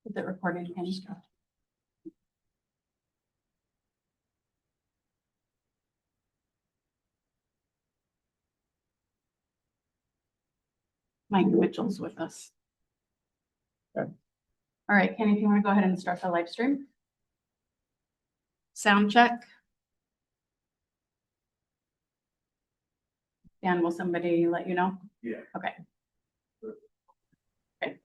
Is it recording, Kenny? Mike Mitchell's with us. Okay. All right, Kenny, if you want to go ahead and start the live stream. Sound check. Dan, will somebody let you know? Yeah. Okay. Okay.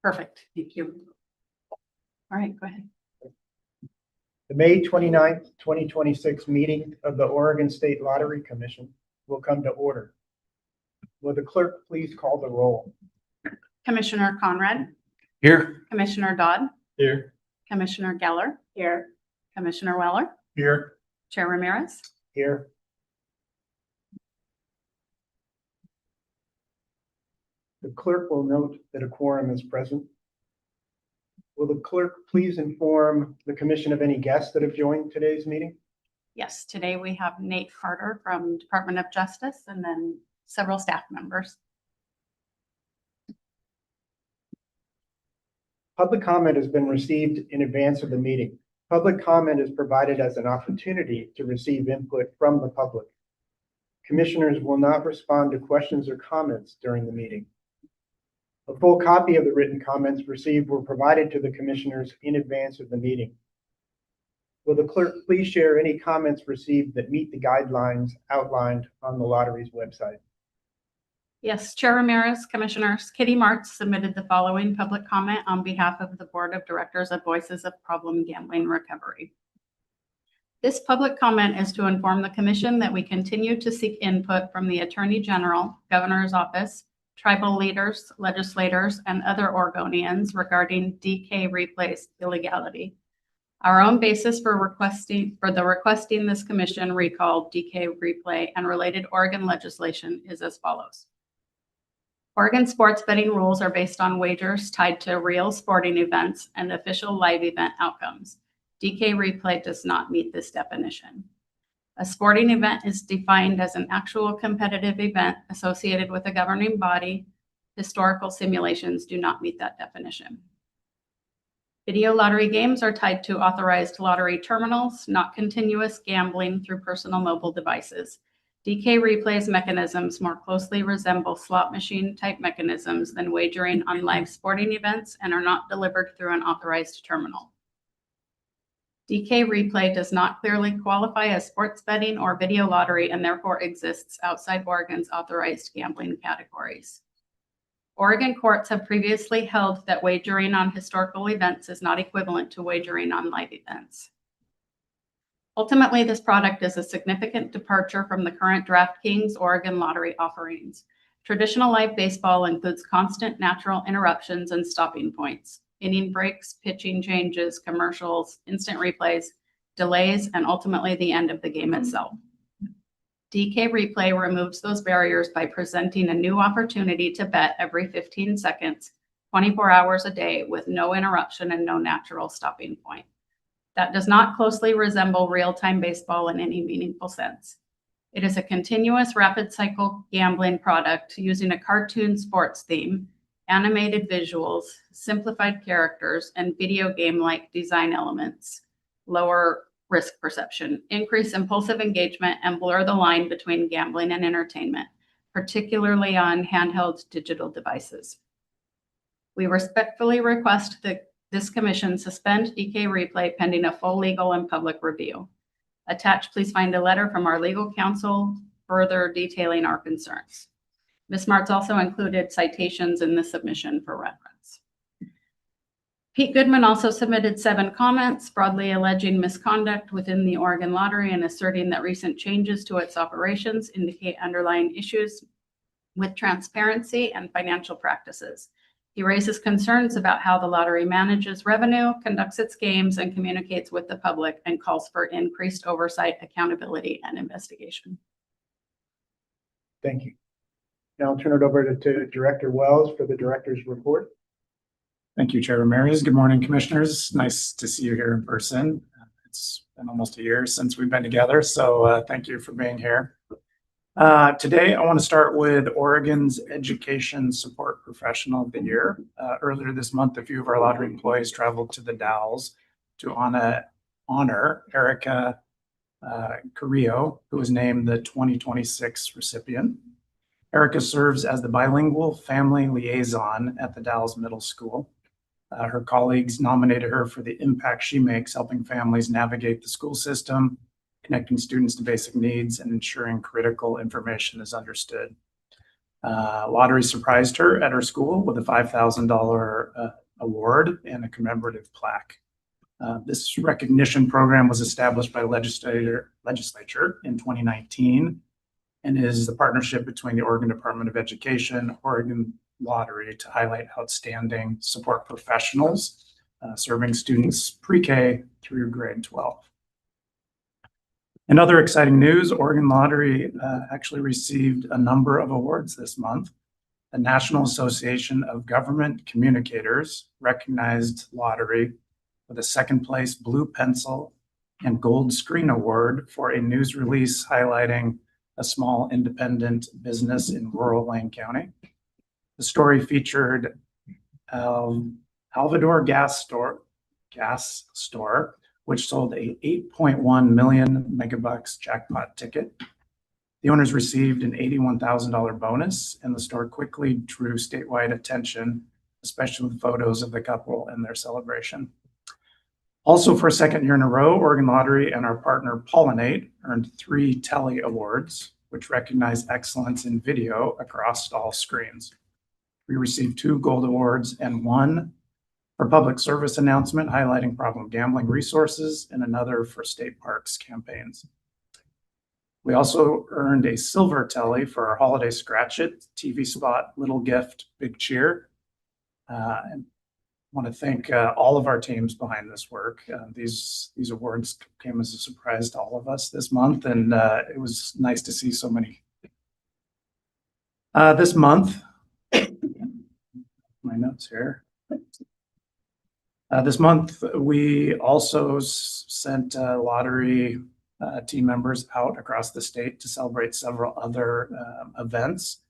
Perfect. Thank you. All right, go ahead. The May 29th, 2026 meeting of the Oregon State Lottery Commission will come to order. Will the clerk please call the roll? Commissioner Conrad, Here. Commissioner Dodd, Here. Commissioner Geller. Here. Commissioner Weller, Here. Chair Ramirez. Here. The clerk will note that a quorum is present. Will the clerk please inform the commission of any guests that have joined today's meeting? Yes, today we have Nate Carter from Department of Justice and then several staff members. Public comment has been received in advance of the meeting. Public comment is provided as an opportunity to receive input from the public. Commissioners will not respond to questions or comments during the meeting. A full copy of the written comments received were provided to the commissioners in advance of the meeting. Will the clerk please share any comments received that meet the guidelines outlined on the lottery's website? Yes, Chair Ramirez, Commissioners, Kitty Martz submitted the following public comment on behalf of the Board of Directors of Voices of Problem Gambling Recovery. This public comment is to inform the Commission that we continue to seek input from the Attorney General, Governor's Office, tribal leaders, legislators, and other Oregonians regarding DK Replay's illegality. Our own basis for requesting this commission recall DK Replay and related Oregon legislation is as follows. Oregon sports betting rules are based on wagers tied to real sporting events and official live event outcomes. DK Replay does not meet this definition. A sporting event is defined as an actual competitive event associated with a governing body. Historical simulations do not meet that definition. Video lottery games are tied to authorized lottery terminals, not continuous gambling through personal mobile devices. DK Replay's mechanisms more closely resemble slot machine type mechanisms than wagering on live sporting events and are not delivered through an authorized terminal. DK Replay does not clearly qualify as sports betting or video lottery and therefore exists outside Oregon's authorized gambling categories. Oregon courts have previously held that wagering on historical events is not equivalent to wagering on live events. Ultimately, this product is a significant departure from the current DraftKings Oregon lottery offerings. Traditional live baseball includes constant natural interruptions and stopping points, inning breaks, pitching changes, commercials, instant replays, delays, and ultimately the end of the game itself. DK Replay removes those barriers by presenting a new opportunity to bet every 15 seconds, 24 hours a day with no interruption and no natural stopping point. That does not closely resemble real-time baseball in any meaningful sense. It is a continuous rapid cycle gambling product using a cartoon sports theme, animated visuals, simplified characters, and video game-like design elements, lower risk perception, increase impulsive engagement, and blur the line between gambling and entertainment, particularly on handheld digital devices. We respectfully request that this commission suspend DK Replay pending a full legal and public review. Attached, please find a letter from our legal counsel further detailing our concerns. Ms. Martz also included citations in the submission for reference. Pete Goodman also submitted 7 comments broadly alleging misconduct within the Oregon Lottery and asserting that recent changes to its operations indicate underlying issues with transparency and financial practices. He raises concerns about how the lottery manages revenue, conducts its games, and communicates with the public, and calls for increased oversight, accountability, and investigation. Thank you. Now I'll turn it over to Director Wells for the director's report. Thank you, Chair Ramirez. Good morning, Commissioners. Nice to see you here in person. It's been almost a year since we've been together, so thank you for being here. Today, I want to start with Oregon's Education Support Professional of the Year. Earlier this month, a few of our lottery employees traveled to the Dalles to honor Erica Carrillo, who was named the 2026 recipient. Erica serves as the bilingual family liaison at the Dalles Middle School. Her colleagues nominated her for the impact she makes helping families navigate the school system, connecting students to basic needs, and ensuring critical information is understood. Lottery surprised her at her school with a $5,000 award and a commemorative plaque. This recognition program was established by legislature in 2019 and is the partnership between the Oregon Department of Education, Oregon Lottery to highlight outstanding support professionals serving students pre-K through grade 12. In other exciting news, Oregon Lottery actually received a number of awards this month. The National Association of Government Communicators recognized Lottery with a second place Blue Pencil and Gold Screen Award for a news release highlighting a small independent business in rural Lane County. The story featured Alvador gas store, which sold a 8.1 million megabucks jackpot ticket. The owners received an $81,000 bonus, and the store quickly drew statewide attention, especially with photos of the couple and their celebration. Also, for a second year in a row, Oregon Lottery and our partner Pollinate earned 3 Telly Awards, which recognize excellence in video across all screens. We received 2 gold awards and 1 for public service announcement highlighting problem gambling resources and another for state parks campaigns. We also earned a silver Telly for our holiday scratch it TV spot, Little Gift, Big Cheer. And I want to thank all of our teams behind this work. These awards came as a surprise to all of us this month, and it was nice to see so many. This month, my notes here. This month, we also sent lottery team members out across the state to celebrate several other events.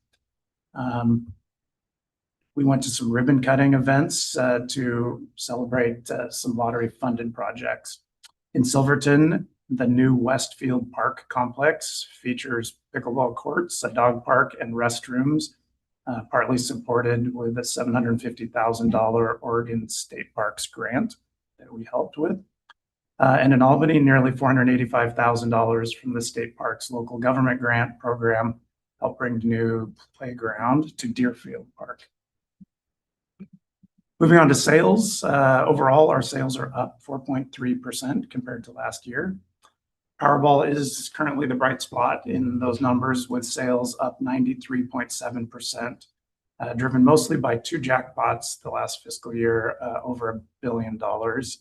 We went to some ribbon cutting events to celebrate some lottery funded projects. In Silverton, the new Westfield Park complex features pickleball courts, a dog park, and restrooms, partly supported with a $750,000 Oregon State Parks grant that we helped with. And in Albany, nearly $485,000 from the State Parks local government grant program helped bring the new playground to Deerfield Park. Moving on to sales, overall, our sales are up 4.3% compared to last year. Powerball is currently the bright spot in those numbers, with sales up 93.7%, driven mostly by 2 jackpots the last fiscal year, over $1 billion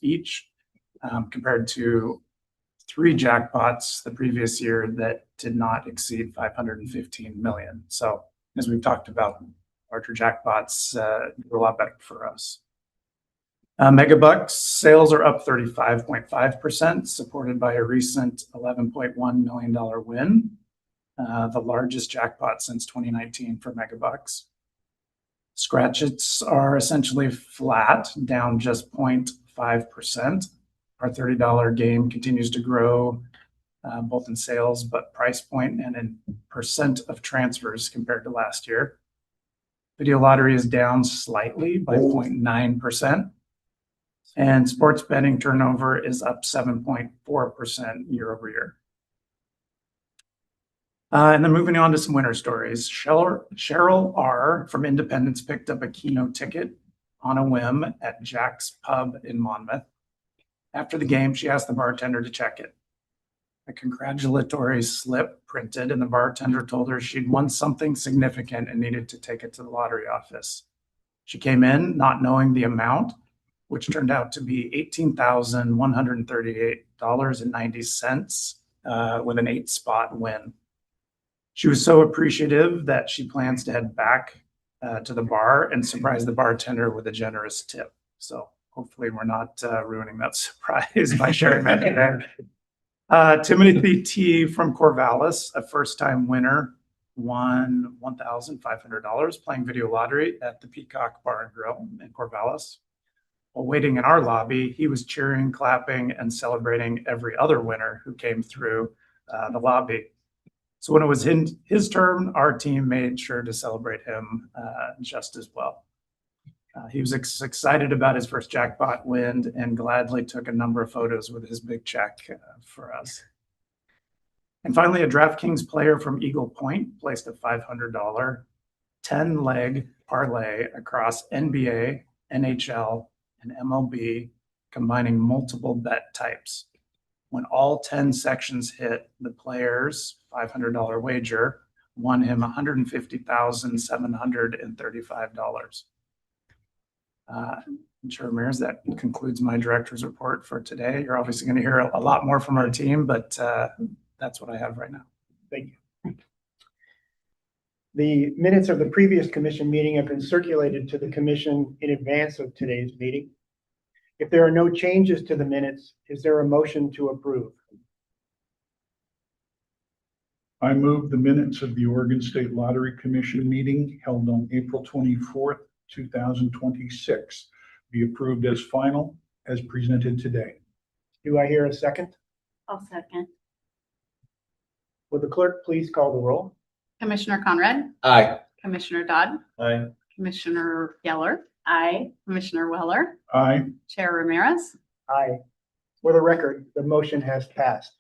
each, compared to 3 jackpots the previous year that did not exceed $515 million. So as we've talked about, larger jackpots do a lot better for us. Megabucks sales are up 35.5%, supported by a recent $11.1 million win, the largest jackpot since 2019 for Megabucks. Scratch-its are essentially flat, down just 0.5%. Our $30 game continues to grow both in sales, but price point and in percent of transfers compared to last year. Video lottery is down slightly by 0.9%. And sports betting turnover is up 7.4% year over year. And then moving on to some winter stories. Cheryl R. from Independence picked up a Keno ticket on a whim at Jack's Pub in Monmouth. After the game, she asked the bartender to check it. A congratulatory slip printed, and the bartender told her she'd won something significant and needed to take it to the lottery office. She came in not knowing the amount, which turned out to be $18,138.90 with an 8-spot win. She was so appreciative that she plans to head back to the bar and surprise the bartender with a generous tip. So hopefully we're not ruining that surprise by sharing that today. Timothy T. from Corvallis, a first-time winner, won $1,500 playing video lottery at the Peacock Bar and Grill in Corvallis. While waiting in our lobby, he was cheering, clapping, and celebrating every other winner who came through the lobby. So when it was his turn, our team made sure to celebrate him just as well. He was excited about his first jackpot win and gladly took a number of photos with his big check for us. And finally, a DraftKings player from Eagle Point placed a $500 10-leg parlay across NBA, NHL, and MLB, combining multiple bet types. When all 10 sections hit, the player's $500 wager won him $150,735. Chair Ramirez, that concludes my director's report for today. You're obviously going to hear a lot more from our team, but that's what I have right now. Thank you. The minutes of the previous commission meeting have been circulated to the commission in advance of today's meeting. If there are no changes to the minutes, is there a motion to approve? I move the minutes of the Oregon State Lottery Commission meeting held on April 24th, 2026 be approved as final as presented today. Do I hear a second? I'll second. Will the clerk please call the roll? Commissioner Conrad, Aye. Commissioner Dodd, Aye. Commissioner Geller, aye. Commissioner Weller, Aye. Chair Ramirez. Aye. For the record, the motion has passed.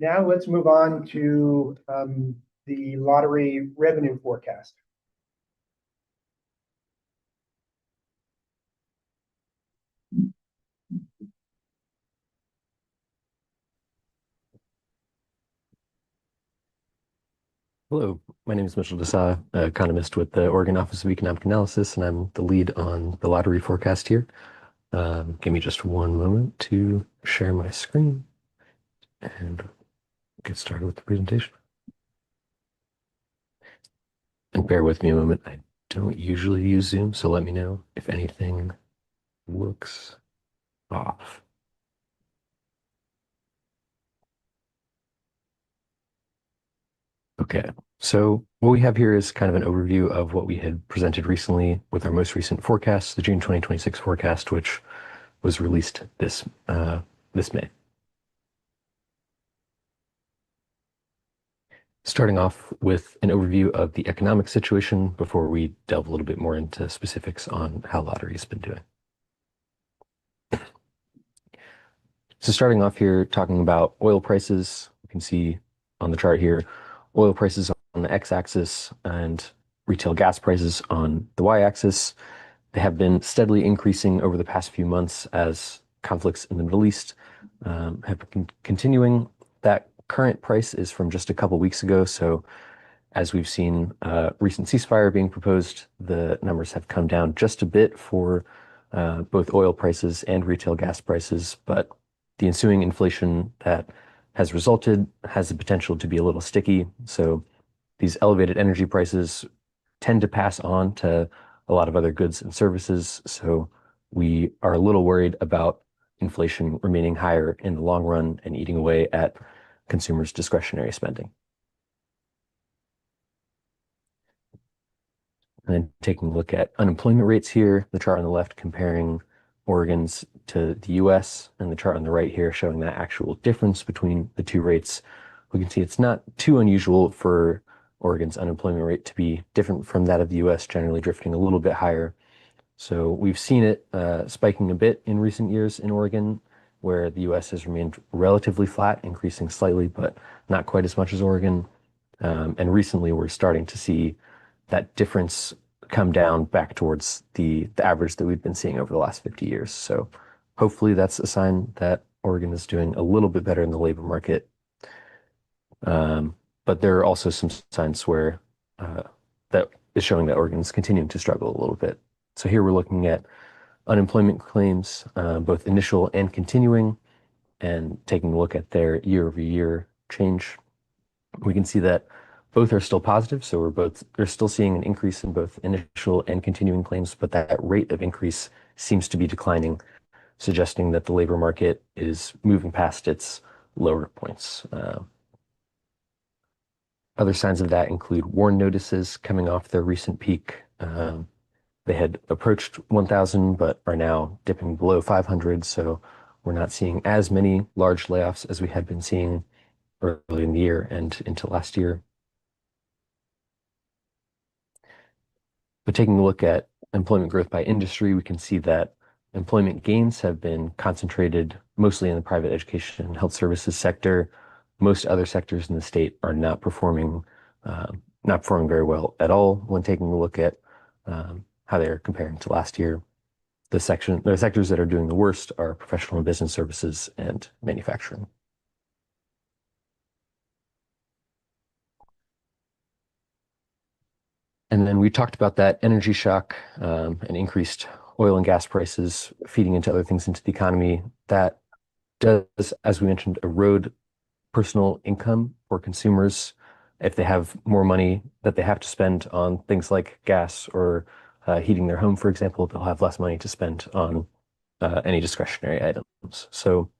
Now let's move on to the lottery revenue forecast. Hello, my name is Mitchell Desa, economist with the Oregon Office of Economic Analysis, and I'm the lead on the lottery forecast here. Give me just one moment to share my screen and get started with the presentation. And bear with me a moment. I don't usually use Zoom, so let me know if anything looks off. Okay, so what we have here is kind of an overview of what we had presented recently with our most recent forecast, the June 2026 forecast, which was released this May. Starting off with an overview of the economic situation before we delve a little bit more into specifics on how lottery has been doing. So starting off here, talking about oil prices, you can see on the chart here, oil prices on the x-axis and retail gas prices on the y-axis. They have been steadily increasing over the past few months as conflicts in the Middle East have been continuing. That current price is from just a couple weeks ago. So as we've seen recent ceasefire being proposed, the numbers have come down just a bit for both oil prices and retail gas prices, but the ensuing inflation that has resulted has the potential to be a little sticky. So these elevated energy prices tend to pass on to a lot of other goods and services. So we are a little worried about inflation remaining higher in the long run and eating away at consumers' discretionary spending. And then taking a look at unemployment rates here, the chart on the left comparing Oregon's to the US, and the chart on the right here showing that actual difference between the two rates. We can see it's not too unusual for Oregon's unemployment rate to be different from that of the US, generally drifting a little bit higher. So we've seen it spiking a bit in recent years in Oregon, where the US has remained relatively flat, increasing slightly, but not quite as much as Oregon. And recently we're starting to see that difference come down back towards the average that we've been seeing over the last 50 years. So hopefully that's a sign that Oregon is doing a little bit better in the labor market. But there are also some signs where that is showing that Oregon is continuing to struggle a little bit. So here we're looking at unemployment claims, both initial and continuing, and taking a look at their year-over-year change. We can see that both are still positive, so they're still seeing an increase in both initial and continuing claims, but that rate of increase seems to be declining, suggesting that the labor market is moving past its lower points. Other signs of that include WARN notices coming off their recent peak. They had approached 1,000, but are now dipping below 500. So we're not seeing as many large layoffs as we had been seeing early in the year and into last year. But taking a look at employment growth by industry, we can see that employment gains have been concentrated mostly in the private education and health services sector. Most other sectors in the state are not performing very well at all when taking a look at how they're comparing to last year. The sectors that are doing the worst are professional and business services and manufacturing. And then we talked about that energy shock and increased oil and gas prices feeding into other things into the economy. That does, as we mentioned, erode personal income for consumers. If they have more money that they have to spend on things like gas or heating their home, for example, they'll have less money to spend on any discretionary items. So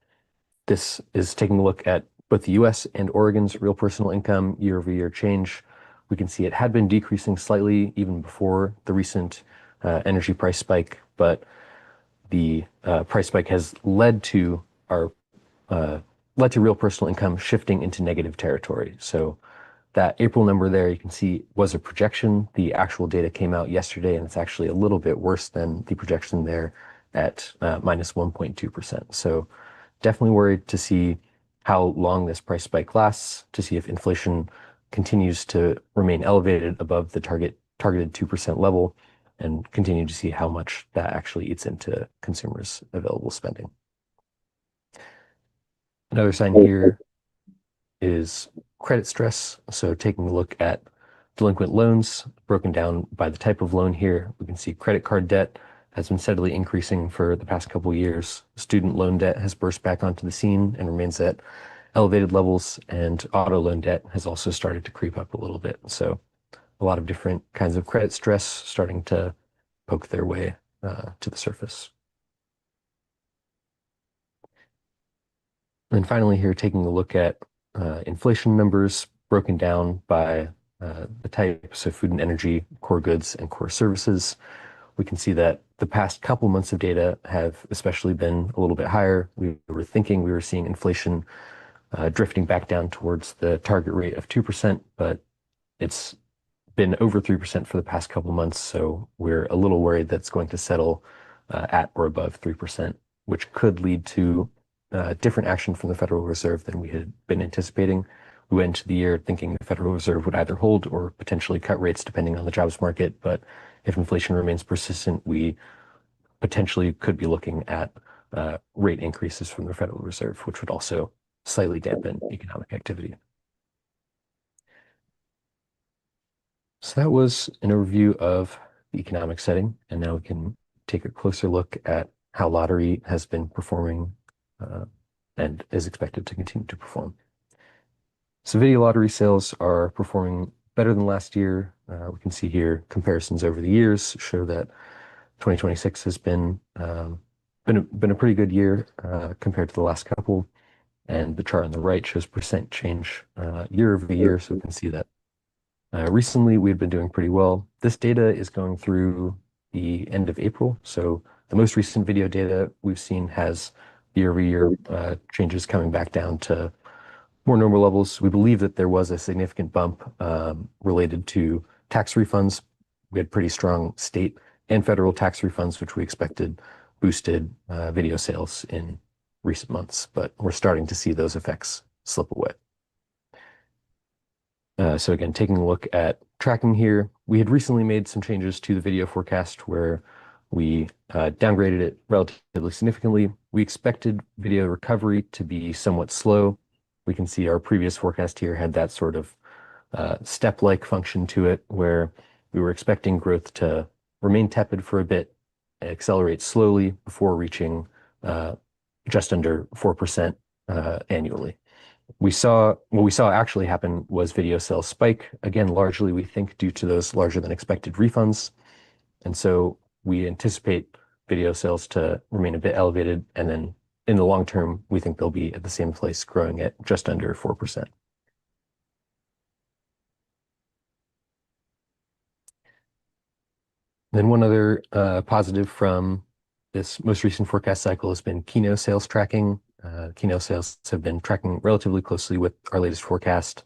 this is taking a look at both the US and Oregon's real personal income year-over-year change. We can see it had been decreasing slightly even before the recent energy price spike, but the price spike has led to real personal income shifting into negative territory. So that April number there, you can see, was a projection. The actual data came out yesterday, and it's actually a little bit worse than the projection there at minus 1.2%. So definitely worried to see how long this price spike lasts, to see if inflation continues to remain elevated above the targeted 2% level, and continue to see how much that actually eats into consumers' available spending. Another sign here is credit stress. So taking a look at delinquent loans broken down by the type of loan here, we can see credit card debt has been steadily increasing for the past couple of years. Student loan debt has burst back onto the scene and remains at elevated levels, and auto loan debt has also started to creep up a little bit. So a lot of different kinds of credit stress starting to poke their way to the surface. And finally here, taking a look at inflation numbers broken down by the types of food and energy, core goods, and core services. We can see that the past couple months of data have especially been a little bit higher. We were thinking we were seeing inflation drifting back down towards the target rate of 2%, but it's been over 3% for the past couple months. So we're a little worried that's going to settle at or above 3%, which could lead to different action from the Federal Reserve than we had been anticipating. We went into the year thinking the Federal Reserve would either hold or potentially cut rates depending on the jobs market. But if inflation remains persistent, we potentially could be looking at rate increases from the Federal Reserve, which would also slightly dampen economic activity. So that was an overview of the economic setting, and now we can take a closer look at how lottery has been performing and is expected to continue to perform. So video lottery sales are performing better than last year. We can see here comparisons over the years show that 2026 has been a pretty good year compared to the last couple. And the chart on the right shows percent change year over year. So we can see that recently we've been doing pretty well. This data is going through the end of April. So the most recent video data we've seen has year over year changes coming back down to more normal levels. We believe that there was a significant bump related to tax refunds. We had pretty strong state and federal tax refunds, which we expected boosted video sales in recent months, but we're starting to see those effects slip away. So again, taking a look at tracking here, we had recently made some changes to the video forecast where we downgraded it relatively significantly. We expected video recovery to be somewhat slow. We can see our previous forecast here had that sort of step-like function to it where we were expecting growth to remain tepid for a bit, accelerate slowly before reaching just under 4% annually. what we saw actually happen was video sales spike, again, largely we think due to those larger than expected refunds. And so we anticipate video sales to remain a bit elevated. And then in the long term, we think they'll be at the same place, growing at just under 4%. Then one other positive from this most recent forecast cycle has been Keno sales tracking. Keno sales have been tracking relatively closely with our latest forecast.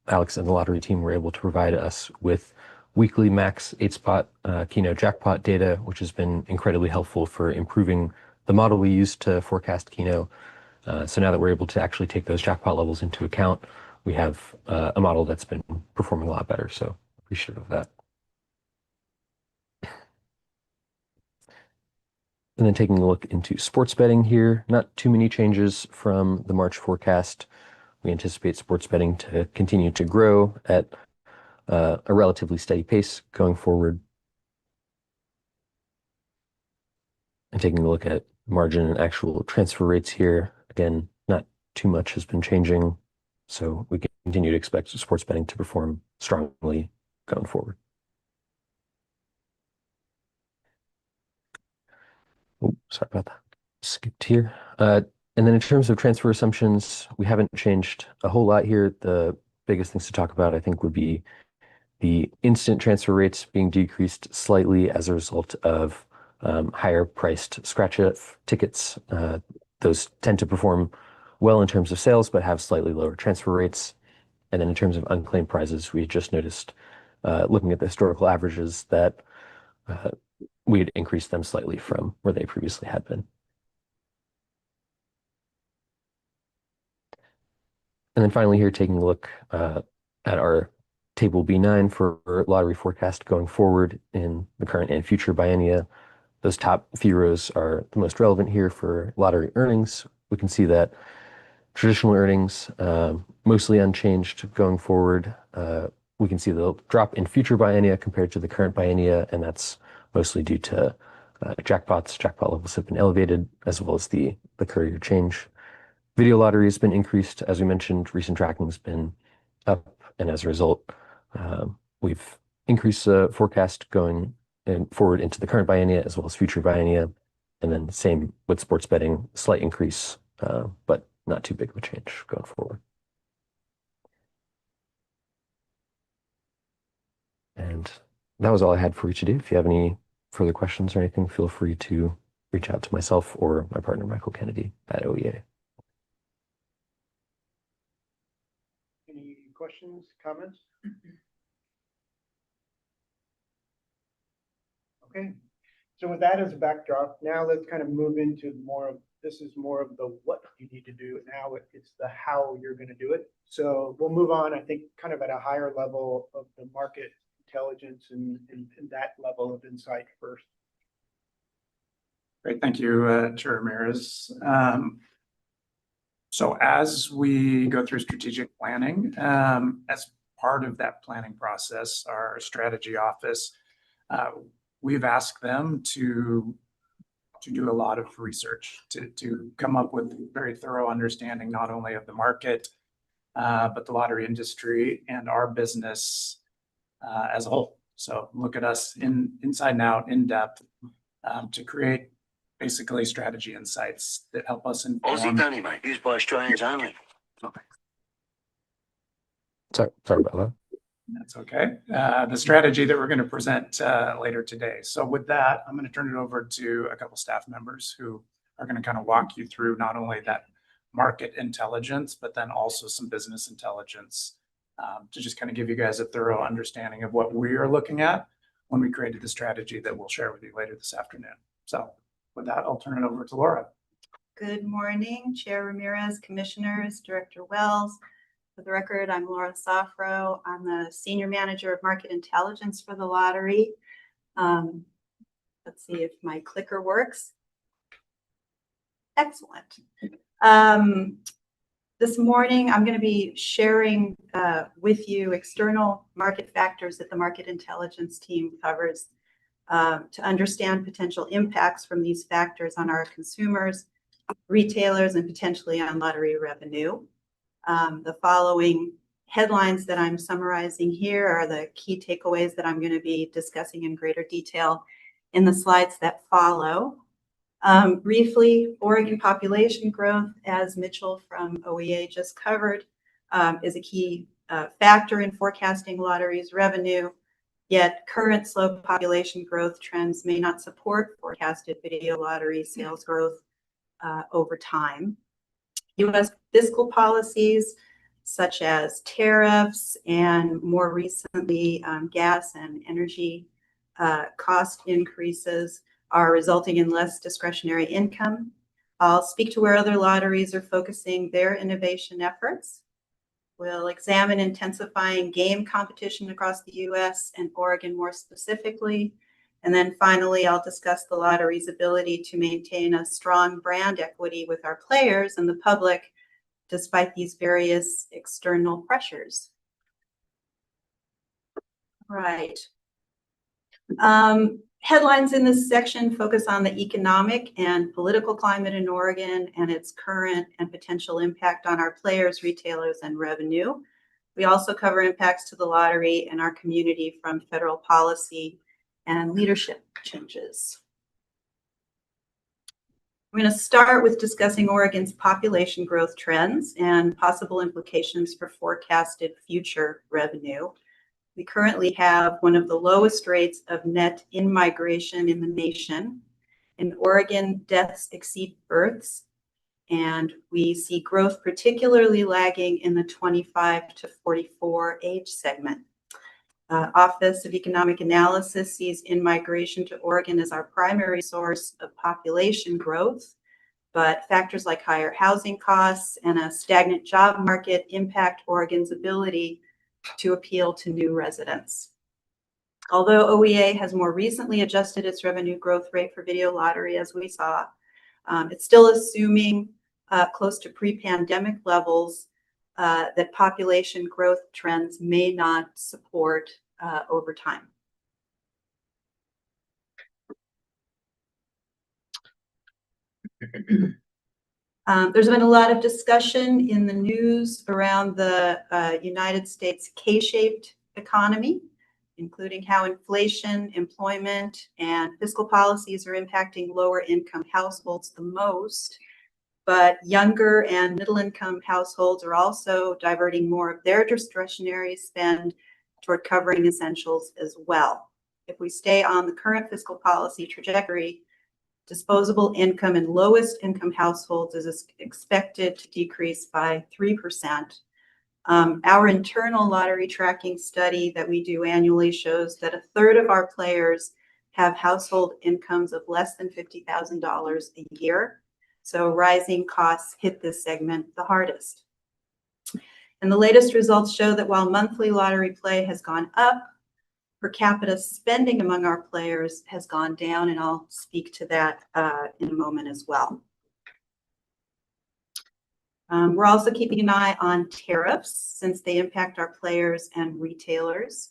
Alex and the lottery team were able to provide us with weekly max 8-spot Keno jackpot data, which has been incredibly helpful for improving the model we use to forecast Keno. So now that we're able to actually take those jackpot levels into account, we have a model that's been performing a lot better. So appreciative of that. And then taking a look into sports betting here, not too many changes from the March forecast. We anticipate sports betting to continue to grow at a relatively steady pace going forward. And taking a look at margin and actual transfer rates here, again, not too much has been changing. So we continue to expect sports betting to perform strongly going forward. Oh, sorry about that. Skipped here. And then in terms of transfer assumptions, we haven't changed a whole lot here. The biggest things to talk about, I think, would be the instant transfer rates being decreased slightly as a result of higher priced scratch tickets. Those tend to perform well in terms of sales, but have slightly lower transfer rates. And then in terms of unclaimed prizes, we just noticed, looking at the historical averages, that we had increased them slightly from where they previously had been. And then finally here, taking a look at our table B9 for lottery forecast going forward in the current and future biennia. Those top few rows are the most relevant here for lottery earnings. We can see that traditional earnings mostly unchanged going forward. We can see the drop in future biennia compared to the current biennia, and that's mostly due to jackpots. Jackpot levels have been elevated, as well as the courier change. Video lottery has been increased. As we mentioned, recent tracking has been up, and as a result, we've increased the forecast going forward into the current biennia as well as future biennia. And then same with sports betting, slight increase, but not too big of a change going forward. And that was all I had for you today. If you have any further questions or anything, feel free to reach out to myself or my partner, Michael Kennedy at OEA. Any questions, comments? Okay, so with that as a backdrop, now let's kind of move into more of, this is more of the what you need to do. Now it's the how you're going to do it. So we'll move on, I think, kind of at a higher level of the market intelligence and that level of insight first. Great, thank you, Chair Ramirez. So as we go through strategic planning, as part of that planning process, our strategy office, we've asked them to do a lot of research, to come up with very thorough understanding, not only of the market, but the lottery industry and our business as a whole. So look at us inside and out, in depth, to create basically strategy insights that help us inform. Aussie penny, mate, used by Australians only. Sorry about that. That's okay. The strategy that we're going to present later today. So with that, I'm going to turn it over to a couple staff members who are going to kind of walk you through not only that market intelligence, but then also some business intelligence to just kind of give you guys a thorough understanding of what we are looking at when we created the strategy that we'll share with you later this afternoon. So with that, I'll turn it over to Laura. Good morning, Chair Ramirez, Commissioners, Director Wells. For the record, I'm Laura Safro. I'm the Senior Manager of Market Intelligence for the lottery. Let's see if my clicker works. Excellent. This morning, I'm going to be sharing with you external market factors that the Market Intelligence team covers to understand potential impacts from these factors on our consumers, retailers, and potentially on lottery revenue. The following headlines that I'm summarizing here are the key takeaways that I'm going to be discussing in greater detail in the slides that follow. Briefly, Oregon population growth, as Mitchell from OEA just covered, is a key factor in forecasting lottery's revenue. Yet current slow population growth trends may not support forecasted video lottery sales growth over time. U.S. fiscal policies such as tariffs and more recently gas and energy cost increases are resulting in less discretionary income. I'll speak to where other lotteries are focusing their innovation efforts. We'll examine intensifying game competition across the U.S. and Oregon more specifically. And then finally, I'll discuss the lottery's ability to maintain a strong brand equity with our players and the public despite these various external pressures. Right. Headlines in this section focus on the economic and political climate in Oregon and its current and potential impact on our players, retailers, and revenue. We also cover impacts to the lottery and our community from federal policy and leadership changes. I'm going to start with discussing Oregon's population growth trends and possible implications for forecasted future revenue. We currently have one of the lowest rates of net in-migration in the nation. In Oregon, deaths exceed births, and we see growth particularly lagging in the 25 to 44 age segment. Office of Economic Analysis sees in-migration to Oregon as our primary source of population growth, but factors like higher housing costs and a stagnant job market impact Oregon's ability to appeal to new residents. Although OEA has more recently adjusted its revenue growth rate for video lottery, as we saw, it's still assuming close to pre-pandemic levels that population growth trends may not support over time. There's been a lot of discussion in the news around the United States K-shaped economy, including how inflation, employment, and fiscal policies are impacting lower income households the most. But younger and middle income households are also diverting more of their discretionary spend toward covering essentials as well. If we stay on the current fiscal policy trajectory, disposable income in lowest income households is expected to decrease by 3%. Our internal lottery tracking study that we do annually shows that a third of our players have household incomes of less than $50,000 a year. So rising costs hit this segment the hardest. And the latest results show that while monthly lottery play has gone up, per capita spending among our players has gone down, and I'll speak to that in a moment as well. We're also keeping an eye on tariffs since they impact our players and retailers.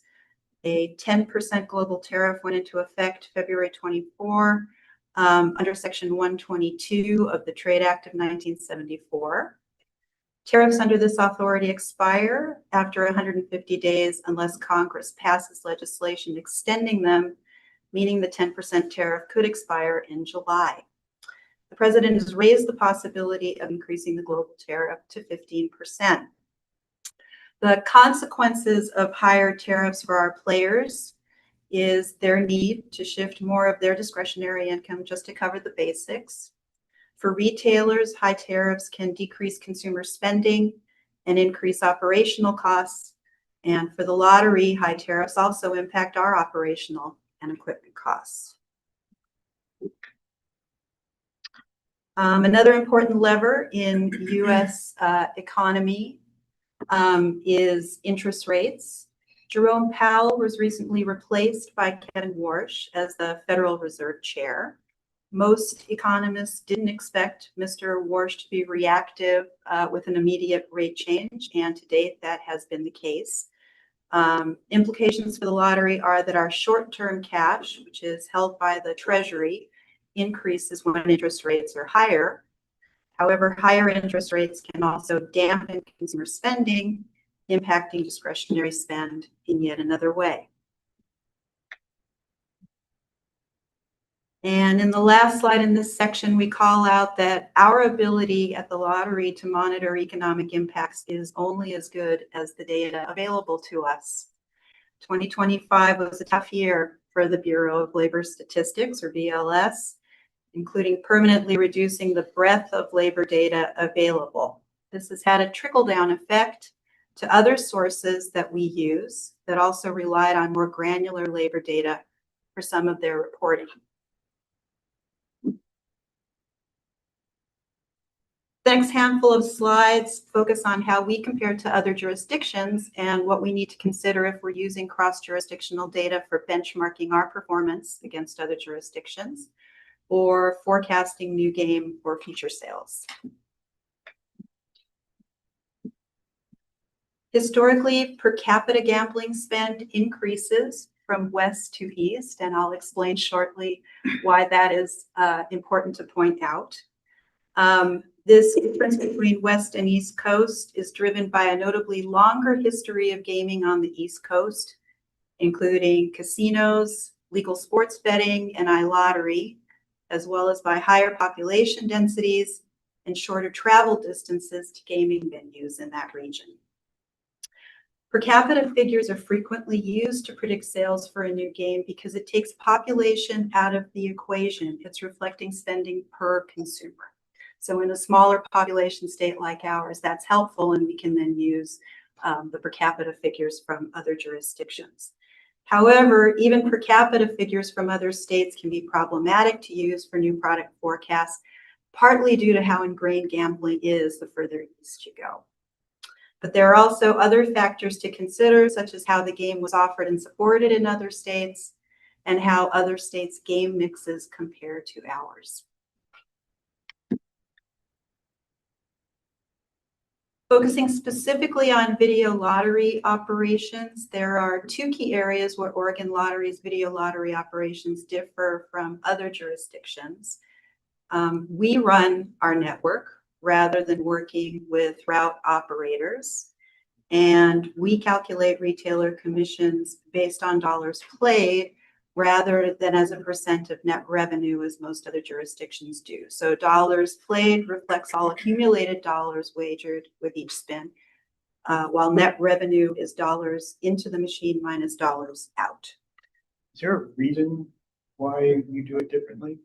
A 10% global tariff went into effect February 24 under Section 122 of the Trade Act of 1974. Tariffs under this authority expire after 150 days unless Congress passes legislation extending them, meaning the 10% tariff could expire in July. The president has raised the possibility of increasing the global tariff to 15%. The consequences of higher tariffs for our players is their need to shift more of their discretionary income just to cover the basics. For retailers, high tariffs can decrease consumer spending and increase operational costs. And for the lottery, high tariffs also impact our operational and equipment costs. Another important lever in U.S. economy is interest rates. Jerome Powell was recently replaced by Kevin Warsh as the Federal Reserve Chair. Most economists didn't expect Mr. Warsh to be reactive with an immediate rate change, and to date that has been the case. Implications for the lottery are that our short-term cash, which is held by the Treasury, increases when interest rates are higher. However, higher interest rates can also dampen consumer spending, impacting discretionary spend in yet another way. And in the last slide in this section, we call out that our ability at the lottery to monitor economic impacts is only as good as the data available to us. 2025 was a tough year for the Bureau of Labor Statistics, or BLS, including permanently reducing the breadth of labor data available. This has had a trickle-down effect to other sources that we use that also relied on more granular labor data for some of their reporting. The next handful of slides focus on how we compare to other jurisdictions and what we need to consider if we're using cross-jurisdictional data for benchmarking our performance against other jurisdictions or forecasting new game or future sales. Historically, per capita gambling spend increases from west to east, and I'll explain shortly why that is important to point out. This difference between West and East Coast is driven by a notably longer history of gaming on the East Coast, including casinos, legal sports betting, and iLottery, as well as by higher population densities and shorter travel distances to gaming venues in that region. Per capita figures are frequently used to predict sales for a new game because it takes population out of the equation. It's reflecting spending per consumer. So in a smaller population state like ours, that's helpful, and we can then use the per capita figures from other jurisdictions. However, even per capita figures from other states can be problematic to use for new product forecasts, partly due to how ingrained gambling is the further east you go. But there are also other factors to consider, such as how the game was offered and supported in other states, and how other states' game mixes compare to ours. Focusing specifically on video lottery operations, there are two key areas where Oregon Lottery's video lottery operations differ from other jurisdictions. We run our network rather than working with route operators, and we calculate retailer commissions based on dollars played rather than as a percent of net revenue, as most other jurisdictions do. So dollars played reflects all accumulated dollars wagered with each spin, while net revenue is dollars into the machine minus dollars out. Is there a reason why you do it differently?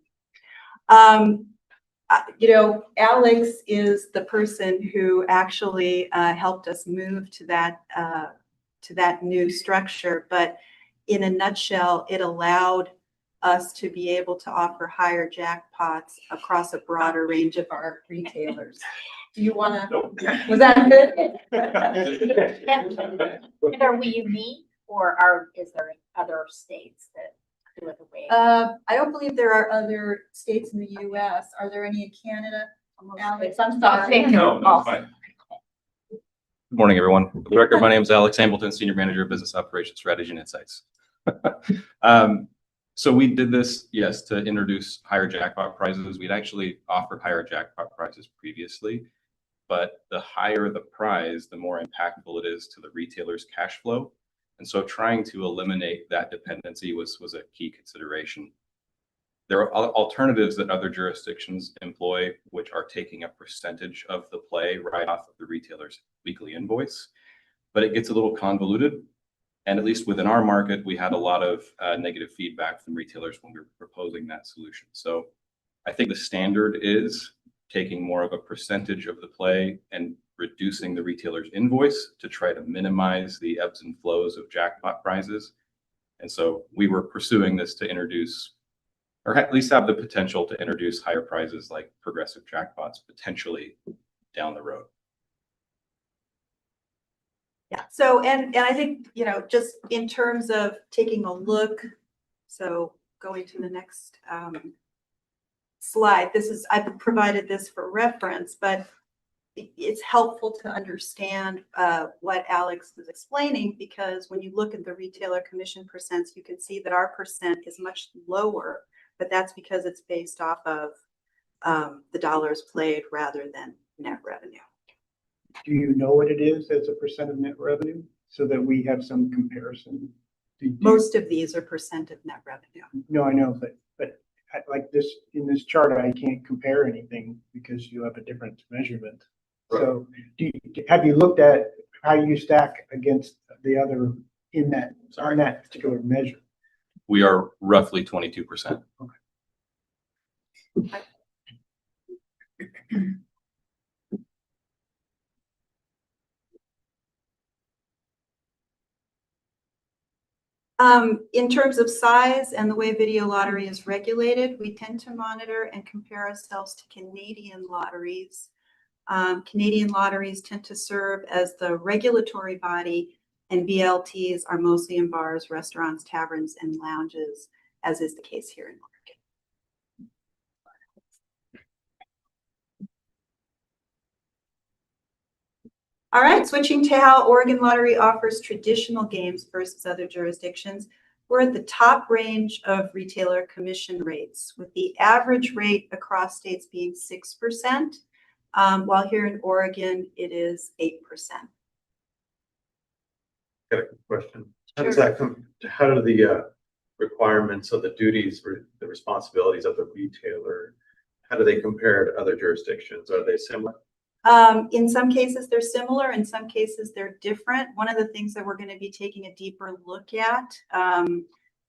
Alex is the person who actually helped us move to that new structure, but in a nutshell, it allowed us to be able to offer higher jackpots across a broader range of our retailers. Do you want to? Nope. Was that good? And are we unique, or is there other states that do it the way? I don't believe there are other states in the U.S. Are there any in Canada? Alex, I'm sorry. No, No, it's fine. Good morning, everyone. For the record, my name is Alex Hamilton, Senior Manager of Business Operations Strategy and Insights. So we did this, yes, to introduce higher jackpot prizes. We'd actually offered higher jackpot prizes previously, but the higher the prize, the more impactful it is to the retailer's cash flow. And so trying to eliminate that dependency was a key consideration. There are alternatives that other jurisdictions employ, which are taking a percentage of the play right off of the retailer's weekly invoice, but it gets a little convoluted. And at least within our market, we had a lot of negative feedback from retailers when we were proposing that solution. So I think the standard is taking more of a percentage of the play and reducing the retailer's invoice to try to minimize the ebbs and flows of jackpot prizes. And so we were pursuing this to introduce, or at least have the potential to introduce, higher prizes like progressive jackpots potentially down the road. Yeah. So, and I think, just in terms of taking a look, so going to the next slide, I've provided this for reference, but it's helpful to understand what Alex was explaining, because when you look at the retailer commission percents, you can see that our percent is much lower, but that's because it's based off of the dollars played rather than net revenue. Do you know what it is as a percent of net revenue so that we have some comparison? Most of these are percent of net revenue. No, I know, but like this, in this chart, I can't compare anything because you have a different measurement. So have you looked at how you stack against the other in that, on that particular measure? We are roughly 22%. In terms of size and the way video lottery is regulated, we tend to monitor and compare ourselves to Canadian lotteries. Canadian lotteries tend to serve as the regulatory body, and VLTs are mostly in bars, restaurants, taverns, and lounges, as is the case here in Oregon. All right, switching to how Oregon Lottery offers traditional games versus other jurisdictions. We're at the top range of retailer commission rates, with the average rate across states being 6%, while here in Oregon, it is 8%. Got a quick question. How does that come, how do the requirements of the duties or the responsibilities of the retailer, how do they compare to other jurisdictions? Are they similar? In some cases, they're similar. In some cases, they're different. One of the things that we're going to be taking a deeper look at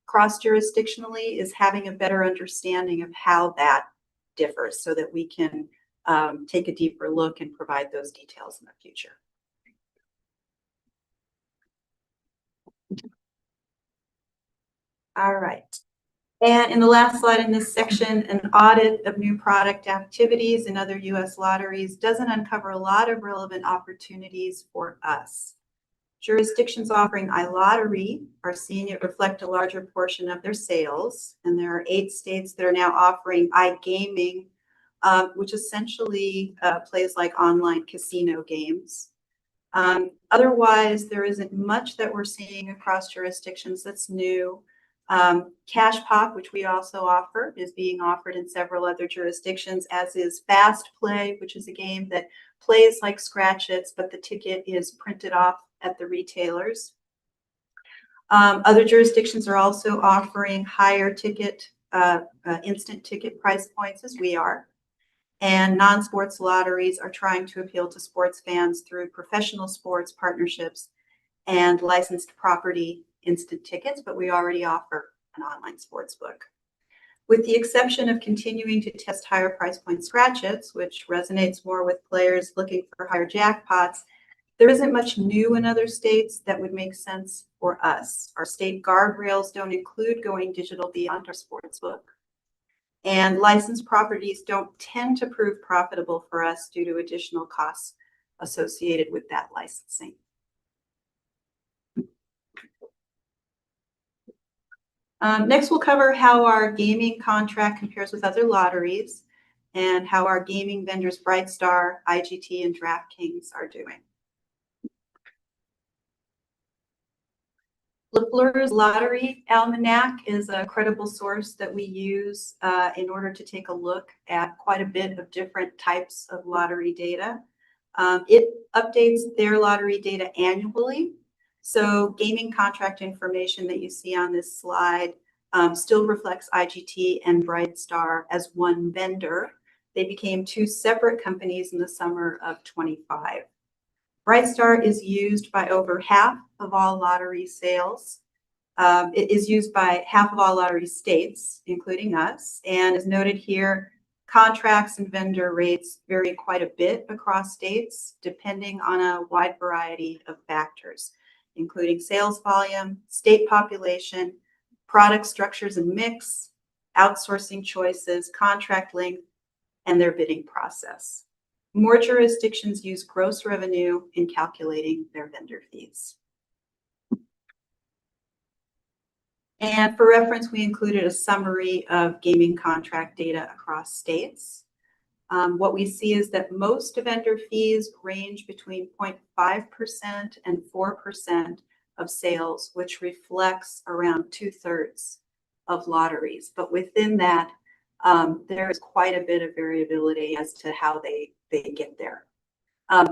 cross-jurisdictionally is having a better understanding of how that differs so that we can take a deeper look and provide those details in the future. All right. And in the last slide in this section, an audit of new product activities in other U.S. lotteries doesn't uncover a lot of relevant opportunities for us. Jurisdictions offering iLottery are seeing it reflect a larger portion of their sales, and there are 8 states that are now offering iGaming, which essentially plays like online casino games. Otherwise, there isn't much that we're seeing across jurisdictions that's new. Cash Pop, which we also offer, is being offered in several other jurisdictions, as is Fast Play, which is a game that plays like Scratch-Its, but the ticket is printed off at the retailers. Other jurisdictions are also offering higher ticket, instant ticket price points as we are. And non-sports lotteries are trying to appeal to sports fans through professional sports partnerships and licensed property instant tickets, but we already offer an online sports book. With the exception of continuing to test higher price point Scratch-Its, which resonates more with players looking for higher jackpots, there isn't much new in other states that would make sense for us. Our state guardrails don't include going digital beyond our sports book. And licensed properties don't tend to prove profitable for us due to additional costs associated with that licensing. Next, we'll cover how our gaming contract compares with other lotteries and how our gaming vendors Brightstar, IGT, and DraftKings are doing. LaFleur's Lottery Almanac is a credible source that we use in order to take a look at quite a bit of different types of lottery data. It updates their lottery data annually. So gaming contract information that you see on this slide still reflects IGT and Brightstar as one vendor. They became 2 separate companies in the summer of 25. Brightstar is used by over half of all lottery sales. It is used by half of all lottery states, including us. And as noted here, contracts and vendor rates vary quite a bit across states, depending on a wide variety of factors, including sales volume, state population, product structures and mix, outsourcing choices, contract length, and their bidding process. More jurisdictions use gross revenue in calculating their vendor fees. And for reference, we included a summary of gaming contract data across states. What we see is that most vendor fees range between 0.5% and 4% of sales, which reflects around 2/3 of lotteries. But within that, There is quite a bit of variability as to how they get there.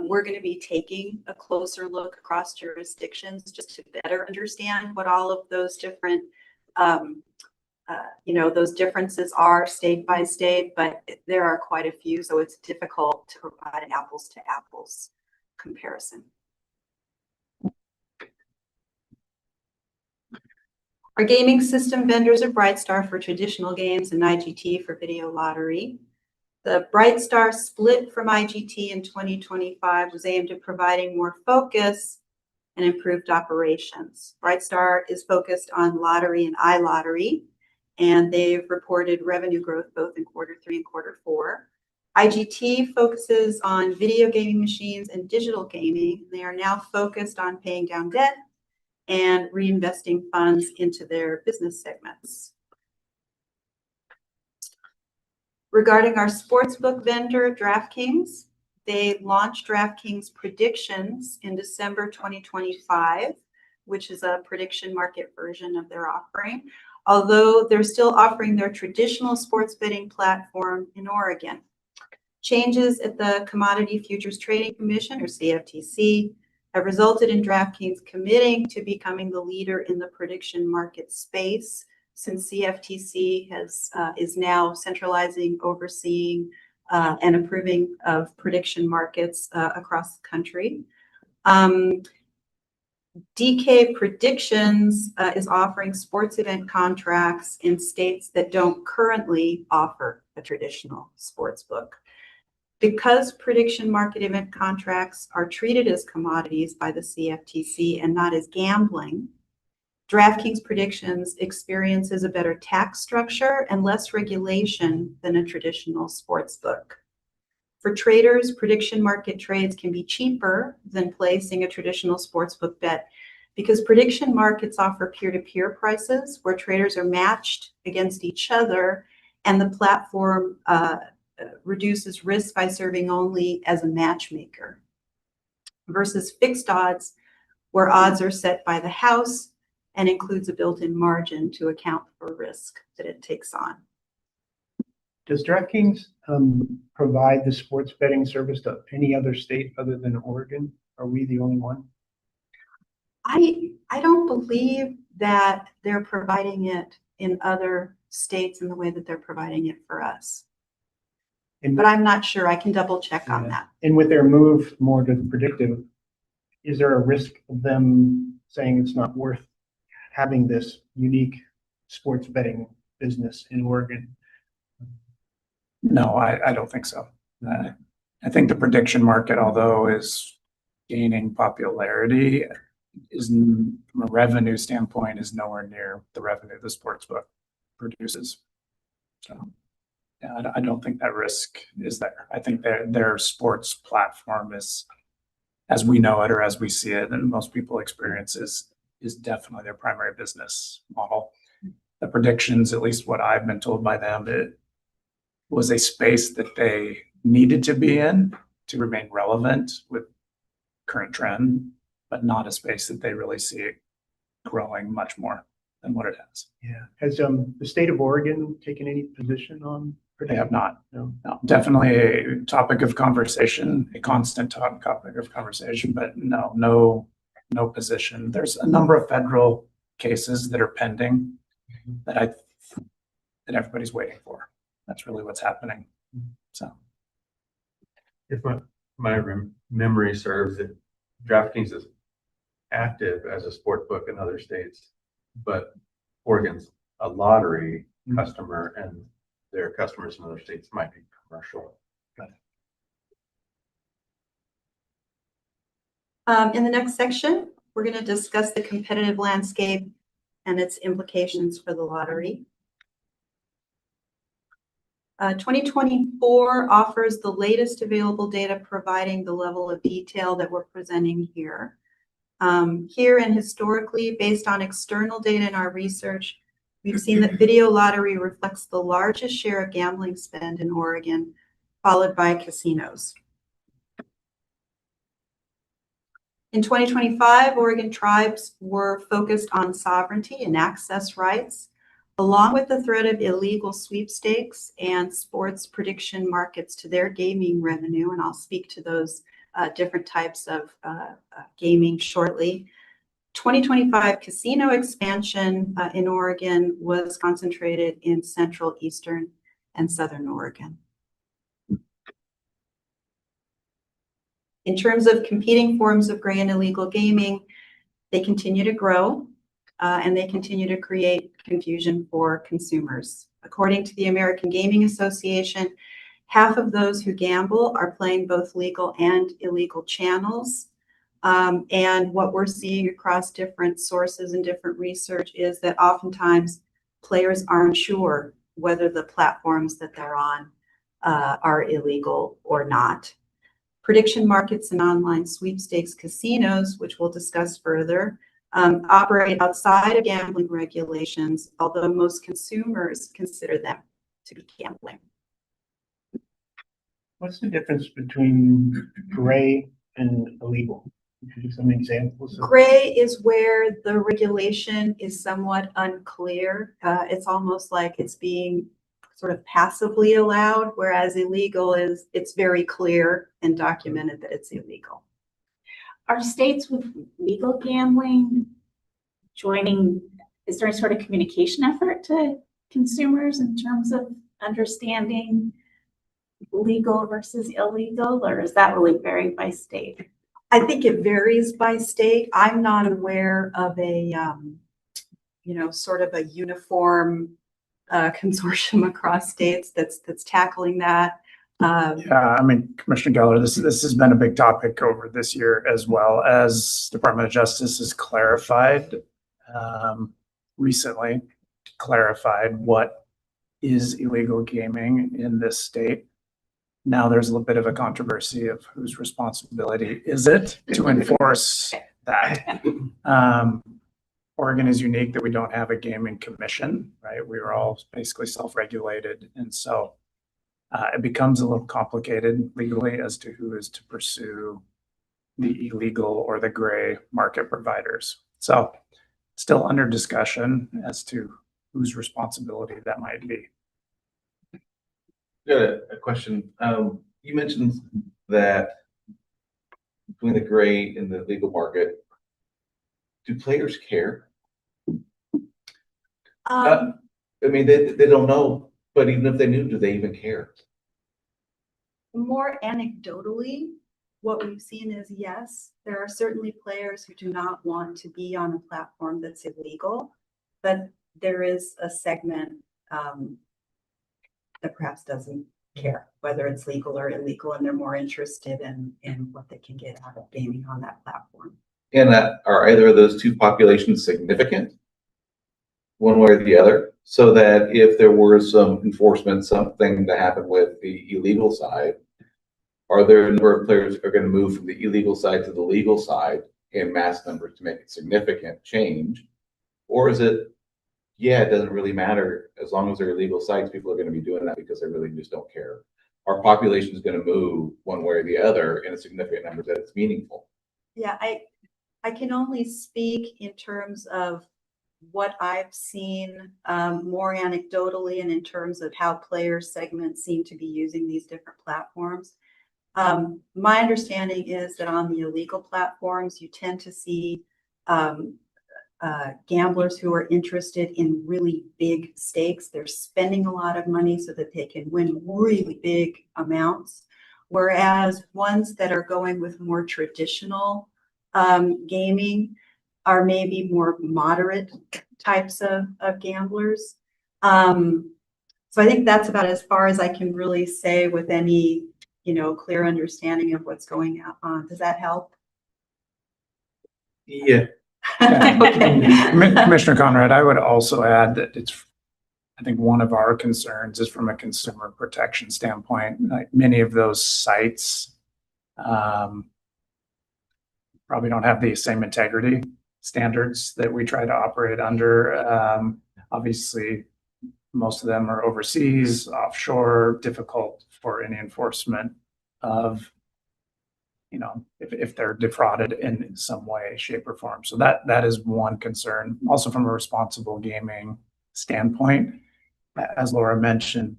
We're going to be taking a closer look across jurisdictions just to better understand what all of those different, those differences are state by state, but there are quite a few, so it's difficult to provide an apples to apples comparison. Our gaming system vendors are Brightstar for traditional games and IGT for video lottery. The Brightstar split from IGT in 2025 was aimed at providing more focus and improved operations. Brightstar is focused on lottery and iLottery, and they've reported revenue growth both in Q3 and Q4. IGT focuses on video gaming machines and digital gaming. They are now focused on paying down debt and reinvesting funds into their business segments. Regarding our sportsbook vendor, DraftKings, they launched DraftKings Predictions in December 2025, which is a prediction market version of their offering, although they're still offering their traditional sports betting platform in Oregon. Changes at the Commodity Futures Trading Commission, or CFTC, have resulted in DraftKings committing to becoming the leader in the prediction market space, since CFTC is now centralizing, overseeing, and approving of prediction markets across the country. DK Predictions is offering sports event contracts in states that don't currently offer a traditional sports book. Because prediction market event contracts are treated as commodities by the CFTC and not as gambling, DraftKings Predictions experiences a better tax structure and less regulation than a traditional sports book. For traders, prediction market trades can be cheaper than placing a traditional sportsbook bet because prediction markets offer peer-to-peer prices where traders are matched against each other, and the platform reduces risk by serving only as a matchmaker, versus fixed odds where odds are set by the house and includes a built-in margin to account for risk that it takes on. Does DraftKings provide the sports betting service to any other state other than Oregon? Are we the only one? I don't believe that they're providing it in other states in the way that they're providing it for us. But I'm not sure. I can double check on that. And with their move more to predictive, is there a risk of them saying it's not worth having this unique sports betting business in Oregon? No, I don't think so. I think the prediction market, although is gaining popularity, from a revenue standpoint, is nowhere near the revenue the sportsbook produces. So yeah, I don't think that risk is there. I think their sports platform is, as we know it or as we see it, and most people experience, is definitely their primary business model. The predictions, at least what I've been told by them, it was a space that they needed to be in to remain relevant with current trend, but not a space that they really see growing much more than what it has. Yeah. Has the state of Oregon taken any position on They have not. No. No, definitely a topic of conversation, a constant topic of conversation, but no position. There's a number of federal cases that are pending that everybody's waiting for. That's really what's happening. So, If my memory serves, it DraftKings is active as a sport book in other states, but Oregon's a lottery customer, and their customers in other states might be commercial. In the next section, we're going to discuss the competitive landscape and its implications for the lottery. 2024 offers the latest available data, providing the level of detail that we're presenting here. Here and historically, based on external data in our research, we've seen that video lottery reflects the largest share of gambling spend in Oregon, followed by casinos. In 2025, Oregon tribes were focused on sovereignty and access rights, along with the threat of illegal sweepstakes and sports prediction markets to their gaming revenue, and I'll speak to those different types of gaming shortly. 2025 casino expansion in Oregon was concentrated in central, eastern, and southern Oregon. In terms of competing forms of gray and illegal gaming, they continue to grow and they continue to create confusion for consumers. According to the American Gaming Association, half of those who gamble are playing both legal and illegal channels. And what we're seeing across different sources and different research is that oftentimes players aren't sure whether the platforms that they're on are illegal or not. Prediction markets and online sweepstakes casinos, which we'll discuss further, operate outside of gambling regulations, although most consumers consider them to be gambling. What's the difference between gray and illegal? Could you give some examples? Gray is where the regulation is somewhat unclear. It's almost like it's being sort of passively allowed, whereas illegal is, it's very clear and documented that it's illegal. Are states with legal gambling joining, is there any sort of communication effort to consumers in terms of understanding legal versus illegal, or is that really varied by state? I think it varies by state. I'm not aware of a, sort of a uniform consortium across states that's tackling that. Yeah, I mean, Commissioner Geller, this has been a big topic over this year, as well as Department of Justice has clarified recently what is illegal gaming in this state. Now there's a little bit of a controversy of whose responsibility is it to enforce that. Oregon is unique that we don't have a gaming commission, right? We were all basically self-regulated. And so it becomes a little complicated legally as to who is to pursue the illegal or the gray market providers. So still under discussion as to whose responsibility that might be. Got a question. You mentioned that between the gray and the legal market, do players care? I mean, they don't know, but even if they knew, do they even care? More anecdotally, what we've seen is, yes, there are certainly players who do not want to be on a platform that's illegal, but there is a segment that perhaps doesn't care whether it's legal or illegal, and they're more interested in what they can get out of gaming on that platform. And are either of those two populations significant, one way or the other? So that if there were some enforcement, something to happen with the illegal side, are there a number of players who are going to move from the illegal side to the legal side in mass numbers to make a significant change? Or is it, yeah, it doesn't really matter as long as they're illegal sites, people are going to be doing that because they really just don't care? Our population is going to move one way or the other in a significant number that it's meaningful. Yeah, I can only speak in terms of what I've seen more anecdotally and in terms of how player segments seem to be using these different platforms. My understanding is that on the illegal platforms, you tend to see gamblers who are interested in really big stakes. They're spending a lot of money so that they can win really big amounts. Whereas ones that are going with more traditional gaming are maybe more moderate types of gamblers. So I think that's about as far as I can really say with any, clear understanding of what's going on. Does that help? Yeah. Okay. Commissioner Conrad, I would also add that I think one of our concerns is from a consumer protection standpoint. Like many of those sites probably don't have the same integrity standards that we try to operate under. Obviously, most of them are overseas, offshore, difficult for any enforcement of, if they're defrauded in some way, shape, or form. So that is one concern. Also from a responsible gaming standpoint. As Laura mentioned,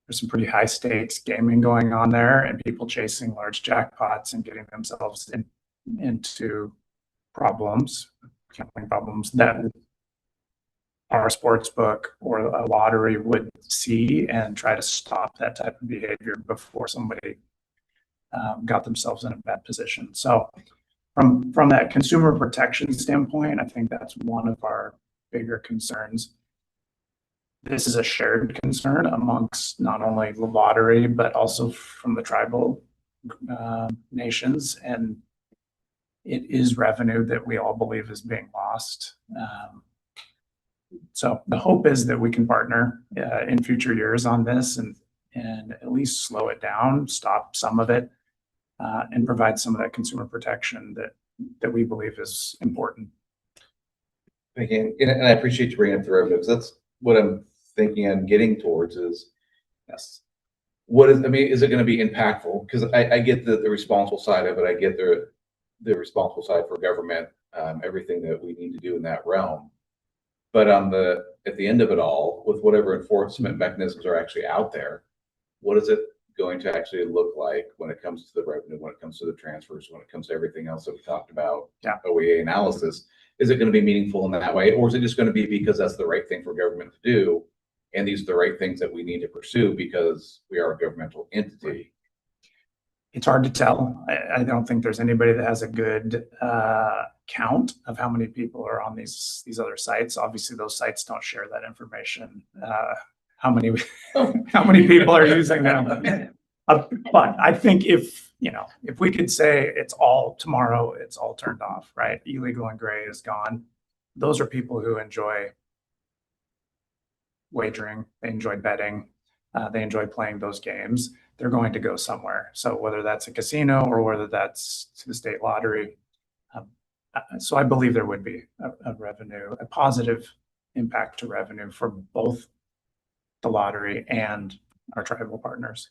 there's some pretty high stakes gaming going on there and people chasing large jackpots and getting themselves into problems, gambling problems that our sports book or a lottery would see and try to stop that type of behavior before somebody got themselves in a bad position. So from that consumer protection standpoint, I think that's one of our bigger concerns. This is a shared concern amongst not only the lottery, but also from the tribal nations. And it is revenue that we all believe is being lost. So the hope is that we can partner in future years on this and at least slow it down, stop some of it, and provide some of that consumer protection that we believe is important. Again, and I appreciate you bringing up the revenue because that's what I'm thinking I'm getting towards is, yes, is it going to be impactful? Because I get the responsible side of it. I get the responsible side for government, everything that we need to do in that realm. But at the end of it all, with whatever enforcement mechanisms are actually out there, what is it going to actually look like when it comes to the revenue, when it comes to the transfers, when it comes to everything else that we talked about, OEA analysis? Is it going to be meaningful in that way? Or is it just going to be because that's the right thing for government to do? And these are the right things that we need to pursue because we are a governmental entity. It's hard to tell. I don't think there's anybody that has a good count of how many people are on these other sites. Obviously, those sites don't share that information. How many people are using them? But I think if we could say it's all tomorrow, it's all turned off, right? Illegal and gray is gone. Those are people who enjoy wagering, they enjoy betting, they enjoy playing those games. They're going to go somewhere. So whether that's a casino or whether that's to the state lottery. So I believe there would be a positive impact to revenue for both the lottery and our tribal partners.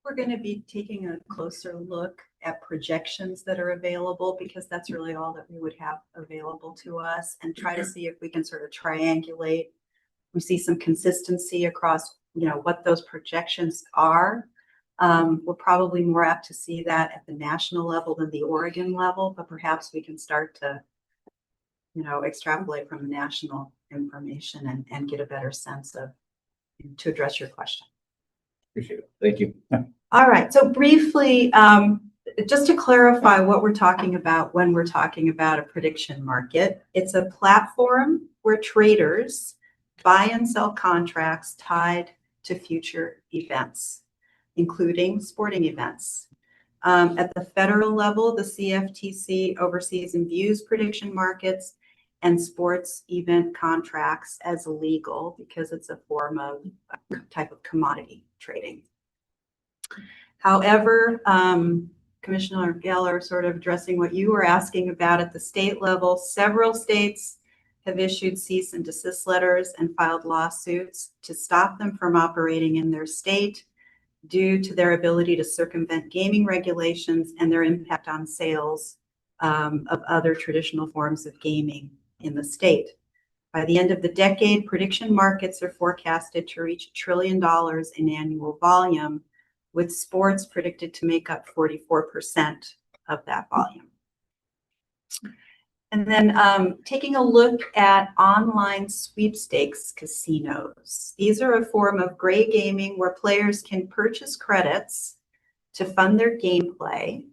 We're going to be taking a closer look at projections that are available because that's really all that we would have available to us and try to see if we can sort of triangulate. We see some consistency across, what those projections are. We're probably more apt to see that at the national level than the Oregon level, but perhaps we can start to, extrapolate from the national information and get a better sense of, to address your question. Appreciate it. Thank you. Yeah. All right. So briefly, just to clarify what we're talking about when we're talking about a prediction market, it's a platform where traders buy and sell contracts tied to future events, including sporting events. At the federal level, the CFTC oversees and views prediction markets and sports event contracts as illegal because it's a form of a type of commodity trading. However, Commissioner Geller, sort of addressing what you were asking about at the state level, several states have issued cease and desist letters and filed lawsuits to stop them from operating in their state due to their ability to circumvent gaming regulations and their impact on sales of other traditional forms of gaming in the state. By the end of the decade, prediction markets are forecasted to reach $1 trillion in annual volume, with sports predicted to make up 44% of that volume. And then taking a look at online sweepstakes casinos. These are a form of gray gaming where players can purchase credits to fund their gameplay.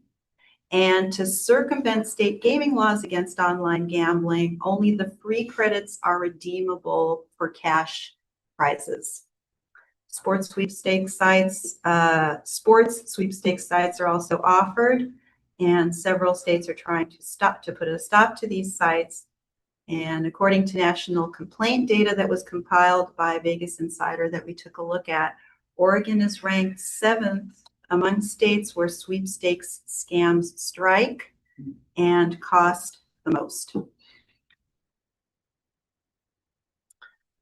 And to circumvent state gaming laws against online gambling, only the free credits are redeemable for cash prizes. Sports sweepstakes sites are also offered. And several states are trying to put a stop to these sites. And according to national complaint data that was compiled by Vegas Insider that we took a look at, Oregon is ranked 7th among states where sweepstakes scams strike and cost the most.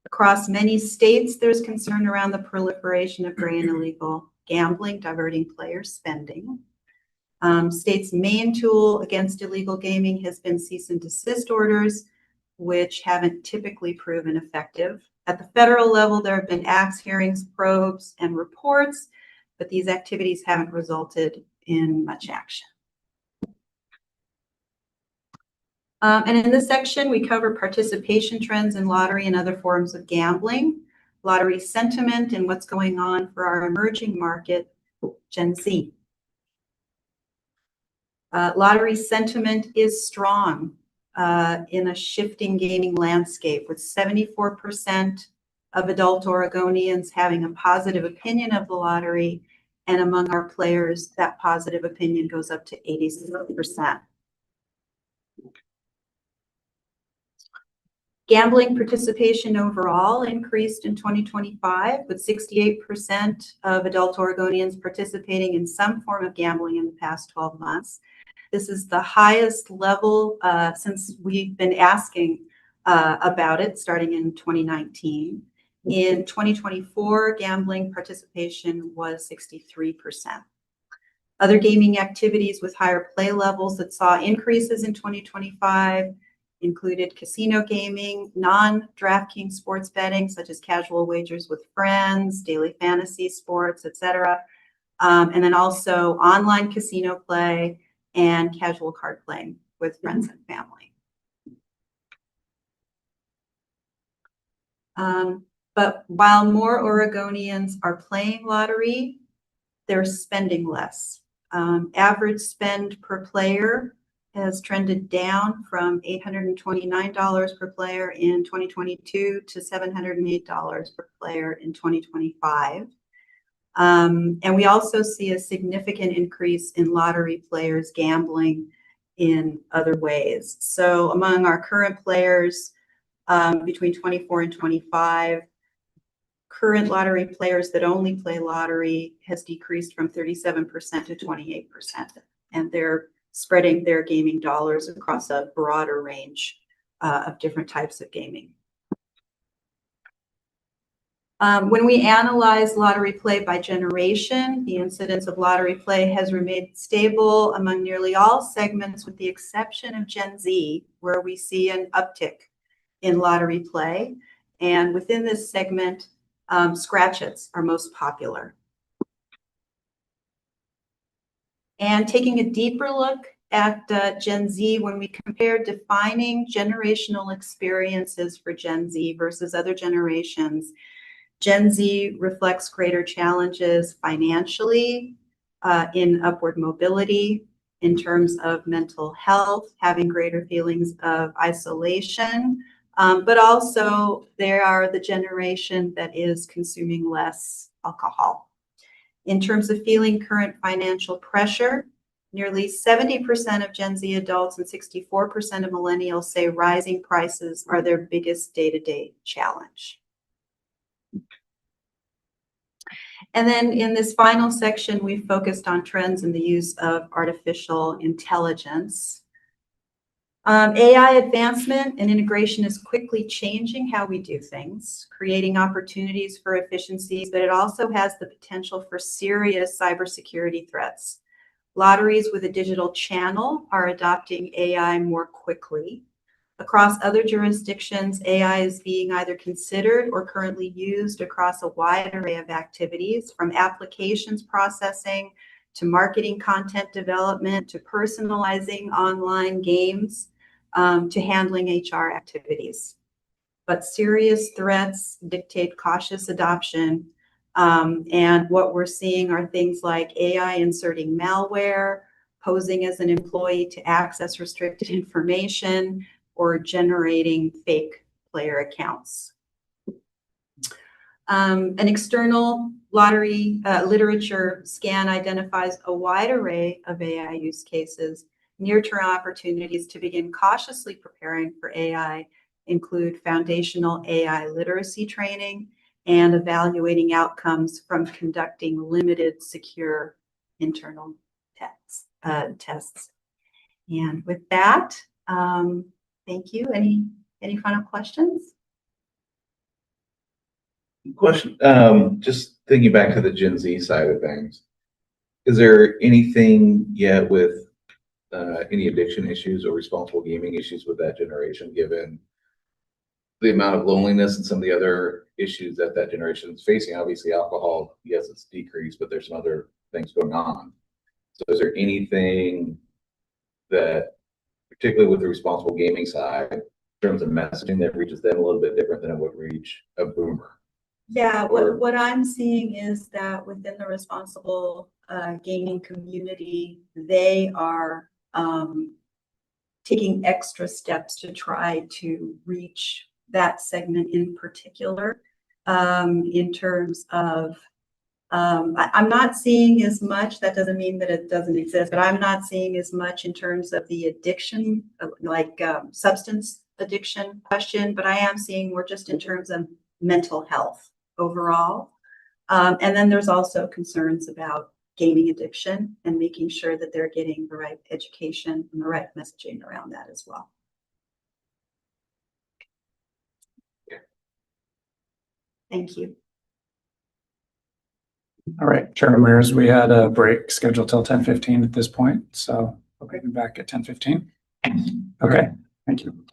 Across many states, there's concern around the proliferation of gray and illegal gambling, diverting player spending. State's main tool against illegal gaming has been cease and desist orders, which haven't typically proven effective At the federal level, there have been acts, hearings, probes, and reports, but these activities haven't resulted in much action. And in this section, we cover participation trends in lottery and other forms of gambling, lottery sentiment, and what's going on for our emerging market, Gen Z. Lottery sentiment is strong in a shifting gaming landscape, with 74% of adult Oregonians having a positive opinion of the lottery, and among our players, that positive opinion goes up to 86%. Gambling participation overall increased in 2025, with 68% of adult Oregonians participating in some form of gambling in the past 12 months. This is the highest level since we've been asking about it, starting in 2019. In 2024, gambling participation was 63%. Other gaming activities with higher play levels that saw increases in 2025 included casino gaming, non-DraftKings sports betting, such as casual wagers with friends, daily fantasy sports, etc. And then also online casino play and casual card playing with friends and family. But while more Oregonians are playing lottery, they're spending less. Average spend per player has trended down from $829 per player in 2022 to $708 per player in 2025. And we also see a significant increase in lottery players gambling in other ways. So among our current players, between 24 and 25, current lottery players that only play lottery has decreased from 37% to 28%. And they're spreading their gaming dollars across a broader range of different types of gaming. When we analyze lottery play by generation, the incidence of lottery play has remained stable among nearly all segments, with the exception of Gen Z, where we see an uptick in lottery play. And within this segment, scratch-its are most popular. And taking a deeper look at Gen Z, when we compare defining generational experiences for Gen Z versus other generations, Gen Z reflects greater challenges financially, in upward mobility, in terms of mental health, having greater feelings of isolation, but also they are the generation that is consuming less alcohol. In terms of feeling current financial pressure, nearly 70% of Gen Z adults and 64% of millennials say rising prices are their biggest day-to-day challenge. And then in this final section, we focused on trends in the use of artificial intelligence. AI advancement and integration is quickly changing how we do things, creating opportunities for efficiencies, but it also has the potential for serious cybersecurity threats. Lotteries with a digital channel are adopting AI more quickly. Across other jurisdictions, AI is being either considered or currently used across a wide array of activities, from applications processing to marketing content development to personalizing online games, to handling HR activities. But serious threats dictate cautious adoption. And what we're seeing are things like AI inserting malware, posing as an employee to access restricted information, or generating fake player accounts. An external lottery literature scan identifies a wide array of AI use cases. Near-term opportunities to begin cautiously preparing for AI include foundational AI literacy training and evaluating outcomes from conducting limited secure internal tests. And with that, thank you. Any final questions? Question, just thinking back to the Gen Z side of things, is there anything yet with any addiction issues or responsible gaming issues with that generation, given the amount of loneliness and some of the other issues that that generation is facing. Obviously, alcohol, yes, it's decreased, but there's some other things going on. So is there anything that, particularly with the responsible gaming side, in terms of messaging that reaches them a little bit different than it would reach a boomer? Yeah, Or- what I'm seeing is that within the responsible gaming community, they are taking extra steps to try to reach that segment in particular. In terms of, I'm not seeing as much, that doesn't mean that it doesn't exist, but I'm not seeing as much in terms of the addiction, like substance addiction question, but I am seeing more just in terms of mental health overall. And then there's also concerns about gaming addiction and making sure that they're getting the right education and the right messaging around that as well. Thank you. All right, Chair Ramirez, we had a break scheduled till 10:15 at this point, so we'll be back at 10:15. Okay, thank you.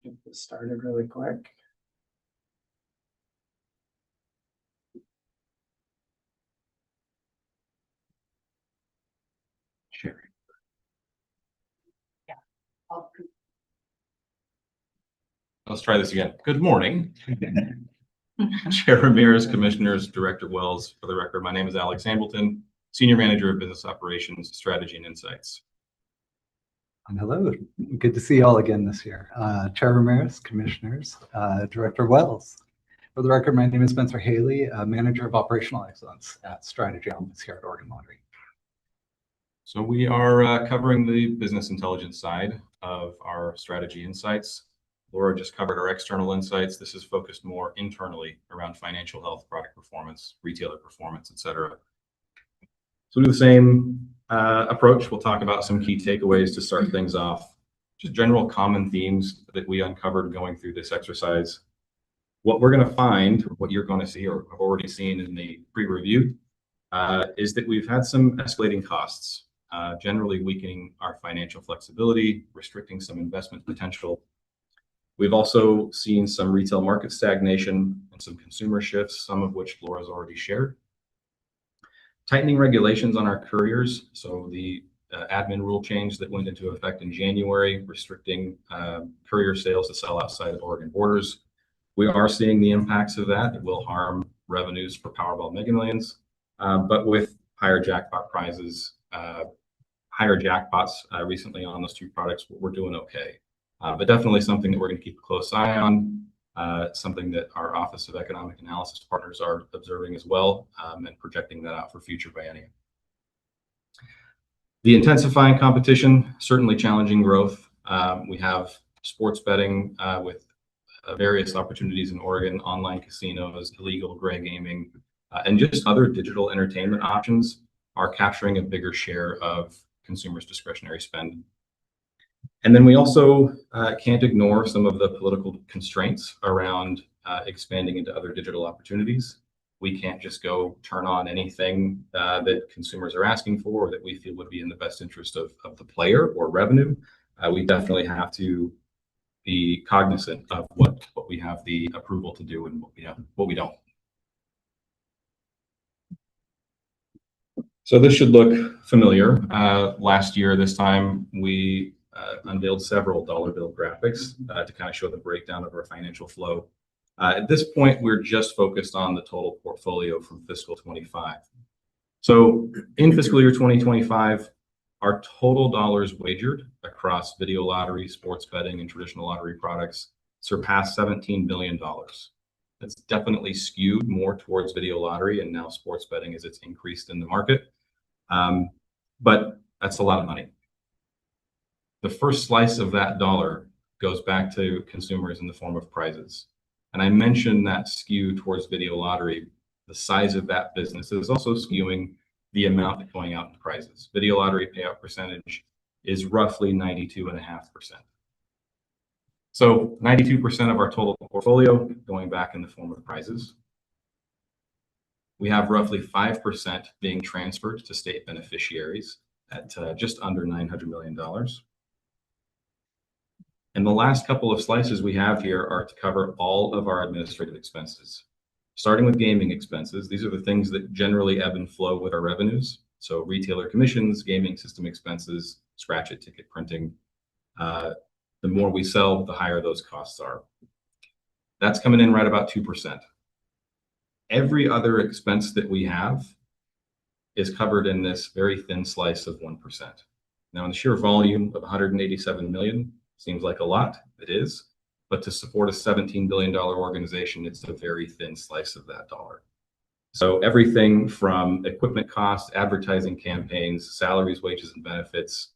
Get this started really quick. Sharing. Let's try this again. Good morning. Chair Ramirez, Commissioners, Director Wells. For the record, my name is Alex Hambleton, Senior Manager of Business Operations, Strategy and Insights. And hello, good to see you all again this year. Chair Ramirez, Commissioners, Director Wells. For the record, my name is Spencer Haley, Manager of Operational Excellence at Strategy Elements here at Oregon Lottery. So we are covering the business intelligence side of our strategy insights. Laura just covered our external insights. This is focused more internally around financial health, product performance, retailer performance, et cetera. So we do the same approach. We'll talk about some key takeaways to start things off. Just general common themes that we uncovered going through this exercise. What we're going to find, what you're going to see or have already seen in the pre-review, is that we've had some escalating costs, generally weakening our financial flexibility, restricting some investment potential. We've also seen some retail market stagnation and some consumer shifts, some of which Laura's already shared. Tightening regulations on our couriers. So the admin rule change that went into effect in January, restricting courier sales to sell outside of Oregon borders. We are seeing the impacts of that. It will harm revenues for Powerball Mega Millions, but with higher jackpot prizes, higher jackpots recently on those two products, we're doing okay. But definitely something that we're going to keep a close eye on, something that our Office of Economic Analysis partners are observing as well, and projecting that out for future biennia. The intensifying competition, certainly challenging growth. We have sports betting with various opportunities in Oregon, online casinos, illegal gray gaming, and just other digital entertainment options are capturing a bigger share of consumers' discretionary spend. And then we also can't ignore some of the political constraints around expanding into other digital opportunities. We can't just go turn on anything that consumers are asking for or that we feel would be in the best interest of the player or revenue. We definitely have to be cognizant of what we have the approval to do and what we don't. So this should look familiar. Last year, this time, we unveiled several dollar bill graphics to kind of show the breakdown of our financial flow. At this point, we're just focused on the total portfolio from fiscal 25. So in fiscal year 2025, our total dollars wagered across video lottery, sports betting, and traditional lottery products surpassed $17 billion. That's definitely skewed more towards video lottery and now sports betting as it's increased in the market. But that's a lot of money. The first slice of that dollar goes back to consumers in the form of prizes. And I mentioned that skew towards video lottery. The size of that business is also skewing the amount that's going out in prizes. Video lottery payout percentage is roughly 92.5%. So 92% of our total portfolio going back in the form of prizes. We have roughly 5% being transferred to state beneficiaries at just under $900 million. And the last couple of slices we have here are to cover all of our administrative expenses. Starting with gaming expenses, these are the things that generally ebb and flow with our revenues. So retailer commissions, gaming system expenses, scratch it, ticket printing. The more we sell, the higher those costs are. That's coming in right about 2%. Every other expense that we have is covered in this very thin slice of 1%. Now, in the sheer volume of 187 million, seems like a lot, it is, but to support a $17 billion organization, it's a very thin slice of that dollar. So everything from equipment costs, advertising campaigns, salaries, wages, and benefits,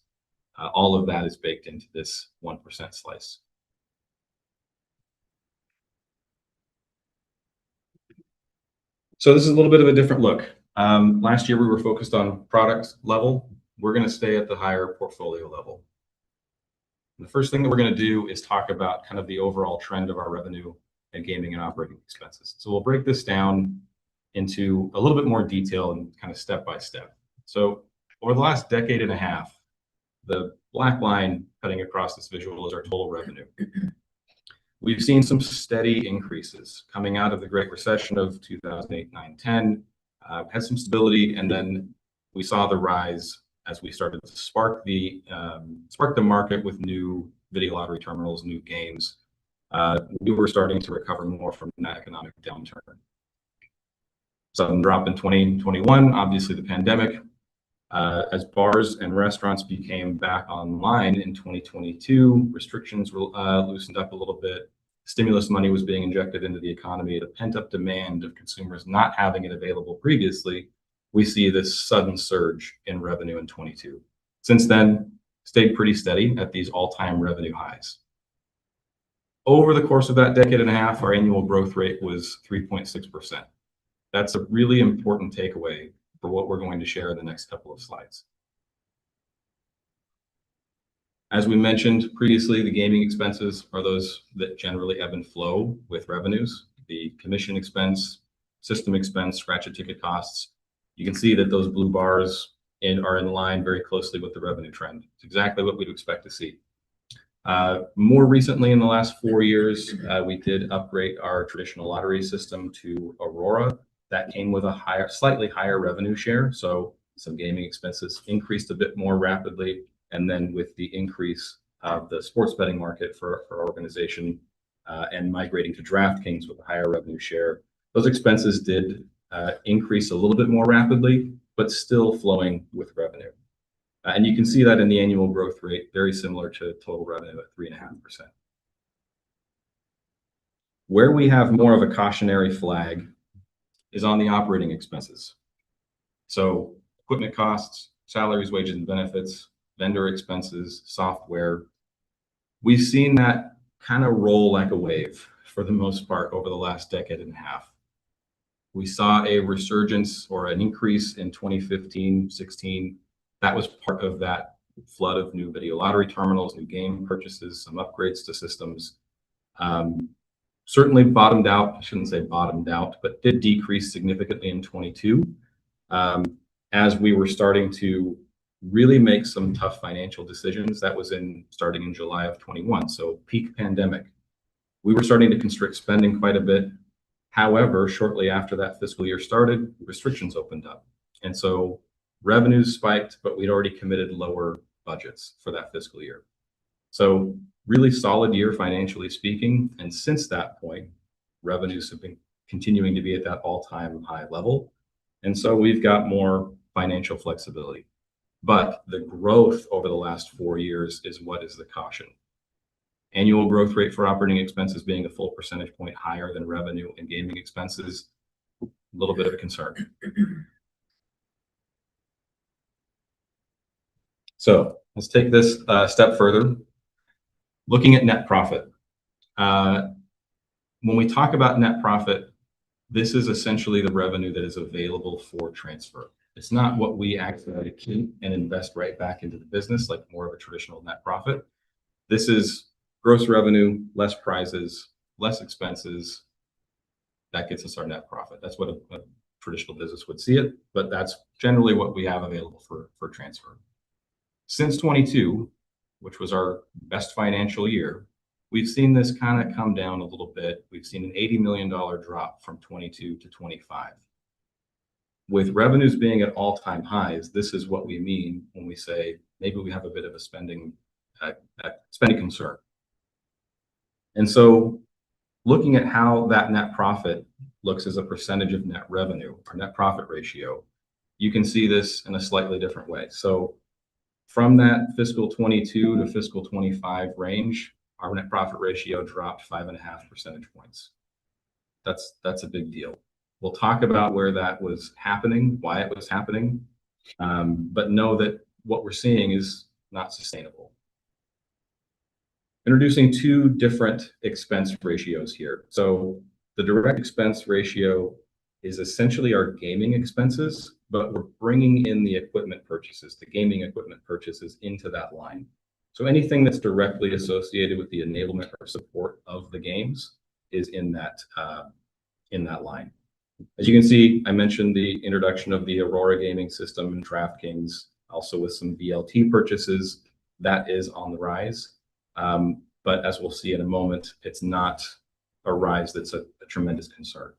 all of that is baked into this 1% slice. So this is a little bit of a different look. Last year, we were focused on product level. We're going to stay at the higher portfolio level. And the first thing that we're going to do is talk about kind of the overall trend of our revenue and gaming and operating expenses. So we'll break this down into a little bit more detail and kind of step by step. So over the last decade and a half, the black line cutting across this visual is our total revenue. We've seen some steady increases coming out of the Great Recession of 2008, 9, 10, had some stability, and then we saw the rise as we started to spark the market with new video lottery terminals, new games. We were starting to recover more from that economic downturn. Sudden drop in 2021, obviously the pandemic. As bars and restaurants became back online in 2022, restrictions were loosened up a little bit. Stimulus money was being injected into the economy. The pent-up demand of consumers not having it available previously, we see this sudden surge in revenue in 22. Since then, stayed pretty steady at these all-time revenue highs. Over the course of that decade and a half, our annual growth rate was 3.6%. That's a really important takeaway for what we're going to share in the next couple of slides. As we mentioned previously, the gaming expenses are those that generally ebb and flow with revenues. The commission expense, system expense, scratch and ticket costs. You can see that those blue bars are in line very closely with the revenue trend. It's exactly what we'd expect to see. More recently, in the last 4 years, we did upgrade our traditional lottery system to Aurora. That came with a slightly higher revenue share. So some gaming expenses increased a bit more rapidly. And then with the increase of the sports betting market for our organization and migrating to DraftKings with a higher revenue share, those expenses did increase a little bit more rapidly, but still flowing with revenue. And you can see that in the annual growth rate, very similar to total revenue at 3.5%. Where we have more of a cautionary flag is on the operating expenses. So equipment costs, salaries, wages, and benefits, vendor expenses, software. We've seen that kind of roll like a wave for the most part over the last decade and a half. We saw a resurgence or an increase in 2015, 16. That was part of that flood of new video lottery terminals, new game purchases, some upgrades to systems. Certainly bottomed out, I shouldn't say bottomed out, but did decrease significantly in 22 as we were starting to really make some tough financial decisions. That was starting in July of 21, so peak pandemic. We were starting to constrict spending quite a bit. However, shortly after that fiscal year started, restrictions opened up. And so revenues spiked, but we'd already committed lower budgets for that fiscal year. So really solid year financially speaking. And since that point, revenues have been continuing to be at that all-time high level. And so we've got more financial flexibility. But the growth over the last 4 years is what is the caution. Annual growth rate for operating expenses being a full percentage point higher than revenue and gaming expenses, a little bit of a concern. So let's take this a step further. Looking at net profit. When we talk about net profit, this is essentially the revenue that is available for transfer. It's not what we actually keep and invest right back into the business, like more of a traditional net profit. This is gross revenue, less prizes, less expenses. That gets us our net profit. That's what a traditional business would see it, but that's generally what we have available for transfer. Since 22, which was our best financial year, we've seen this kind of come down a little bit. We've seen an $80 million drop from 22 to 25. With revenues being at all-time highs, this is what we mean when we say maybe we have a bit of a spending concern. And so looking at how that net profit looks as a percentage of net revenue, our net profit ratio, you can see this in a slightly different way. So from that fiscal 22 to fiscal 25 range, our net profit ratio dropped 5.5 percentage points. That's a big deal. We'll talk about where that was happening, why it was happening, but know that what we're seeing is not sustainable. Introducing two different expense ratios here. So the direct expense ratio is essentially our gaming expenses, but we're bringing in the equipment purchases, the gaming equipment purchases into that line. So anything that's directly associated with the enablement or support of the games is in that line. As you can see, I mentioned the introduction of the Aurora gaming system and DraftKings, also with some VLT purchases. That is on the rise. But as we'll see in a moment, it's not a rise that's a tremendous concern.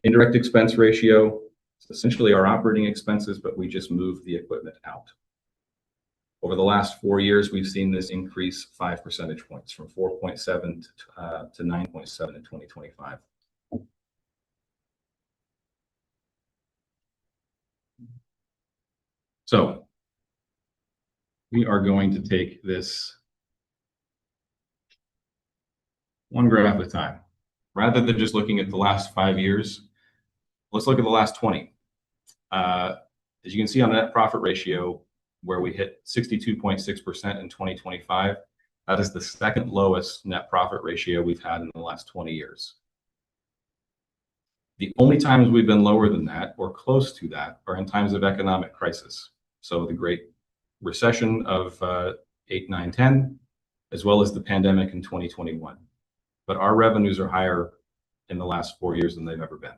Indirect expense ratio is essentially our operating expenses, but we just moved the equipment out. Over the last 4 years, we've seen this increase 5 percentage points from 4.7 to 9.7 in 2025. So we are going to take this one graph at a time. Rather than just looking at the last 5 years, let's look at the last 20. As you can see on the net profit ratio, where we hit 62.6% in 2025, that is the second lowest net profit ratio we've had in the last 20 years. The only times we've been lower than that or close to that are in times of economic crisis. So the Great Recession of 8, 9, 10, as well as the pandemic in 2021. But our revenues are higher in the last 4 years than they've ever been.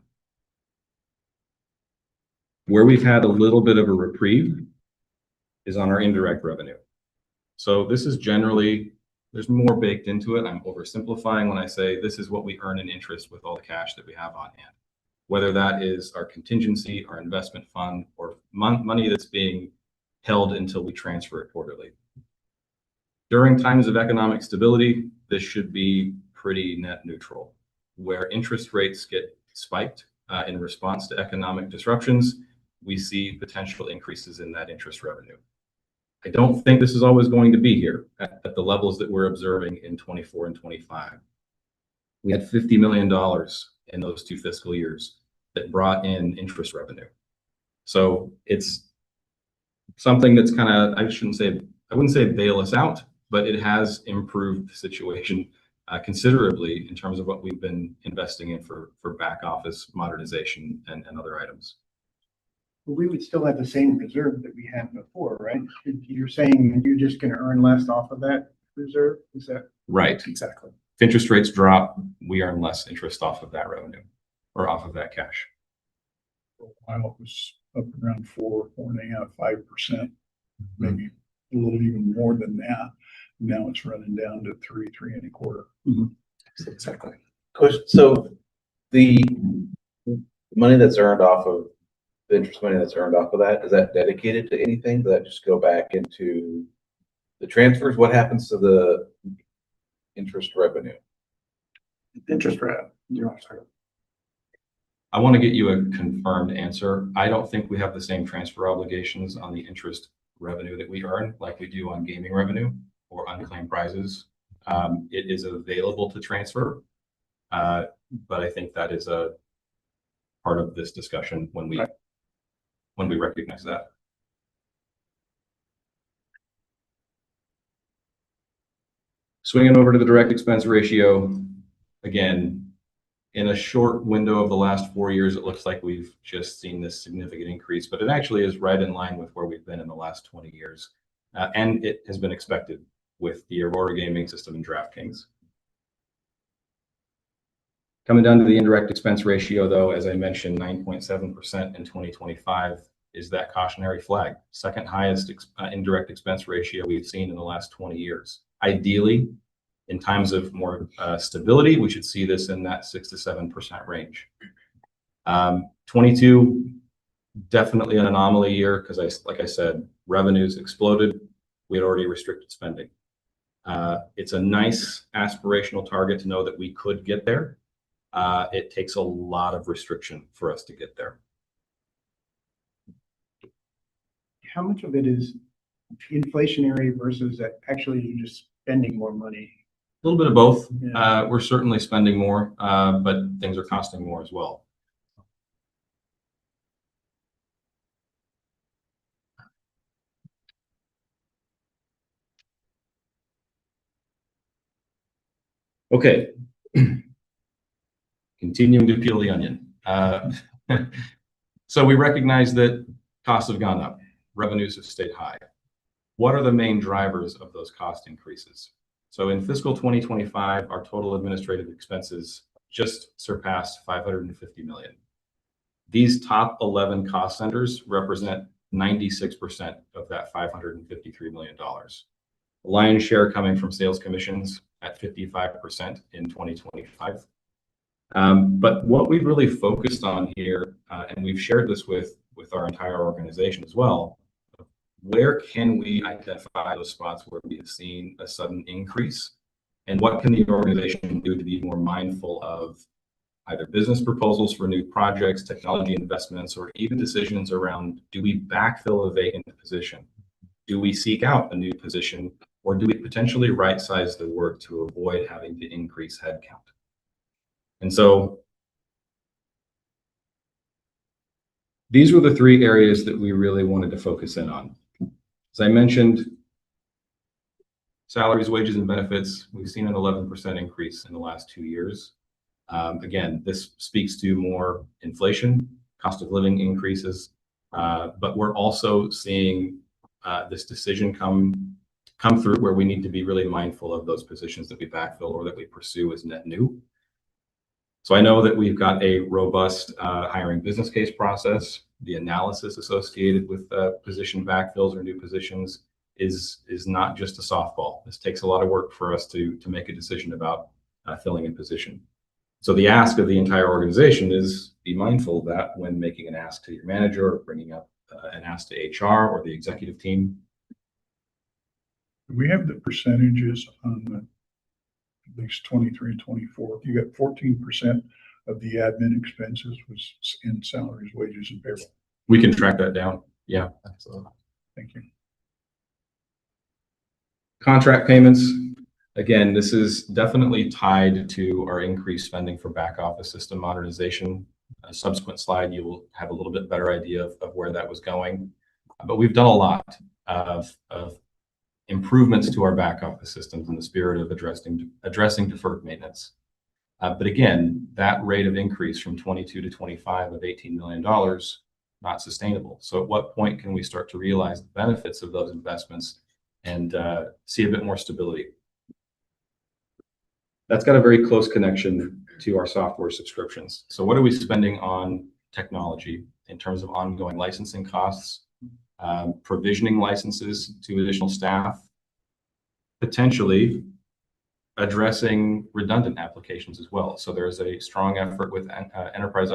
Where we've had a little bit of a reprieve is on our indirect revenue. So this is generally, there's more baked into it. I'm oversimplifying when I say this is what we earn in interest with all the cash that we have on hand. Whether that is our contingency, our investment fund, or money that's being held until we transfer it quarterly. During times of economic stability, this should be pretty net neutral. Where interest rates get spiked in response to economic disruptions, we see potential increases in that interest revenue. I don't think this is always going to be here at the levels that we're observing in 24 and 25. We had $50 million in those 2 fiscal years that brought in interest revenue. So it's something that's kind of, I wouldn't say bail us out, but it has improved the situation considerably in terms of what we've been investing in for back office modernization and other items. Well, we would still have the same reserve that we had before, right? You're saying you're just going to earn less off of that reserve? Is that right? Exactly. If interest rates drop, we earn less interest off of that revenue or off of that cash. For a while, it was up around 4.5, 5%, maybe a little even more than that. Now it's running down to 3, 3.25. Exactly. So the money that's earned off of the interest money that's earned off of that, is that dedicated to anything? Does that just go back into the transfers? What happens to the interest revenue? Interest rate. You want to talk? I want to get you a confirmed answer. I don't think we have the same transfer obligations on the interest revenue that we earn like we do on gaming revenue or unclaimed prizes. It is available to transfer, but I think that is a part of this discussion when we recognize that. Swinging over to the direct expense ratio, again, in a short window of the last 4 years, it looks like we've just seen this significant increase, but it actually is right in line with where we've been in the last 20 years. And it has been expected with the Aurora gaming system and DraftKings. Coming down to the indirect expense ratio, though, as I mentioned, 9.7% in 2025 is that cautionary flag. Second highest indirect expense ratio we've seen in the last 20 years. Ideally, in times of more stability, we should see this in that 6 to 7% range. 22, definitely an anomaly year because, like I said, revenues exploded. We had already restricted spending. It's a nice aspirational target to know that we could get there. It takes a lot of restriction for us to get there. how much of it is inflationary versus actually you just spending more money? A little bit of both. Yeah. We're certainly spending more, but things are costing more as well. Okay. Continuing to peel the onion. So we recognize that costs have gone up, revenues have stayed high. What are the main drivers of those cost increases? So in fiscal 2025, our total administrative expenses just surpassed $550 million. These top 11 cost centers represent 96% of that $553 million. The lion's share coming from sales commissions at 55% in 2025. But what we've really focused on here, and we've shared this with our entire organization as well, where can we identify those spots where we have seen a sudden increase? And what can the organization do to be more mindful of either business proposals for new projects, technology investments, or even decisions around, do we backfill a vacant position? Do we seek out a new position, or do we potentially right-size the work to avoid having to increase headcount? And so these were the three areas that we really wanted to focus in on. As I mentioned, salaries, wages, and benefits, we've seen an 11% increase in the last 2 years. Again, this speaks to more inflation, cost of living increases, but we're also seeing this decision come through where we need to be really mindful of those positions that we backfill or that we pursue as net new. So I know that we've got a robust hiring business case process. The analysis associated with position backfills or new positions is not just a softball. This takes a lot of work for us to make a decision about filling a position. So the ask of the entire organization is be mindful of that when making an ask to your manager or bringing up an ask to HR or the executive team. Do we have the percentages on the at least 23 and 24? You got 14% of the admin expenses was in salaries, wages, and payroll. We can track that down. Yeah, absolutely. Thank you. Contract payments. Again, this is definitely tied to our increased spending for back office system modernization. A subsequent slide, you will have a little bit better idea of where that was going. But we've done a lot of improvements to our back office systems in the spirit of addressing deferred maintenance. But again, that rate of increase from 22 to 25 of $18 million, not sustainable. So at what point can we start to realize the benefits of those investments and see a bit more stability? That's got a very close connection to our software subscriptions. So what are we spending on technology in terms of ongoing licensing costs, provisioning licenses to additional staff, potentially addressing redundant applications as well. So there's a strong effort with enterprise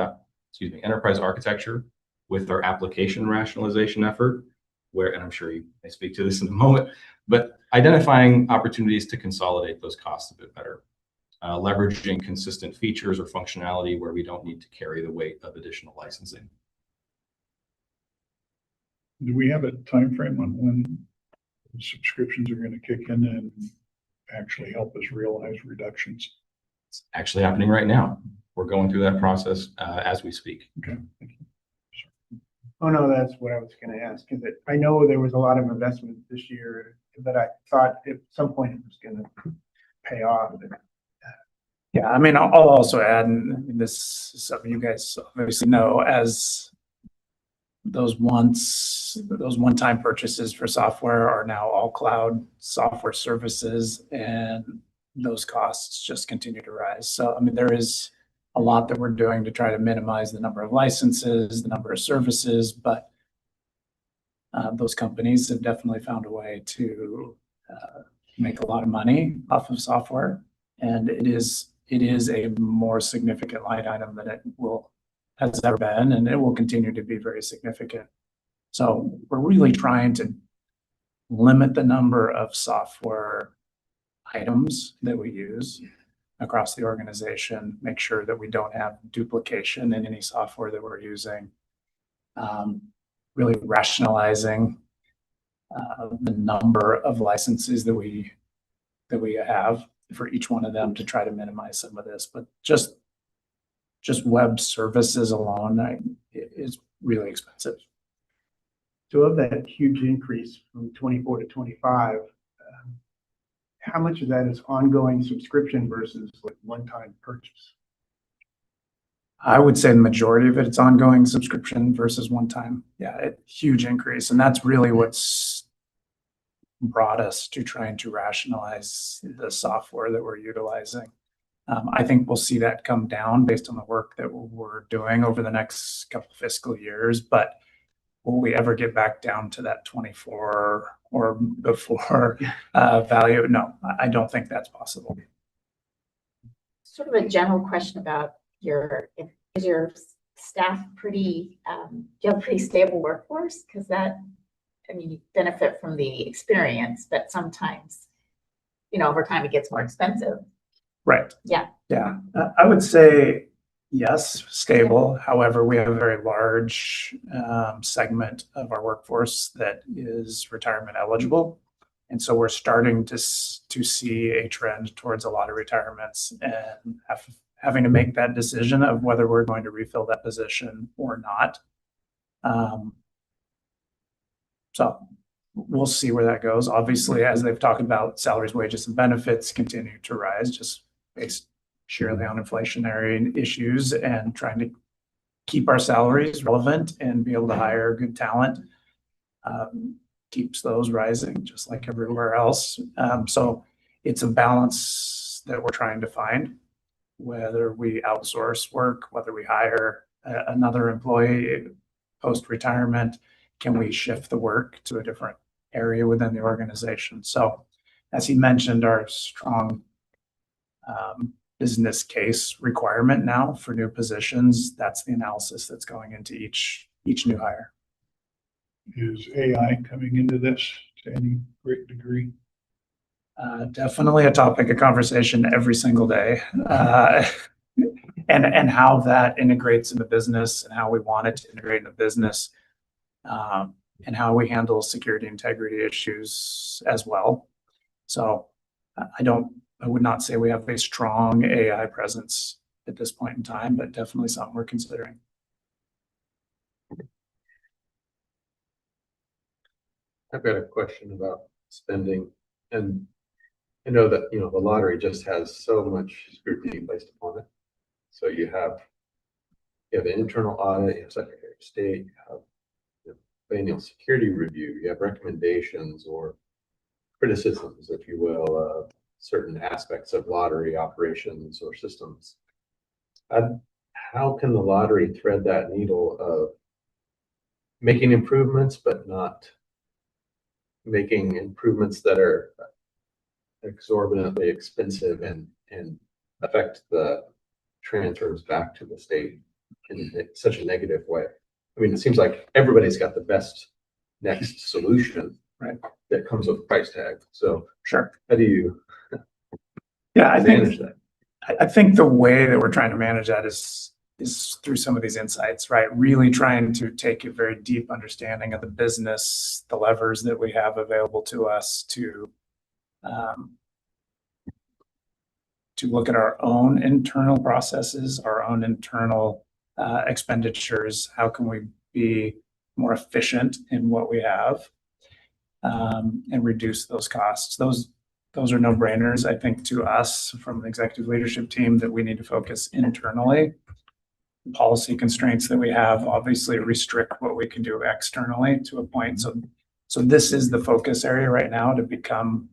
architecture with our application rationalization effort, where, and I'm sure you may speak to this in a moment, but identifying opportunities to consolidate those costs a bit better. Leveraging consistent features or functionality where we don't need to carry the weight of additional licensing. Do we have a time frame on when the subscriptions are going to kick in and actually help us realize reductions? It's actually happening right now. We're going through that process as we speak. Okay, thank you. Oh, no, that's what I was going to ask. Is I know there was a lot of investment this year that I thought at some point it was going to pay off. Yeah, I mean, I'll also add, and this is something you guys obviously know, as those one-time purchases for software are now all cloud software services, and those costs just continue to rise. So, I mean, there is a lot that we're doing to try to minimize the number of licenses, the number of services, but those companies have definitely found a way to make a lot of money off of software, and it is a more significant line item than it has ever been, and it will continue to be very significant. So we're really trying to limit the number of software items that we use across the organization, make sure that we don't have duplication in any software that we're using, really rationalizing the number of licenses that we have for each one of them to try to minimize some of this. But just web services alone is really expensive. So of that huge increase from 24 to 25, how much of that is ongoing subscription versus like one-time purchase? I would say the majority of it's ongoing subscription versus one time. Yeah, huge increase. And that's really what's brought us to trying to rationalize the software that we're utilizing. I think we'll see that come down based on the work that we're doing over the next couple fiscal years, but will we ever get back down to that 24 or before value? No, I don't think that's possible. Sort of a general question about is your staff pretty, do you have a pretty stable workforce? Because that, I mean, you benefit from the experience, but sometimes, over time it gets more expensive. Right. Yeah. Yeah. I would say yes, stable. However, we have a very large segment of our workforce that is retirement eligible. And so we're starting to see a trend towards a lot of retirements and having to make that decision of whether we're going to refill that position or not. So we'll see where that goes. Obviously, as they've talked about, salaries, wages, and benefits continue to rise just based sheerly on inflationary issues and trying to keep our salaries relevant and be able to hire good talent. Keeps those rising just like everywhere else. So it's a balance that we're trying to find, whether we outsource work, whether we hire another employee post-retirement, can we shift the work to a different area within the organization? So as he mentioned, our strong business case requirement now for new positions, that's the analysis that's going into each new hire. Is AI coming into this to any great degree? Definitely a topic of conversation every single day. And how that integrates in the business and how we want it to integrate in the business, and how we handle security integrity issues as well. So I would not say we have a strong AI presence at this point in time, but definitely something we're considering. I've got a question about spending, and I know that, the lottery just has so much scrutiny placed upon it. So you have an internal audit, you have Secretary of State, you have annual security review, you have recommendations or criticisms, if you will, of certain aspects of lottery operations or systems. How can the lottery thread that needle of making improvements, but not making improvements that are exorbitantly expensive and affect the transfers back to the state in such a negative way? I mean, it seems like everybody's got the best next solution, right, that comes with a price tag. So sure, how do you manage that? I think the way that we're trying to manage that is through some of these insights, right? Really trying to take a very deep understanding of the business, the levers that we have available to us to look at our own internal processes, our own internal expenditures. How can we be more efficient in what we have, and reduce those costs? Those are no-brainers, I think, to us from the executive leadership team, that we need to focus internally. The policy constraints that we have obviously restrict what we can do externally to a point. So this is the focus area right now, to become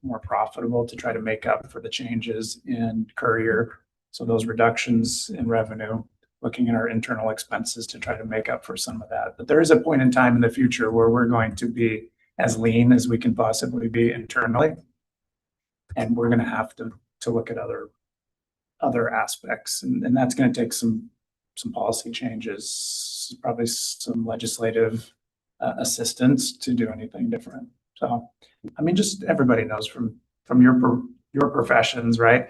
more profitable, to try to make up for the changes in Courier. So those reductions in revenue, looking at our internal expenses to try to make up for some of that. But there is a point in time in the future where we're going to be as lean as we can possibly be internally. And we're going to have to look at other aspects. And that's going to take some policy changes, probably some legislative assistance to do anything different. So, I mean, just everybody knows from your professions, right?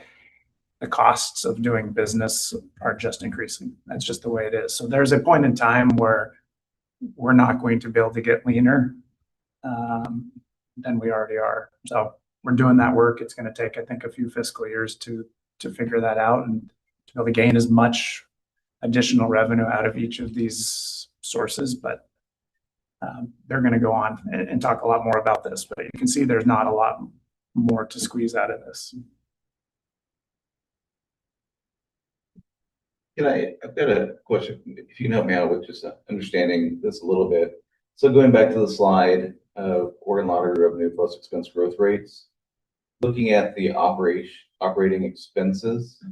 The costs of doing business are just increasing. That's just the way it is. So there's a point in time where we're not going to be able to get leaner than we already are. So we're doing that work. It's going to take, I think, a few fiscal years to figure that out and to be able to gain as much additional revenue out of each of these sources. But they're going to go on and talk a lot more about this. But you can see there's not a lot more to squeeze out of this. I've got a question, if you can help me out with just understanding this a little bit. So going back to the slide of Oregon Lottery revenue plus expense growth rates, looking at the operating expenses,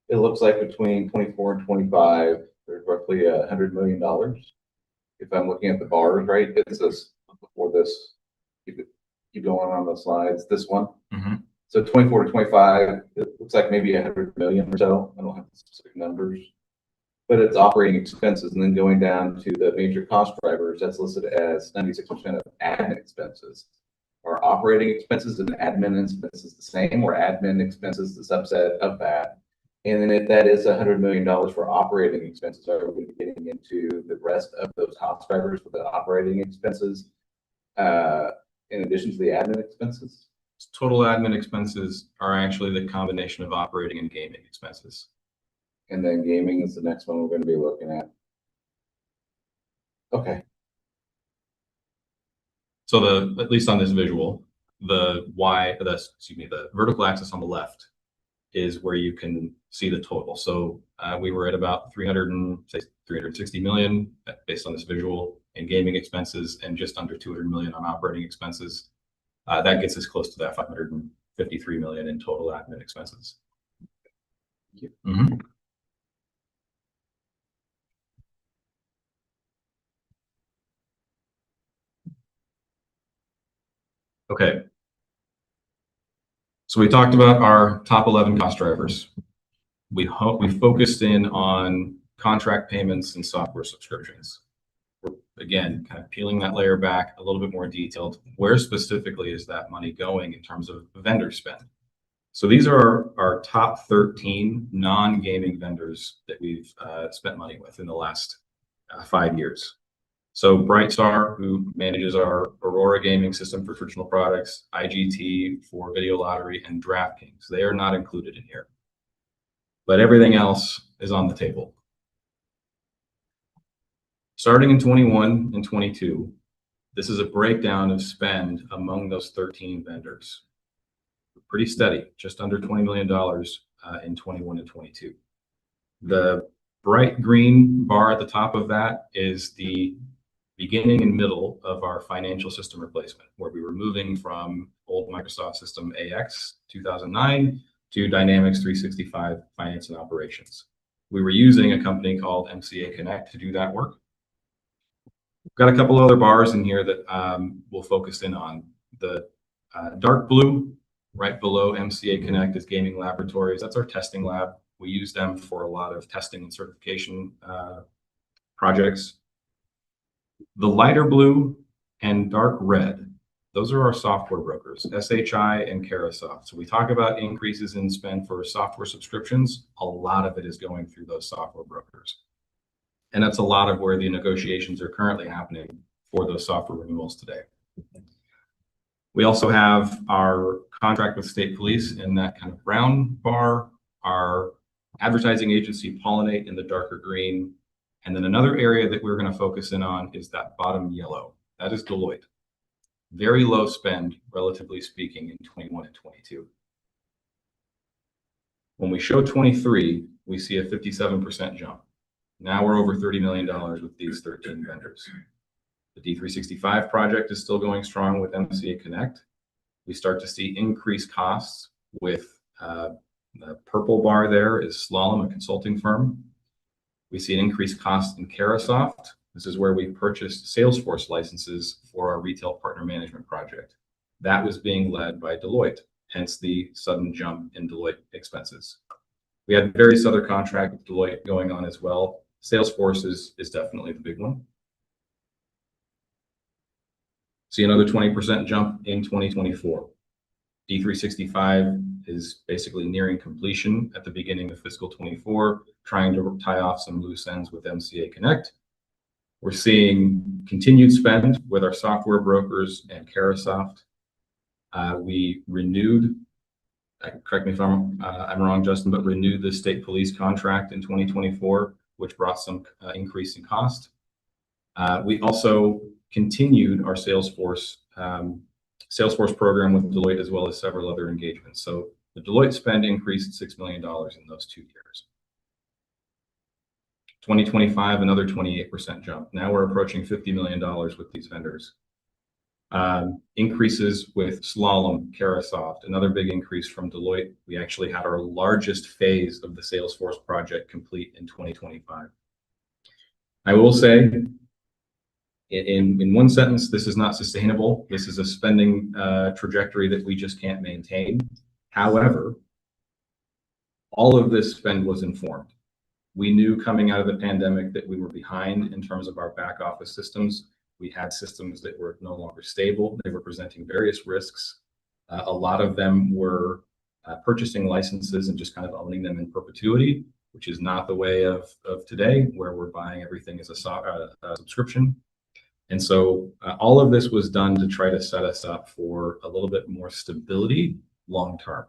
it looks like between 24 and 25, there's roughly $100 million if I'm looking at the bars, right, it says before this, keep going on the slides, this one. Mhm. So 24 to 25, it looks like maybe 100 million or so. I don't have the specific numbers. But it's operating expenses, and then going down to the major cost drivers, that's listed as 96% of admin expenses. Are operating expenses and admin expenses the same, or admin expenses the subset of that? And then if that is $100 million for operating expenses, are we getting into the rest of those cost drivers with the operating expenses in addition to the admin expenses? Total admin expenses are actually the combination of operating and gaming expenses. And then gaming is the next one we're going to be looking at. Okay. So at least on this visual, the vertical axis on the left is where you can see the total. So we were at about 360 million based on this visual in gaming expenses, and just under 200 million on operating expenses. That gets us close to that 553 million in total admin expenses. Thank you. Mhm. Okay. So we talked about our top 11 cost drivers. We focused in on contract payments and software subscriptions. We're, again, kind of peeling that layer back a little bit more detailed. Where specifically is that money going in terms of vendor spend? So these are our top 13 non-gaming vendors that we've spent money with in the last 5 years. So Brightstar, who manages our Aurora gaming system for traditional products, IGT for video lottery, and DraftKings. They are not included in here. But everything else is on the table. Starting in 21 and 22, this is a breakdown of spend among those 13 vendors. Pretty steady, just under $20 million in 21 and 22. The bright green bar at the top of that is the beginning and middle of our financial system replacement, where we were moving from old Microsoft System AX 2009 to Dynamics 365 Finance and Operations. We were using a company called MCA Connect to do that work. We've got a couple other bars in here that we'll focus in on. The dark blue right below MCA Connect is Gaming Laboratories. That's our testing lab. We use them for a lot of testing and certification projects. The lighter blue and dark red, those are our software brokers, SHI and Carahsoft. So we talk about increases in spend for software subscriptions. A lot of it is going through those software brokers. And that's a lot of where the negotiations are currently happening for those software renewals today. We also have our contract with state police in that kind of brown bar, our advertising agency Pollinate in the darker green. And then another area that we're going to focus in on is that bottom yellow. That is Deloitte. Very low spend, relatively speaking, in 21 and 22. When we show 23, we see a 57% jump. Now we're over $30 million with these 13 vendors. The D365 project is still going strong with MCA Connect. We start to see increased costs with the purple bar there is Slalom, a consulting firm. We see an increased cost in Carahsoft. This is where we purchased Salesforce licenses for our retail partner management project. That was being led by Deloitte, hence the sudden jump in Deloitte expenses. We had various other contracts with Deloitte going on as well. Salesforce is definitely the big one. See another 20% jump in 2024. D365 is basically nearing completion at the beginning of fiscal 24, trying to tie off some loose ends with MCA Connect. We're seeing continued spend with our software brokers and Carahsoft. We renewed, correct me if I'm wrong, Justin, but renewed the state police contract in 2024, which brought some increase in cost. We also continued our Salesforce program with Deloitte, as well as several other engagements. So the Deloitte spend increased $6 million in those 2 years. 2025, another 28% jump. Now we're approaching $50 million with these vendors. Increases with Slalom, Carahsoft, another big increase from Deloitte. We actually had our largest phase of the Salesforce project complete in 2025. I will say In one sentence, this is not sustainable. This is a spending trajectory that we just can't maintain. However, all of this spend was informed. We knew coming out of the pandemic that we were behind in terms of our back office systems. We had systems that were no longer stable. They were presenting various risks. A lot of them were purchasing licenses and just kind of owning them in perpetuity, which is not the way of today, where we're buying everything as a subscription. And so all of this was done to try to set us up for a little bit more stability long term.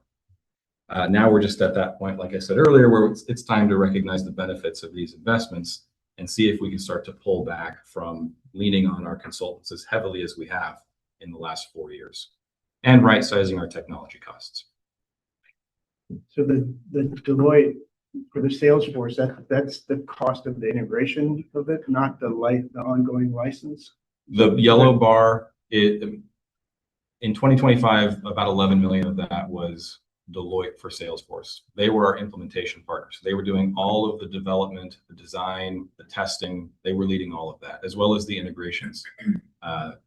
Now we're just at that point, like I said earlier, where it's time to recognize the benefits of these investments and see if we can start to pull back from leaning on our consultants as heavily as we have in the last 4 years and right-sizing our technology costs. So the Deloitte for the Salesforce, that's the cost of the integration of it, not the ongoing license? The yellow bar, in 2025, about 11 million of that was Deloitte for Salesforce. They were our implementation partners. They were doing all of the development, the design, the testing. They were leading all of that, as well as the integrations.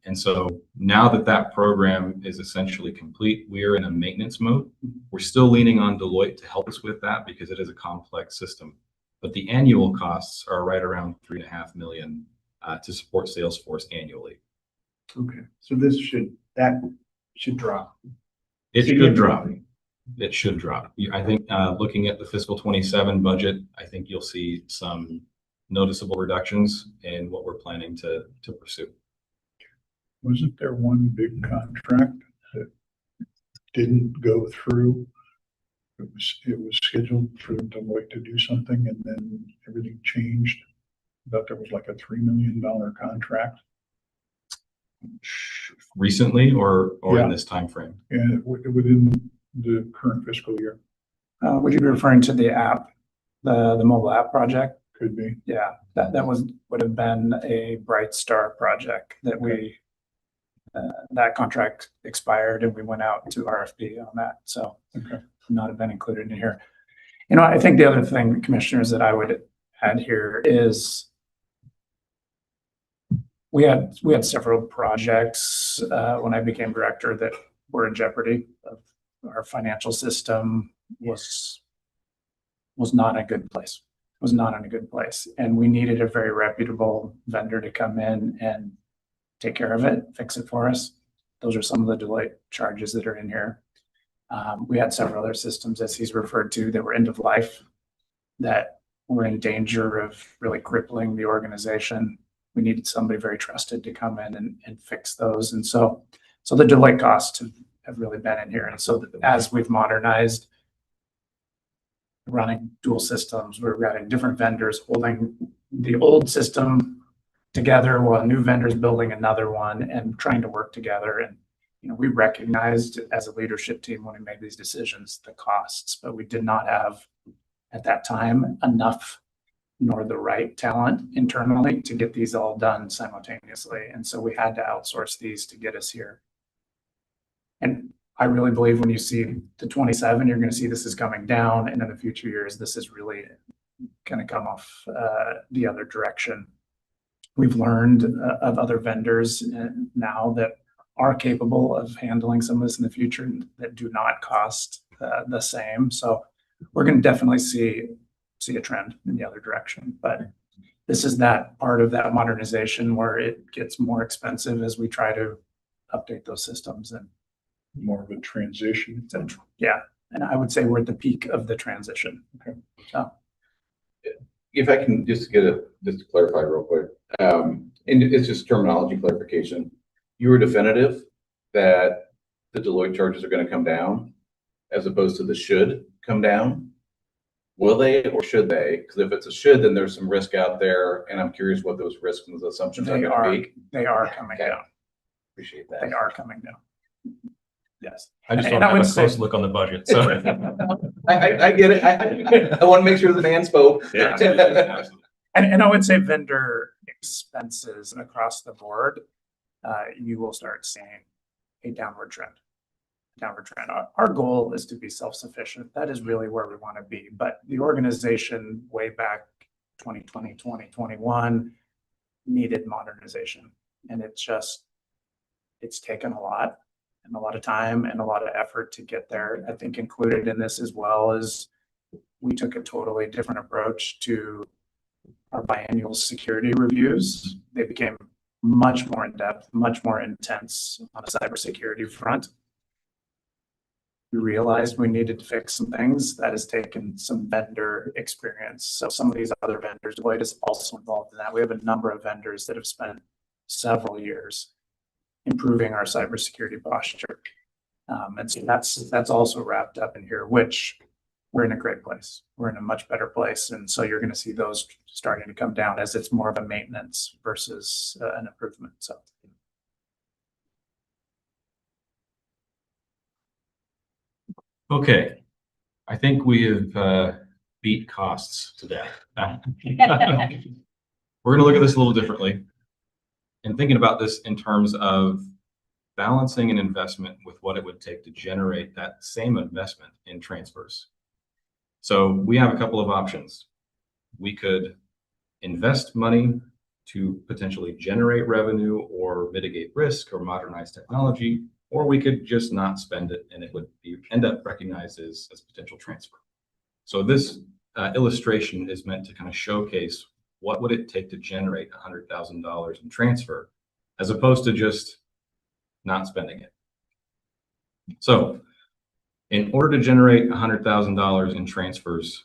And so now that that program is essentially complete, we are in a maintenance mode. We're still leaning on Deloitte to help us with that because it is a complex system. But the annual costs are right around 3.5 million to support Salesforce annually. Okay, so that should drop. It should drop. It should drop. I think looking at the fiscal 27 budget, I think you'll see some noticeable reductions in what we're planning to pursue. Wasn't there one big contract that didn't go through? It was scheduled for Deloitte to do something and then everything changed. I thought there was like a $3 million contract. Recently or Yeah. in this time frame? And within the current fiscal year, Would you be referring to the app, the mobile app project? could be. Yeah, that would have been a Bright Star project that we, that contract expired and we went out to RFP on that. So not have been included in here. You know, I think the other thing, commissioners, that I would add here is we had several projects when I became director that were in jeopardy. Of our financial system was not in a good place. Was not in a good place, and we needed a very reputable vendor to come in and take care of it, fix it for us. Those are some of the Deloitte charges that are in here. We had several other systems, as he's referred to, that were end of life, that were in danger of really crippling the organization. We needed somebody very trusted to come in and fix those. And so the Deloitte costs have really been in here. And so as we've modernized, running dual systems, we're running different vendors holding the old system together while new vendors building another one and trying to work together. And, you know, we recognized as a leadership team when we made these decisions, the costs, but we did not have at that time enough nor the right talent internally to get these all done simultaneously. And so we had to outsource these to get us here. And I really believe when you see the 27, you're going to see this is coming down, and in the future years, this is really going to come off the other direction. We've learned of other vendors now that are capable of handling some of this in the future that do not cost the same. So we're going to definitely see a trend in the other direction. But this is that part of that modernization where it gets more expensive as we try to update those systems and More of a transition. yeah. And I would say we're at the peak of the transition. Okay. So If I can just just to clarify real quick, and it's just terminology clarification. You were definitive that the Deloitte charges are going to come down as opposed to the should come down. Will they or should they? Because if it's a should, then there's some risk out there, and I'm curious what those risks and those assumptions are going to be. they are coming down. Appreciate that. They are coming down. Yes. I just And want to I have would a close say- look on the budget. So I get it. I want to make sure the man spoke. yeah, absolutely. And I would say vendor expenses across the board, you will start seeing a downward trend. Our goal is to be self-sufficient. That is really where we want to be. But the organization way back 2020, 2021 needed modernization. And it's taken a lot and a lot of time and a lot of effort to get there. I think included in this as well is we took a totally different approach to our biannual security reviews. They became much more in-depth, much more intense on a cybersecurity front. We realized we needed to fix some things. That has taken some vendor experience. So some of these other vendors, Deloitte is also involved in that. We have a number of vendors that have spent several years improving our cybersecurity posture. And so that's also wrapped up in here, which we're in a great place. We're in a much better place. And so you're going to see those starting to come down as it's more of a maintenance versus an improvement. So. Okay, I think we have beat costs to death. We're going to look at this a little differently and thinking about this in terms of balancing an investment with what it would take to generate that same investment in transfers. So we have a couple of options. We could invest money to potentially generate revenue or mitigate risk or modernize technology, or we could just not spend it and it would end up recognized as potential transfer. So this illustration is meant to kind of showcase what would it take to generate $100,000 in transfer as opposed to just not spending it. So in order to generate $100,000 in transfers,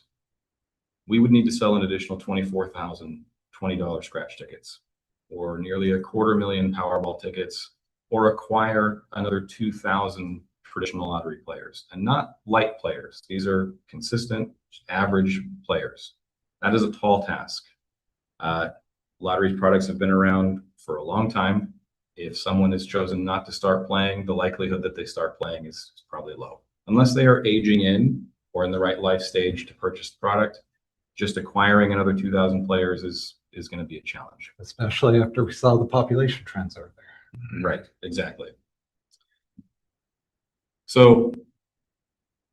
we would need to sell an additional 24,000 $20 scratch tickets, or nearly 250,000 Powerball tickets, or acquire another 2,000 traditional lottery players, and not light players. These are consistent, average players. That is a tall task. Lottery products have been around for a long time. If someone has chosen not to start playing, the likelihood that they start playing is probably low. Unless they are aging in or in the right life stage to purchase the product, just acquiring another 2,000 players is going to be a challenge. Especially after we saw the population trends over there. Right, exactly. So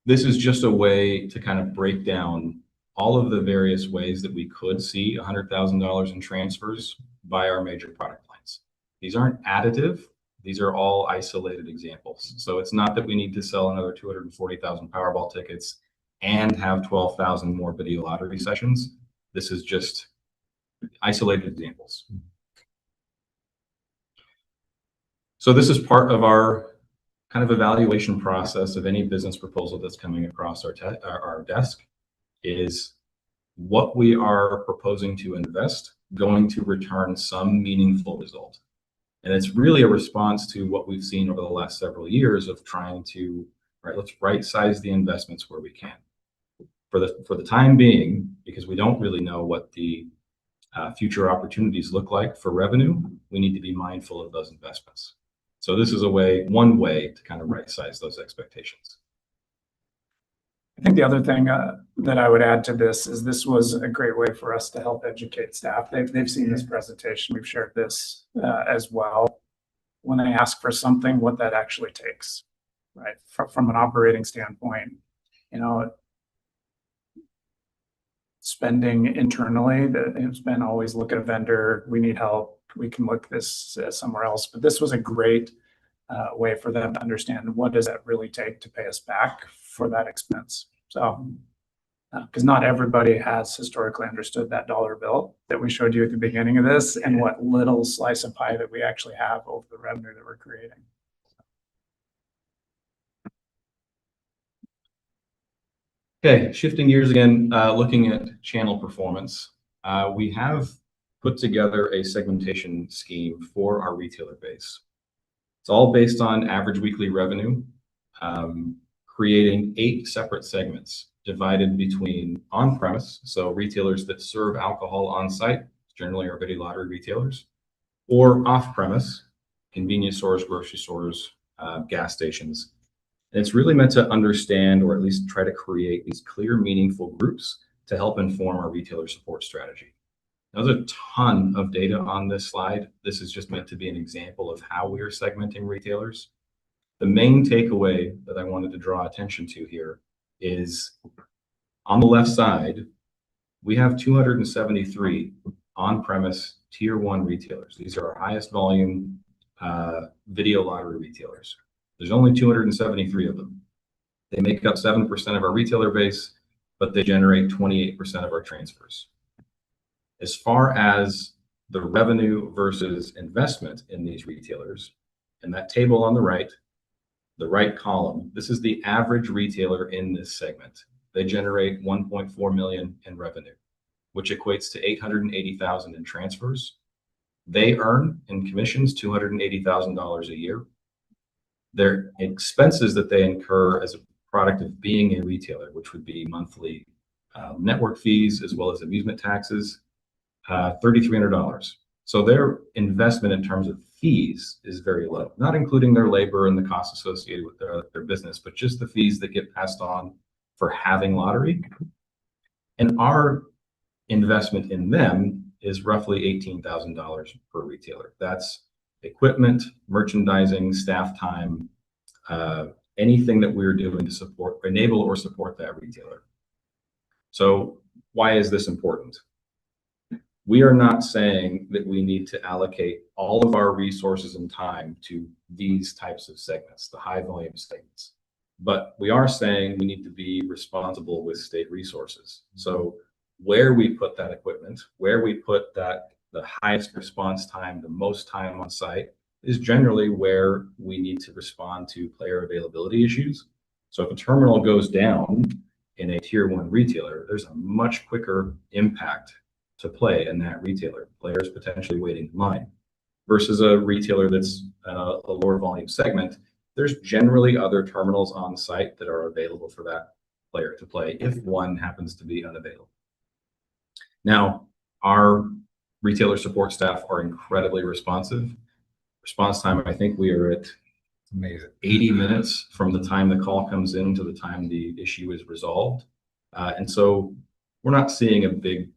this is just a way to kind of break down all of the various ways that we could see $100,000 in transfers by our major product lines. These aren't additive. These are all isolated examples. So it's not that we need to sell another 240,000 Powerball tickets and have 12,000 more video lottery sessions. This is just isolated examples. So this is part of our kind of evaluation process of any business proposal that's coming across our desk, is what we are proposing to invest going to return some meaningful result. And it's really a response to what we've seen over the last several years of trying to, let's right size the investments where we can. For the time being, because we don't really know what the future opportunities look like for revenue, we need to be mindful of those investments. So this is one way to kind of right size those expectations. I think the other thing that I would add to this is this was a great way for us to help educate staff. They've seen this presentation. We've shared this as well. When they ask for something, what that actually takes, right? From an operating standpoint, spending internally, it's been always look at a vendor. We need help. We can look this somewhere else. But this was a great way for them to understand what does that really take to pay us back for that expense. So, because not everybody has historically understood that dollar bill that we showed you at the beginning of this and what little slice of pie that we actually have over the revenue that we're creating. Okay, shifting gears again, looking at channel performance, we have put together a segmentation scheme for our retailer base. It's all based on average weekly revenue, creating 8 separate segments divided between on-premise, so retailers that serve alcohol on-site, generally our video lottery retailers, or off-premise, convenience stores, grocery stores, gas stations. And it's really meant to understand, or at least try to create these clear, meaningful groups to help inform our retailer support strategy. There's a ton of data on this slide. This is just meant to be an example of how we are segmenting retailers. The main takeaway that I wanted to draw attention to here is on the left side, we have 273 on-premise tier one retailers. These are our highest volume video lottery retailers. There's only 273 of them. They make up 7% of our retailer base, but they generate 28% of our transfers. As far as the revenue versus investment in these retailers, and that table on the right column, this is the average retailer in this segment. They generate 1.4 million in revenue, which equates to 880,000 in transfers. They earn in commissions $280,000 a year. Their expenses that they incur as a product of being a retailer, which would be monthly network fees as well as amusement taxes, $3,300. So their investment in terms of fees is very low, not including their labor and the costs associated with their business, but just the fees that get passed on for having lottery. And our investment in them is roughly $18,000 per retailer. That's equipment, merchandising, staff time, anything that we're doing to support, enable or support that retailer. So why is this important? We are not saying that we need to allocate all of our resources and time to these types of segments, the high volume segments. But we are saying we need to be responsible with state resources. So where we put that equipment, where we put that, the highest response time, the most time on site, is generally where we need to respond to player availability issues. So if a terminal goes down in a tier one retailer, there's a much quicker impact to play in that retailer, players potentially waiting in line, versus a retailer that's a lower volume segment. There's generally other terminals on site that are available for that player to play if one happens to be unavailable. Now, our retailer support staff are incredibly responsive. Response time, I think we are at Amazing. 80 minutes from the time the call comes in to the time the issue is resolved. And so we're not seeing a big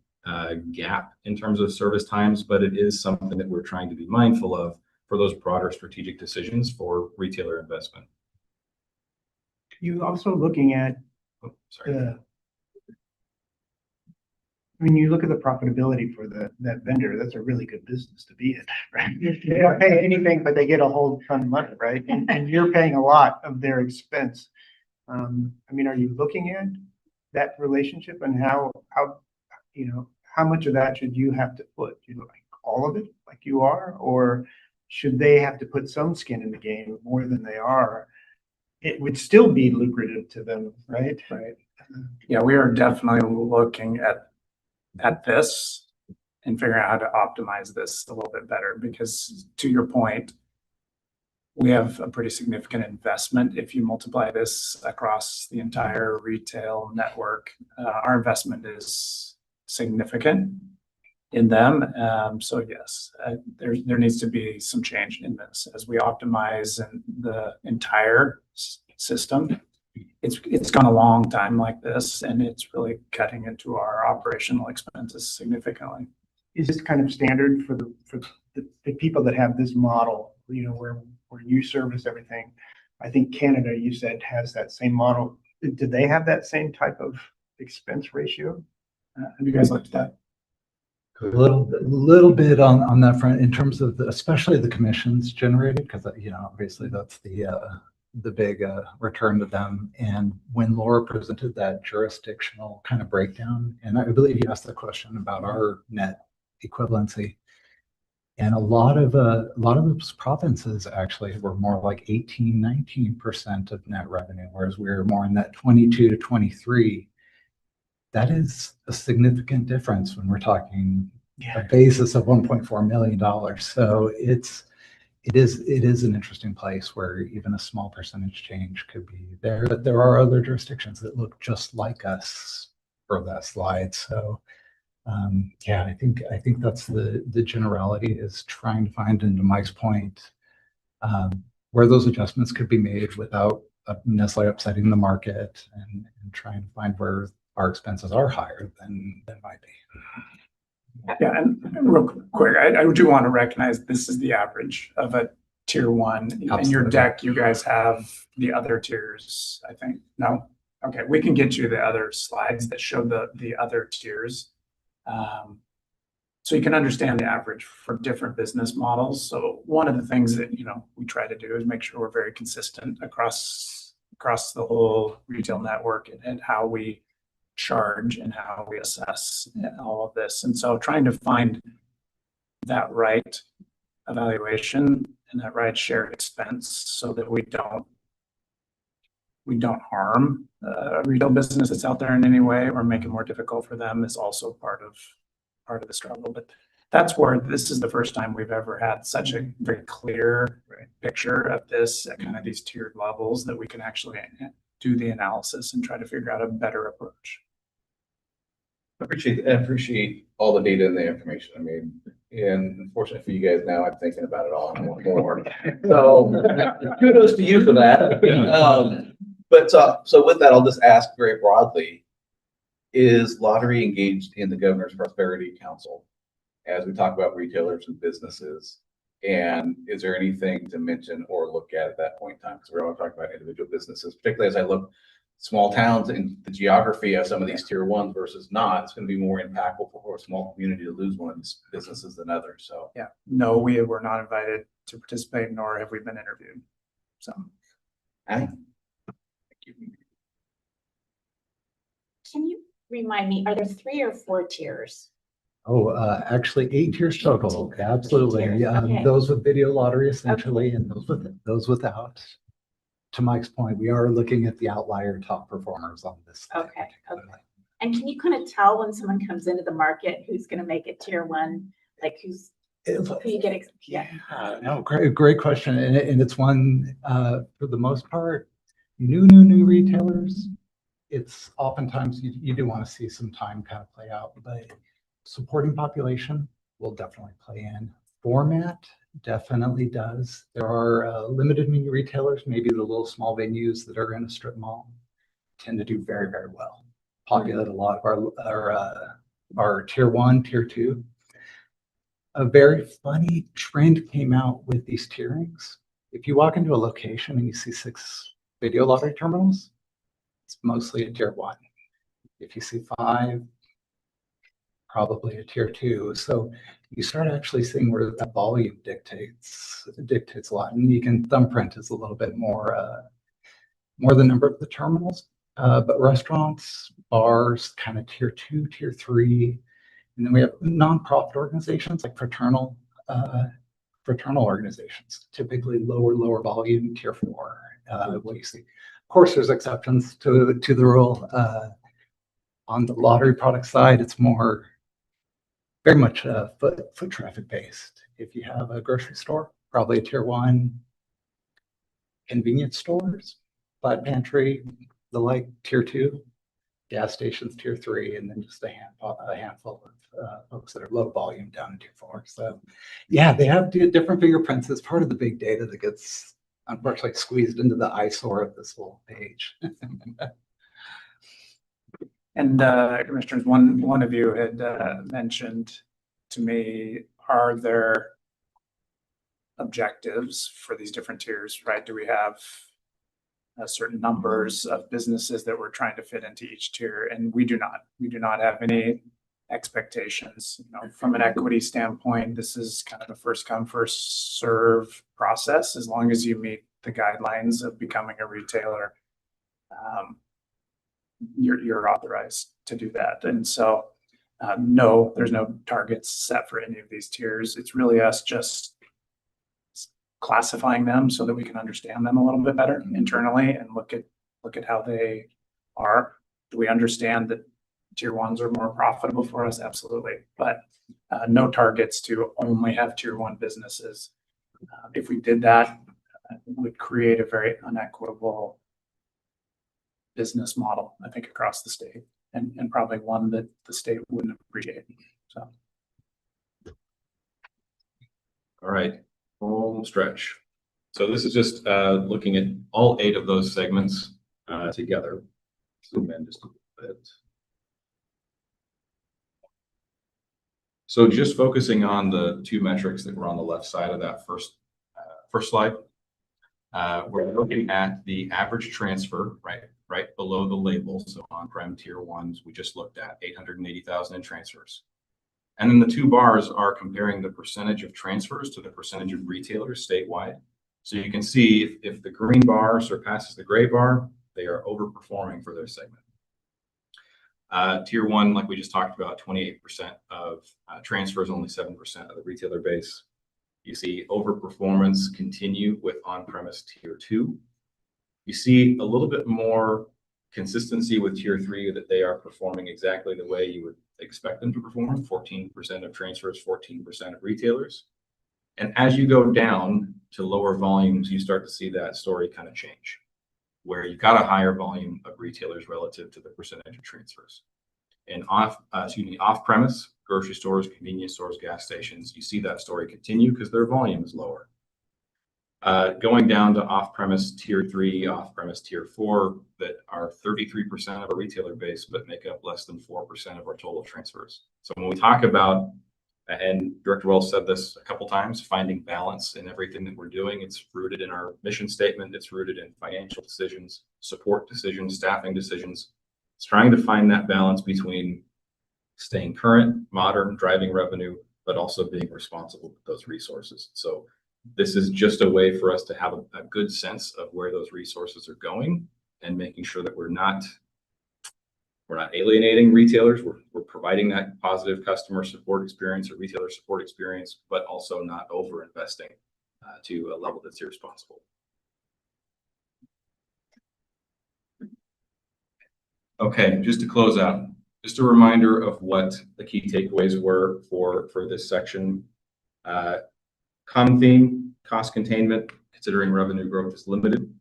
gap in terms of service times, but it is something that we're trying to be mindful of for those broader strategic decisions for retailer investment. You also looking at Sorry. I mean, you look at the profitability for that vendor, that's a really good business to be in, right? They don't pay anything, but they get a whole ton of money, right? And you're paying a lot of their expense. I mean, are you looking at that relationship and how much of that should you have to put? Like all of it, like you are, or should they have to put some skin in the game more than they are? It would still be lucrative to them, right? Right. Yeah, we are definitely looking at this and figuring out how to optimize this a little bit better, because to your point, we have a pretty significant investment. If you multiply this across the entire retail network, our investment is significant in them. So yes, there needs to be some change in this as we optimize and the entire system. It's gone a long time like this, and it's really cutting into our operational expenses significantly. Is this kind of standard for the people that have this model, where you service everything? I think Canada, you said, has that same model. Do they have that same type of expense ratio? Have you guys looked at that? A little bit on that front in terms of especially the commissions generated, because obviously that's the big return to them. And when Laura presented that jurisdictional kind of breakdown, and I believe you asked the question about our net equivalency, and a lot of those provinces actually were more like 18-19% of net revenue, whereas we were more in that 22 to 23. That is a significant difference when we're talking a basis of $1.4 million. So it is an interesting place where even a small percentage change could be there. But there are other jurisdictions that look just like us for that slide. So I think that's the generality, is trying to find, and to Mike's point, where those adjustments could be made without necessarily upsetting the market, and trying to find where our expenses are higher than might be. Yeah, and real quick, I do want to recognize this is the average of a tier one. In your deck, you guys have the other tiers, I think. No? Okay, we can get you the other slides that show the other tiers. so you can understand the average for different business models. So one of the things that, we try to do is make sure we're very consistent across the whole retail network and how we charge and how we assess all of this. And so trying to find that right evaluation and that right shared expense so that we don't harm a retail business that's out there in any way or make it more difficult for them is also part of the struggle. But that's where this is the first time we've ever had such a very clear picture of this at kind of these tiered levels that we can actually do the analysis and try to figure out a better approach. I appreciate all the data and the information. I mean, and unfortunately for you guys now, I'm thinking about it all and more. So kudos to you for that. But so with that, I'll just ask very broadly, is lottery engaged in the Governor's Prosperity Council as we talk about retailers and businesses? And is there anything to mention or look at that point in time? Because we're all talking about individual businesses, particularly as I look small towns and the geography of some of these tier ones versus not, it's going to be more impactful for a small community to lose one of these businesses than others. So yeah, no, we were not invited to participate, nor have we been interviewed. So thank you. Can you remind me, are there 3 or 4 tiers? Oh, actually 8 tiers total. Absolutely. 8 tiers, okay. Those with video lottery essentially, and those without. To Mike's point, we are looking at the outlier top performers on this. Okay. And can you kind of tell when someone comes into the market who's going to make it tier 1, like who you get? No, great question, and it's one for the most part, new retailers. It's oftentimes you do want to see some time kind of play out, but supporting population will definitely play in. Format definitely does. There are limited menu retailers, maybe the little small venues that are in a strip mall, tend to do very, very well. Populate a lot of our tier 1, tier 2. A very funny trend came out with these tierings. If you walk into a location and you see 6 video lottery terminals, it's mostly a tier 1. If you see 5, probably a tier 2. So you start actually seeing where that volume dictates a lot. And you can thumbprint is a little bit more the number of the terminals. But restaurants, bars, kind of tier 2, tier 3. And then we have nonprofit organizations like fraternal organizations, typically lower volume, tier 4. What you see. Of course, there's exceptions to the rule. On the lottery product side, it's more very much foot traffic based. If you have a grocery store, probably a tier 1. Convenience stores, flat pantry, the like tier 2. Gas stations tier 3, and then just a handful of folks that are low volume down in tier 4. So yeah, they have different fingerprints as part of the big data that gets unfortunately squeezed into the eyesore of this whole page. And commissioners, one of you had mentioned to me, are there objectives for these different tiers, right? Do we have certain numbers of businesses that we're trying to fit into each tier? And we do not have any expectations. From an equity standpoint, this is kind of a first come, first serve process. As long as you meet the guidelines of becoming a retailer, you're authorized to do that. And so no, there's no targets set for any of these tiers. It's really us just classifying them so that we can understand them a little bit better internally and look at how they are. Do we understand that tier 1s are more profitable for us? Absolutely. But no targets to only have tier 1 businesses. If we did that, it would create a very unequitable business model, I think, across the state, and probably one that the state wouldn't appreciate. So, all right, home stretch. So this is just looking at all 8 of those segments together. Zoom in just a little bit. So just focusing on the 2 metrics that were on the left side of that first slide, we're looking at the average transfer, right below the label. So on prem tier 1s, we just looked at 880,000 in transfers. And then the two bars are comparing the percentage of transfers to the percentage of retailers statewide. So you can see if the green bar surpasses the gray bar, they are overperforming for their segment. Tier 1, like we just talked about, 28% of transfers, only 7% of the retailer base. You see overperformance continue with on-premise Tier 2. You see a little bit more consistency with Tier 3, that they are performing exactly the way you would expect them to perform, 14% of transfers, 14% of retailers. And as you go down to lower volumes, you start to see that story kind of change, where you've got a higher volume of retailers relative to the percentage of transfers. And off-premise, grocery stores, convenience stores, gas stations, you see that story continue because their volume is lower. Going down to off-premise Tier 3, off-premise Tier 4, that are 33% of our retailer base, but make up less than 4% of our total transfers. So when we talk about, and Director Wells said this a couple times, finding balance in everything that we're doing, it's rooted in our mission statement, it's rooted in financial decisions, support decisions, staffing decisions. It's trying to find that balance between staying current, modern, driving revenue, but also being responsible with those resources. So this is just a way for us to have a good sense of where those resources are going and making sure that we're not alienating retailers. We're providing that positive customer support experience or retailer support experience, but also not over investing to a level that's irresponsible. Okay, just to close out, just a reminder of what the key takeaways were for this section. Common theme, cost containment, considering revenue growth is limited,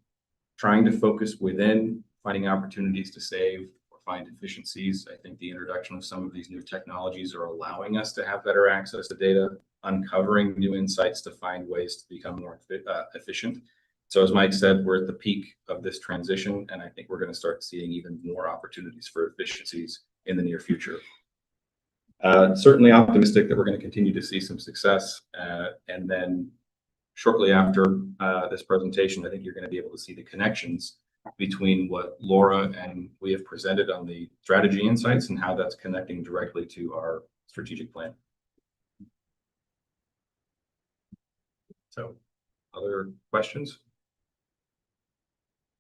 trying to focus within, finding opportunities to save or find efficiencies. I think the introduction of some of these new technologies are allowing us to have better access to data, uncovering new insights to find ways to become more efficient. So as Mike said, we're at the peak of this transition, and I think we're going to start seeing even more opportunities for efficiencies in the near future. Certainly optimistic that we're going to continue to see some success. And then shortly after this presentation, I think you're going to be able to see the connections between what Laura and we have presented on the strategy insights and how that's connecting directly to our strategic plan. So, other questions?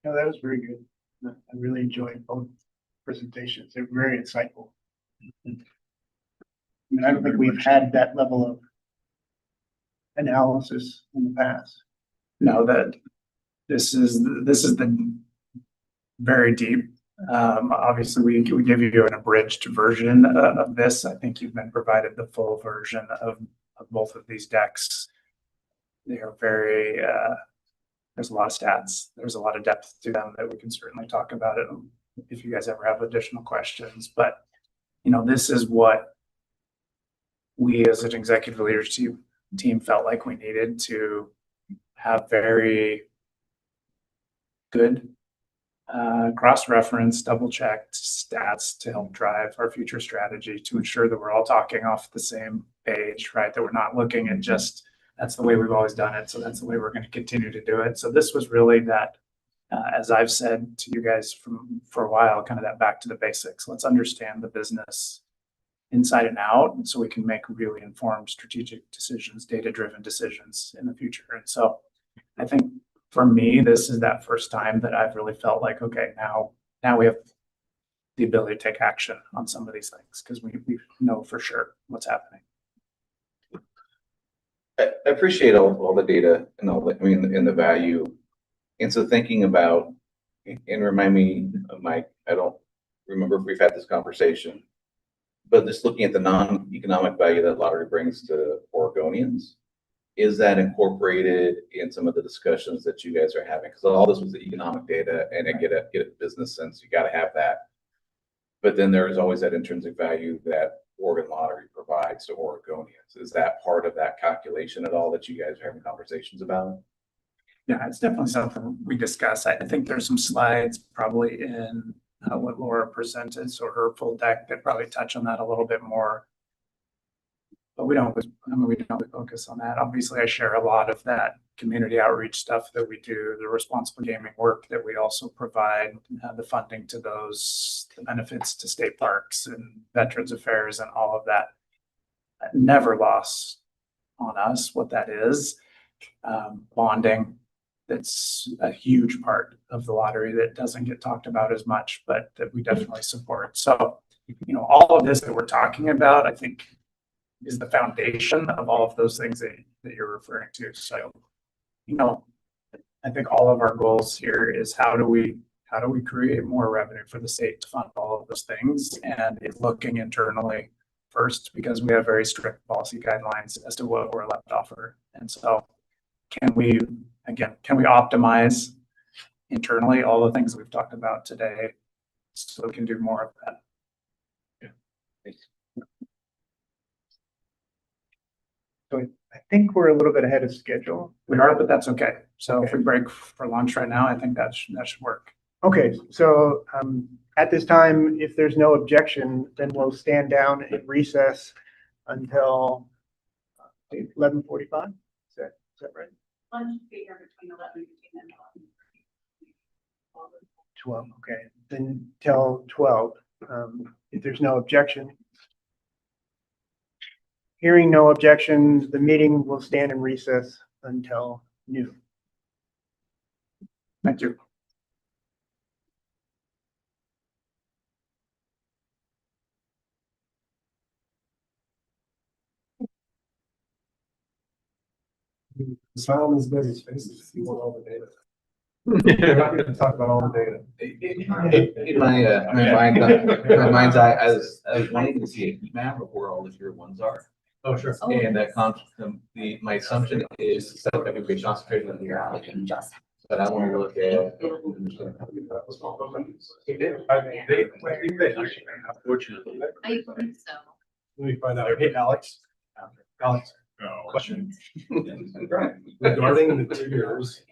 No, that was very good. I really enjoyed both presentations. They're very insightful. I mean, I don't think we've had that level of analysis in the past. No, that this is the very deep. Obviously, we give you an abridged version of this. I think you've been provided the full version of both of these decks. They are very, there's a lot of stats. There's a lot of depth to them that we can certainly talk about it if you guys ever have additional questions. But, you know, this is what we as an executive leadership team felt like we needed to have very good cross-reference, double-checked stats to help drive our future strategy, to ensure that we're all talking off the same page, right? That we're not looking at just, that's the way we've always done it, so that's the way we're going to continue to do it. So this was really that, as I've said to you guys for a while, kind of that back to the basics. Let's understand the business inside and out, so we can make really informed strategic decisions, data-driven decisions in the future. And so I think for me, this is that first time that I've really felt like, okay, now we have the ability to take action on some of these things, because we know for sure what's happening. I appreciate all the data and all the, I mean, and the value. And so thinking about, and remind me, Mike, I don't remember if we've had this conversation, but just looking at the non-economic value that lottery brings to Oregonians, is that incorporated in some of the discussions that you guys are having? Because all this was the economic data, and I get a business sense, you got to have that. But then there is always that intrinsic value that Oregon Lottery provides to Oregonians. Is that part of that calculation at all that you guys are having conversations about? Yeah, it's definitely something we discuss. I think there's some slides probably in what Laura presented, so her full deck, that probably touch on that a little bit more. But we don't focus on that. Obviously, I share a lot of that community outreach stuff that we do, the responsible gaming work that we also provide, the funding to those, the benefits to state parks and Veterans Affairs and all of that. never lost on us what that is. Bonding, that's a huge part of the lottery that doesn't get talked about as much, but that we definitely support. So, all of this that we're talking about, I think, is the foundation of all of those things that you're referring to. So, I think all of our goals here is how do we create more revenue for the state to fund all of those things, and it's looking internally first because we have very strict policy guidelines as to what we're allowed to offer. And so can we optimize internally all the things we've talked about today so we can do more of that? So I think we're a little bit ahead of schedule. We are, but that's okay. So if we break for lunch right now, I think that should work. Okay, so at this time, if there's no objection, then we'll stand down and recess until 11:45. Is that right? Lunch will be here between 11:15 and 11. 12, okay, then till 12. If there's no objection. Hearing no objection, the meeting will stand in recess until noon. Thank you. Smile on his busy faces if you want all the data. We're not gonna talk about all the data. In my mind's eye, I was wanting to see a heat map of where all the tier ones are. Oh, sure. And my assumption is that everybody's concentrated on the applicant. But I want to look at. Unfortunately. I think so. Let me find out. Hey, Alex. Alex, question. Regarding the tiers.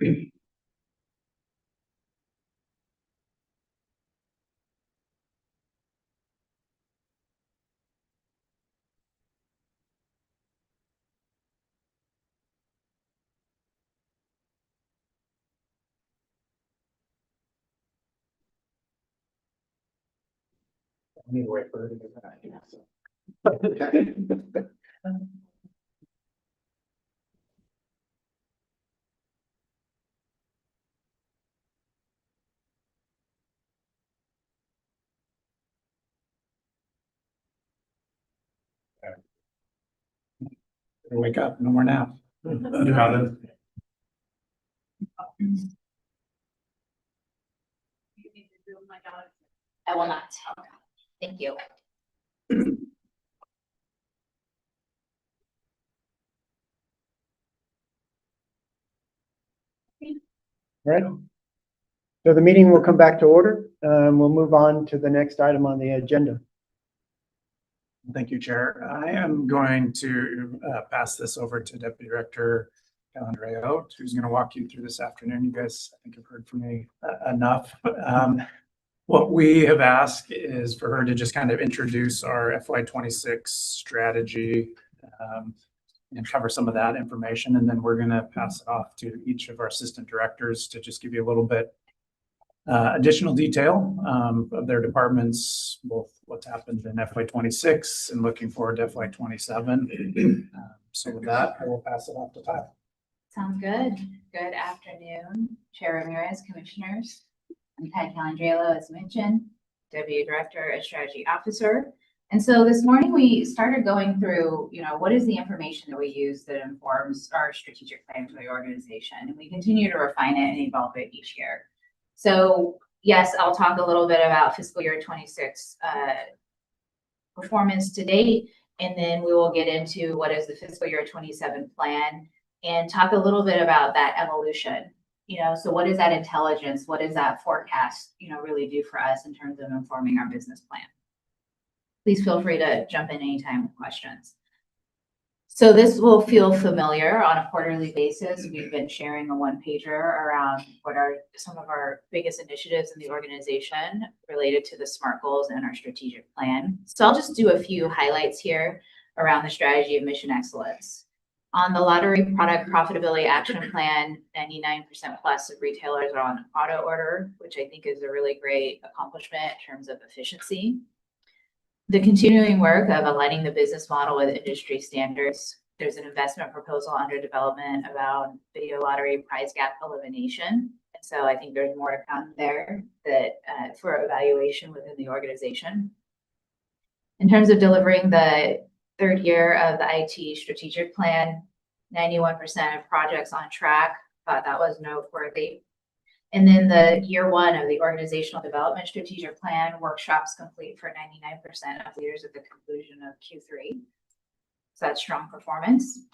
I need to wait for her to get back. Wake up, no more nap. You have it. I will not. Thank you. Right. So the meeting will come back to order. We'll move on to the next item on the agenda. Thank you, Chair. I am going to pass this over to Deputy Director Calandreo, who's going to walk you through this afternoon. You guys, I think, have heard from me enough. What we have asked is for her to just kind of introduce our FY26 strategy and cover some of that information. And then we're going to pass it off to each of our assistant directors to just give you a little bit additional detail of their departments, both what's happened in FY26 and looking forward to FY27. So with that, I will pass it off to Ty. Sounds good. Good afternoon, Chair Ramirez, Commissioners. I'm Ty Calandrello, as mentioned, Deputy Director and Strategy Officer. And so this morning we started going through, what is the information that we use that informs our strategic plan for the organization? And we continue to refine it and evolve it each year. So yes, I'll talk a little bit about fiscal year 26 performance to date, and then we will get into what is the fiscal year 27 plan and talk a little bit about that evolution. So what is that intelligence? What does that forecast, really do for us in terms of informing our business plan? Please feel free to jump in anytime with questions. So this will feel familiar on a quarterly basis. We've been sharing a one-pager around what are some of our biggest initiatives in the organization related to the SMART goals and our strategic plan. So I'll just do a few highlights here around the strategy of mission excellence. On the lottery product profitability action plan, 99% plus of retailers are on auto order, which I think is a really great accomplishment in terms of efficiency. The continuing work of aligning the business model with industry standards. There's an investment proposal under development about video lottery prize gap elimination. And so I think there's more to come there that for evaluation within the organization. In terms of delivering the third year of the IT strategic plan, 91% of projects on track. Thought that was noteworthy. And then the year one of the organizational development strategic plan workshops complete for 99% of leaders at the conclusion of Q3. So that's strong performance.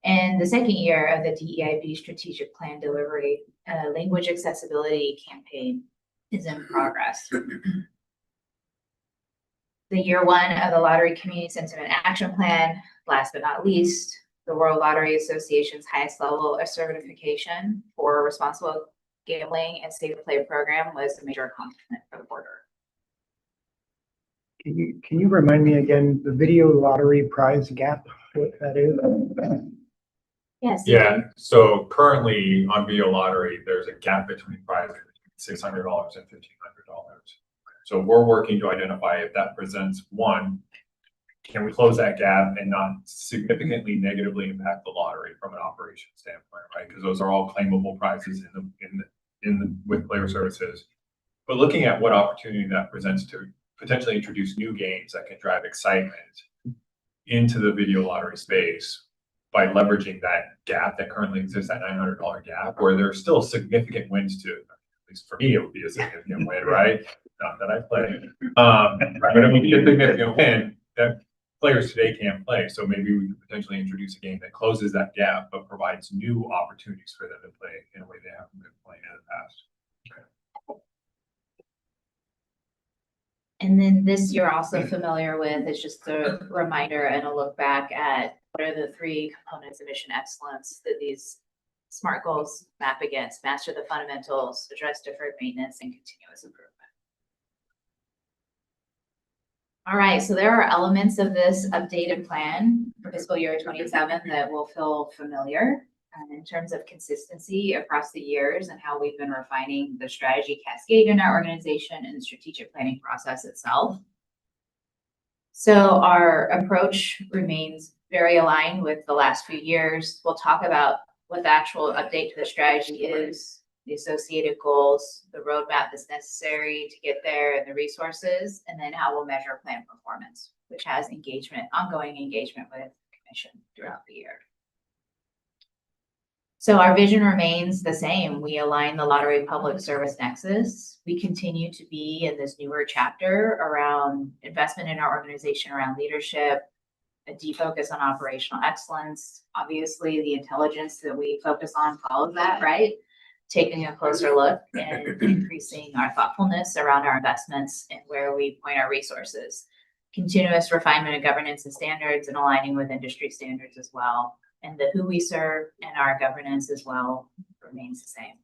And the second year of the DEIB strategic plan delivery, language accessibility campaign is in progress. The year one of the Lottery Community Sentiment Action Plan, last but not least, the World Lottery Association's highest level of certification for responsible gambling and safe play program was a major accomplishment for the quarter. Can you remind me again, the video lottery prize gap, what that is? Yes. Yeah, so currently on video lottery, there's a gap between prizes between $600 and $1,500. So we're working to identify if that presents one, can we close that gap and not significantly negatively impact the lottery from an operation standpoint, right? Because those are all claimable prizes with player services. But looking at what opportunity that presents to potentially introduce new games that can drive excitement into the video lottery space by leveraging that gap that currently exists, that $900 gap, where there's still significant wins to, at least for me, it would be a significant win, right? Not that I play, but it would be a significant win that players today can't play. So maybe we could potentially introduce a game that closes that gap, but provides new opportunities for them to play in a way they haven't been playing in the past. Okay. And then this you're also familiar with, it's just a reminder and a look back at what are the three components of mission excellence that these SMART goals map against, master the fundamentals, address deferred maintenance, and continuous improvement. All right, so there are elements of this updated plan for fiscal year 27 that will feel familiar in terms of consistency across the years and how we've been refining the strategy cascade in our organization and the strategic planning process itself. So our approach remains very aligned with the last few years. We'll talk about what the actual update to the strategy is, the associated goals, the roadmap that's necessary to get there, and the resources, and then how we'll measure plan performance, which has engagement, ongoing engagement with the commission throughout the year. So our vision remains the same. We align the lottery public service nexus. We continue to be in this newer chapter around investment in our organization, around leadership, a defocus on operational excellence. Obviously, the intelligence that we focus on follows that, right? Taking a closer look and increasing our thoughtfulness around our investments and where we point our resources. Continuous refinement of governance and standards and aligning with industry standards as well. And the who we serve and our governance as well remains the same.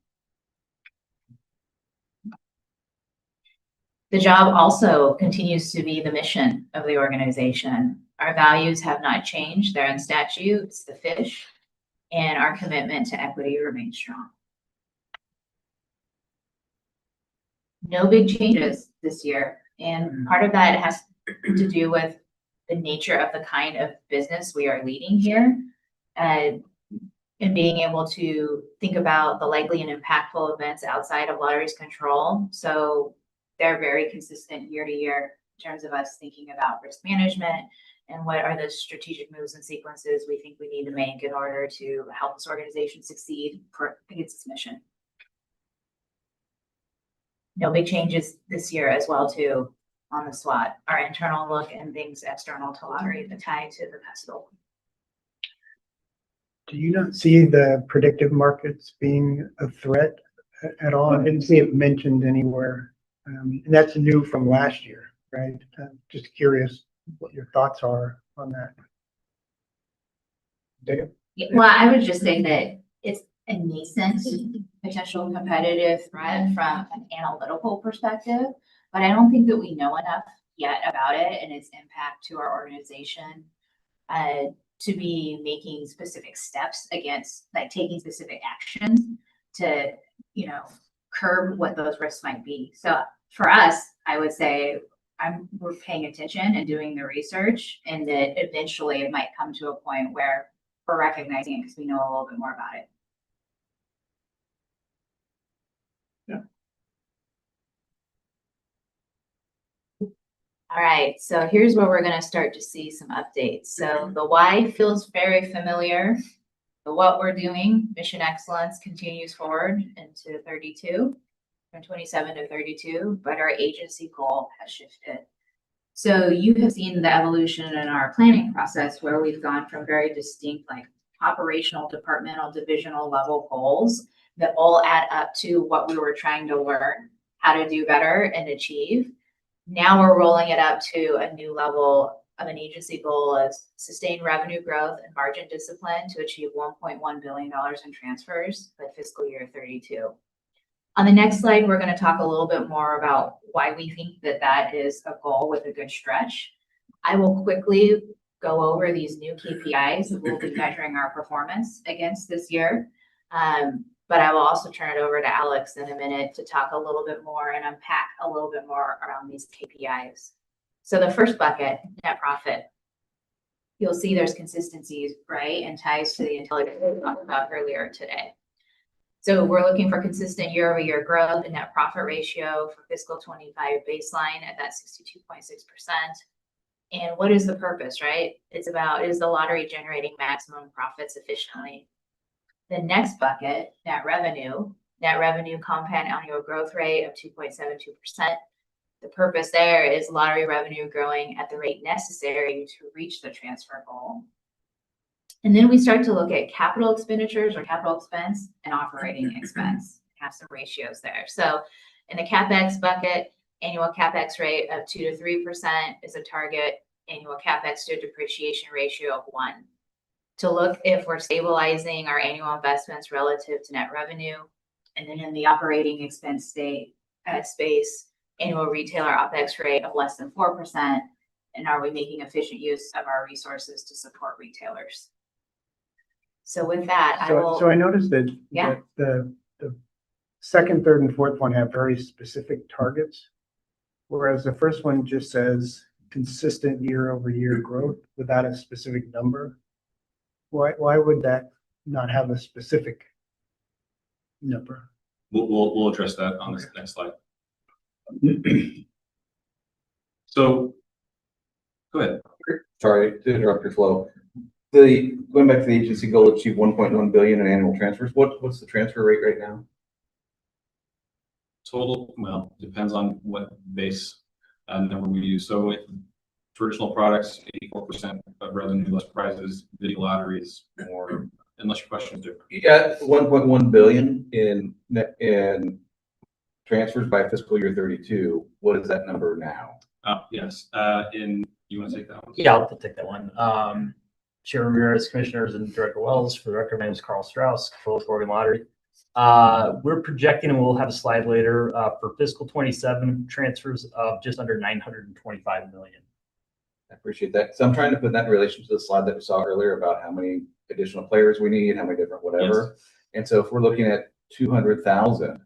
The job also continues to be the mission of the organization. Our values have not changed. They're in statute, it's the fish, and our commitment to equity remains strong. No big changes this year. And part of that has to do with the nature of the kind of business we are leading here. And being able to think about the likely and impactful events outside of lottery's control. So they're very consistent year to year in terms of us thinking about risk management and what are the strategic moves and sequences we think we need to make in order to help this organization succeed against its mission. No big changes this year as well too on the SWOT, our internal look and things external to lottery that tie to the PESTEL. Do you not see the predictive markets being a threat at all? I didn't see it mentioned anywhere. And that's new from last year, right? Just curious what your thoughts are on that. Dave? Well, I would just say that it's a nascent potential competitive threat from an analytical perspective, but I don't think that we know enough yet about it and its impact to our organization to be making specific steps against, like taking specific actions to, curb what those risks might be. So for us, I would say we're paying attention and doing the research, and that eventually it might come to a point where we're recognizing it because we know a little bit more about it. All right, so here's where we're going to start to see some updates. So the why feels very familiar. The what we're doing, mission excellence, continues forward into 32, from 27 to 32, but our agency goal has shifted. So you have seen the evolution in our planning process where we've gone from very distinct, like operational, departmental, divisional level goals that all add up to what we were trying to learn how to do better and achieve. Now we're rolling it up to a new level of an agency goal of sustained revenue growth and margin discipline to achieve $1.1 billion in transfers by fiscal year 32. On the next slide, we're going to talk a little bit more about why we think that that is a goal with a good stretch. I will quickly go over these new KPIs that we'll be measuring our performance against this year. But I will also turn it over to Alex in a minute to talk a little bit more and unpack a little bit more around these KPIs. So the first bucket, net profit, you'll see there's consistencies, right, and ties to the intelligence we talked about earlier today. So we're looking for consistent year-over-year growth and net profit ratio for fiscal 25 baseline at that 62.6%. And what is the purpose, right? It's about, is the lottery generating maximum profits efficiently? The next bucket, net revenue compound annual growth rate of 2.72%. The purpose there is lottery revenue growing at the rate necessary to reach the transfer goal. And then we start to look at capital expenditures or capital expense and operating expense, have some ratios there. So in the CapEx bucket, annual CapEx rate of 2 to 3% is a target, annual CapEx to depreciation ratio of 1. to look if we're stabilizing our annual investments relative to net revenue. And then in the operating expense space, annual retailer OpEx rate of less than 4%. And are we making efficient use of our resources to support retailers? So with that, I will. So I noticed that Yeah. that the second, third, and fourth one have very specific targets, whereas the first one just says consistent year-over-year growth without a specific number. Why would that not have a specific number? We'll address that on this next slide. So, go ahead. Sorry to interrupt your flow. Going back to the agency goal to achieve 1.1 billion in annual transfers, what's the transfer rate right now? Total, well, depends on what base number we use. So with traditional products, 84% of revenue less prizes, video lotteries more, unless your question is different. You got 1.1 billion in transfers by fiscal year 32. What is that number now? Yes, you want to take that one? Yeah, I'll take that one. Chair Ramirez, Commissioners, and Director Wells. For the record, my name is Carl Strauss, Controller of Oregon Lottery. We're projecting, and we'll have a slide later, for fiscal 27 transfers of just under 925 million. I appreciate that. So I'm trying to put that in relation to the slide that we saw earlier about how many additional players we need, how many different whatever. Yes. And so if we're looking at 200,000,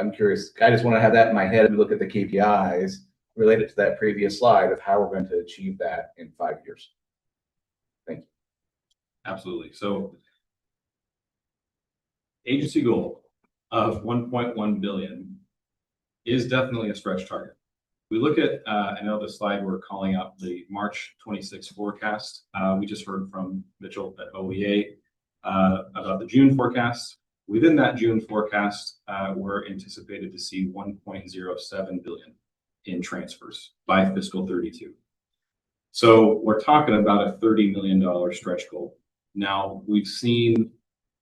I'm curious, I just want to have that in my head and look at the KPIs related to that previous slide of how we're going to achieve that in 5 years. Thank you. Absolutely. So agency goal of 1.1 billion is definitely a stretch target. We look at, I know the slide we're calling out the March 26 forecast. We just heard from Mitchell at OEA about the June forecast. Within that June forecast, we're anticipated to see 1.07 billion in transfers by fiscal 32. So we're talking about a $30 million stretch goal. Now, we've seen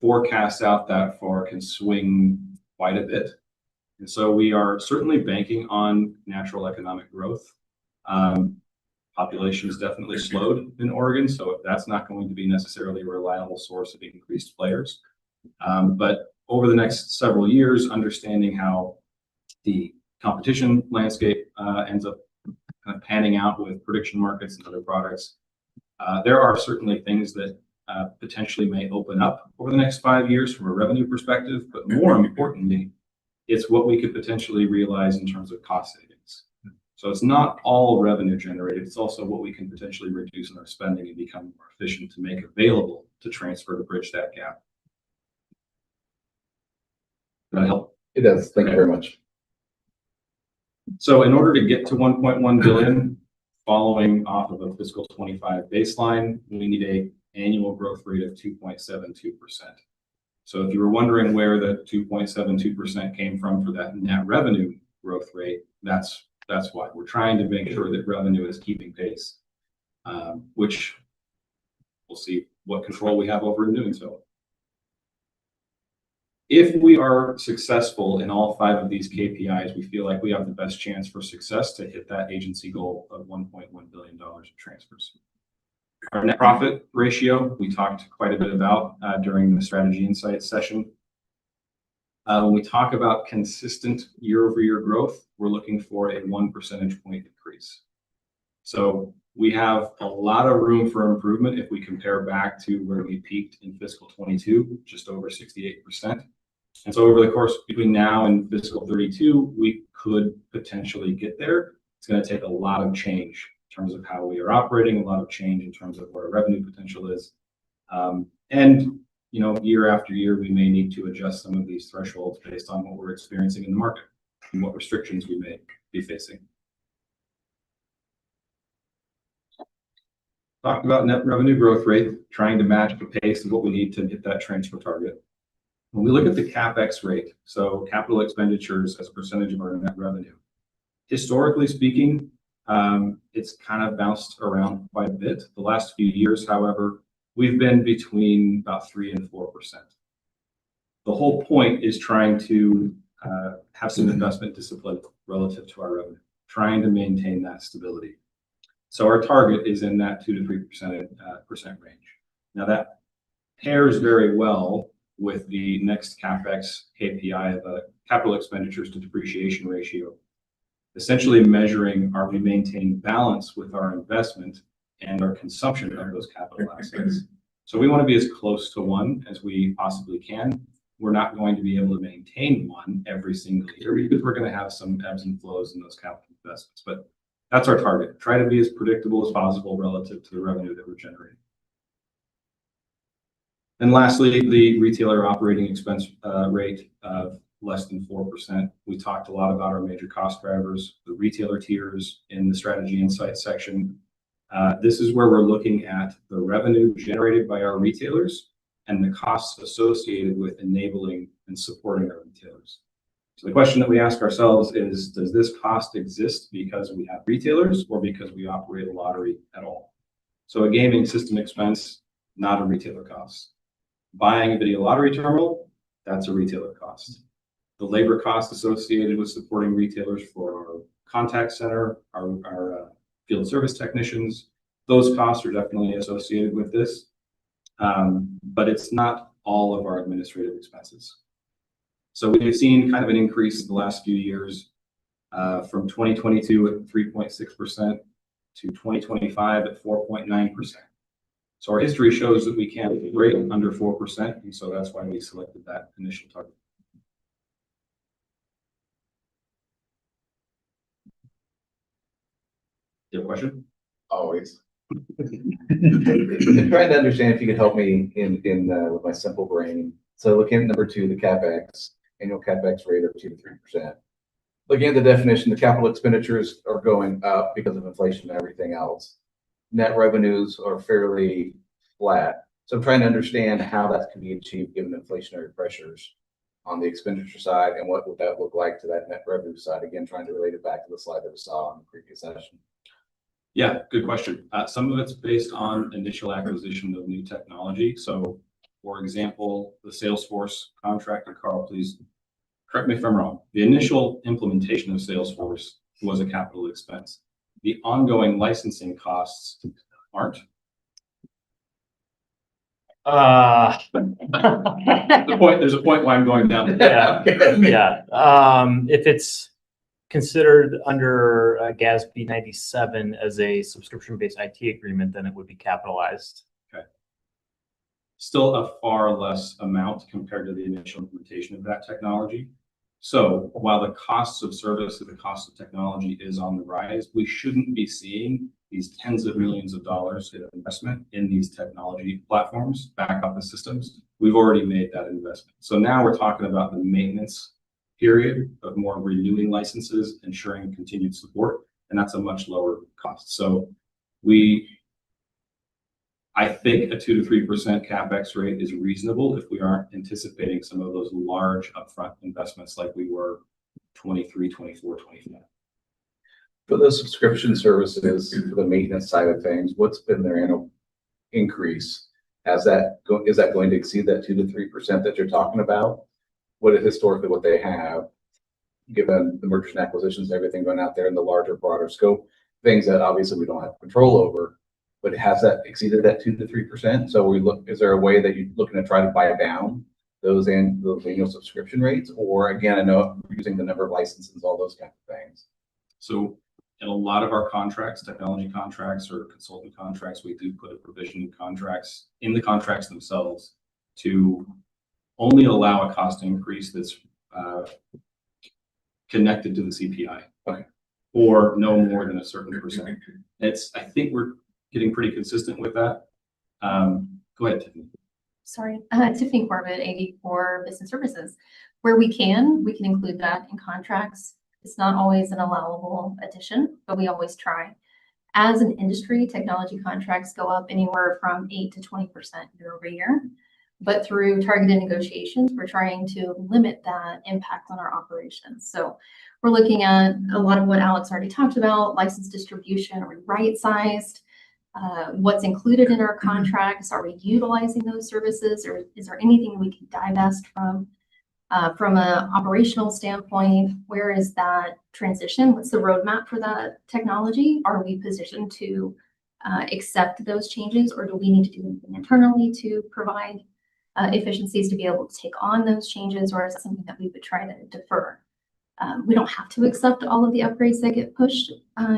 forecasts out that far can swing quite a bit. And so we are certainly banking on natural economic growth. Population has definitely slowed in Oregon, so that's not going to be necessarily a reliable source of increased players. But over the next several years, understanding how the competition landscape ends up kind of panning out with prediction markets and other products, there are certainly things that potentially may open up over the next 5 years from a revenue perspective, but more importantly, it's what we could potentially realize in terms of cost savings. So it's not all revenue generated, it's also what we can potentially reduce in our spending and become more efficient to make available to transfer to bridge that gap. Does that help? It does. Thank you very much. So in order to get to 1.1 billion, following off of a fiscal 25 baseline, we need an annual growth rate of 2.72%. So if you were wondering where the 2.72% came from for that net revenue growth rate, that's why. We're trying to make sure that revenue is keeping pace, which we'll see what control we have over in doing so. If we are successful in all 5 of these KPIs, we feel like we have the best chance for success to hit that agency goal of $1.1 billion of transfers. Our net profit ratio, we talked quite a bit about during the strategy insights session. When we talk about consistent year-over-year growth, we're looking for a 1 percentage point increase. So we have a lot of room for improvement if we compare back to where we peaked in fiscal 22, just over 68%. And so over the course between now and fiscal 32, we could potentially get there. It's going to take a lot of change in terms of how we are operating, a lot of change in terms of what our revenue potential is. And, you know, year after year, we may need to adjust some of these thresholds based on what we're experiencing in the market and what restrictions we may be facing. Talked about net revenue growth rate, trying to match the pace of what we need to hit that transfer target. When we look at the CapEx rate, so capital expenditures as a percentage of our net revenue, historically speaking, it's kind of bounced around quite a bit. The last few years, however, we've been between about 3 and 4%. The whole point is trying to have some investment discipline relative to our revenue, trying to maintain that stability. So our target is in that 2 to 3% range. Now that pairs very well with the next CapEx KPI of a capital expenditures to depreciation ratio, essentially measuring are we maintaining balance with our investment and our consumption of those capital assets. So we want to be as close to 1 as we possibly can. We're not going to be able to maintain 1 every single year because we're going to have some ebbs and flows in those capital investments. But that's our target. Try to be as predictable as possible relative to the revenue that we're generating. And lastly, the retailer operating expense rate of less than 4%. We talked a lot about our major cost drivers, the retailer tiers in the strategy insight section. This is where we're looking at the revenue generated by our retailers and the costs associated with enabling and supporting our retailers. So the question that we ask ourselves is, does this cost exist because we have retailers or because we operate a lottery at all? So a gaming system expense, not a retailer cost. Buying a video lottery terminal, that's a retailer cost. The labor cost associated with supporting retailers for our contact center, our field service technicians, those costs are definitely associated with this. But it's not all of our administrative expenses. So we've seen kind of an increase in the last few years from 2022 at 3.6% to 2025 at 4.9%. So our history shows that we can't rate under 4%, and so that's why we selected that initial target. Do you have a question? Always. I'm trying to understand if you could help me in with my simple brain. So looking at number 2, the CapEx, annual CapEx rate of 2 to 3%. Looking at the definition, the capital expenditures are going up because of inflation and everything else. Net revenues are fairly flat. So I'm trying to understand how that can be achieved given inflationary pressures on the expenditure side and what would that look like to that net revenue side? Again, trying to relate it back to the slide that we saw on the previous session. Yeah, good question. Some of it's based on initial acquisition of new technology. So, for example, the Salesforce contract, and Carl, please correct me if I'm wrong. The initial implementation of Salesforce was a capital expense. The ongoing licensing costs aren't. There's a point why I'm going down. Yeah, yeah. If it's considered under GASB 97 as a subscription-based IT agreement, then it would be capitalized. Okay. Still a far less amount compared to the initial implementation of that technology. So while the costs of service and the cost of technology is on the rise, we shouldn't be seeing these tens of millions of dollars in investment in these technology platforms, back office systems. We've already made that investment. So now we're talking about the maintenance period of more renewing licenses, ensuring continued support, and that's a much lower cost. So I think a 2 to 3% CapEx rate is reasonable if we aren't anticipating some of those large upfront investments like we were 23, 24, 25. For those subscription services, for the maintenance side of things, what's been their annual increase? Is that going to exceed that 2 to 3% that you're talking about? What is historically what they have, given the mergers and acquisitions and everything going out there in the larger, broader scope, things that obviously we don't have control over, but has that exceeded that 2 to 3%? So is there a way that you're looking to try to buy down those annual subscription rates? Or again, I know we're using the number of licenses, all those kinds of things. So in a lot of our contracts, technology contracts or consultant contracts, we do put a provision in the contracts themselves to only allow a cost increase that's connected to the CPI, okay, or no more than a certain percent. I think we're getting pretty consistent with that. Go ahead, Tiffany. Sorry, Tiffany Corbett, AD4 Business Services. Where we can include that in contracts. It's not always an allowable addition, but we always try. As an industry, technology contracts go up anywhere from 8 to 20% year over year. But through targeted negotiations, we're trying to limit that impact on our operations. So we're looking at a lot of what Alex already talked about, license distribution. Are we right-sized? What's included in our contracts? Are we utilizing those services? Or is there anything we can divest from? From an operational standpoint, where is that transition? What's the roadmap for that technology? Are we positioned to accept those changes, or do we need to do anything internally to provide efficiencies to be able to take on those changes, or is that something that we would try to defer? We don't have to accept all of the upgrades that get pushed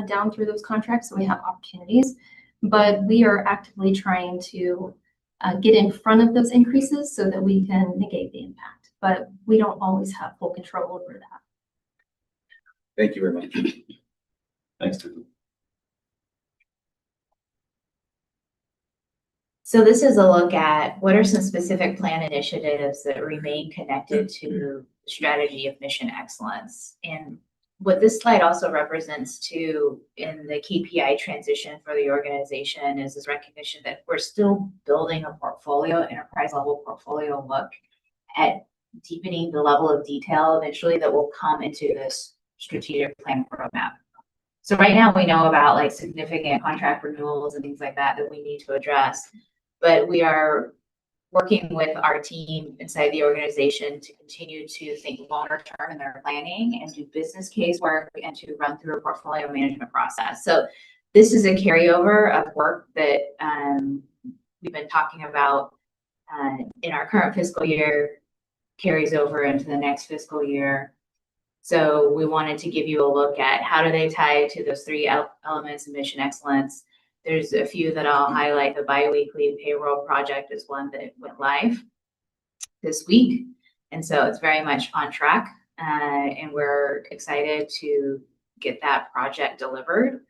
down through those contracts, so we have opportunities, but we are actively trying to get in front of those increases so that we can negate the impact, but we don't always have full control over that. Thank you very much. Thanks. So this is a look at what are some specific plan initiatives that remain connected to the strategy of mission excellence. And what this slide also represents too in the KPI transition for the organization is this recognition that we're still building a portfolio, enterprise level portfolio look at deepening the level of detail eventually that will come into this strategic plan roadmap. So right now we know about like significant contract renewals and things like that that we need to address. But we are working with our team inside the organization to continue to think longer term in their planning and do business case work and to run through a portfolio management process. So this is a carryover of work that we've been talking about in our current fiscal year, carries over into the next fiscal year. So we wanted to give you a look at how do they tie to those three elements of mission excellence. There's a few that I'll highlight. The biweekly payroll project is one that went live this week. And so it's very much on track. And we're excited to get that project delivered.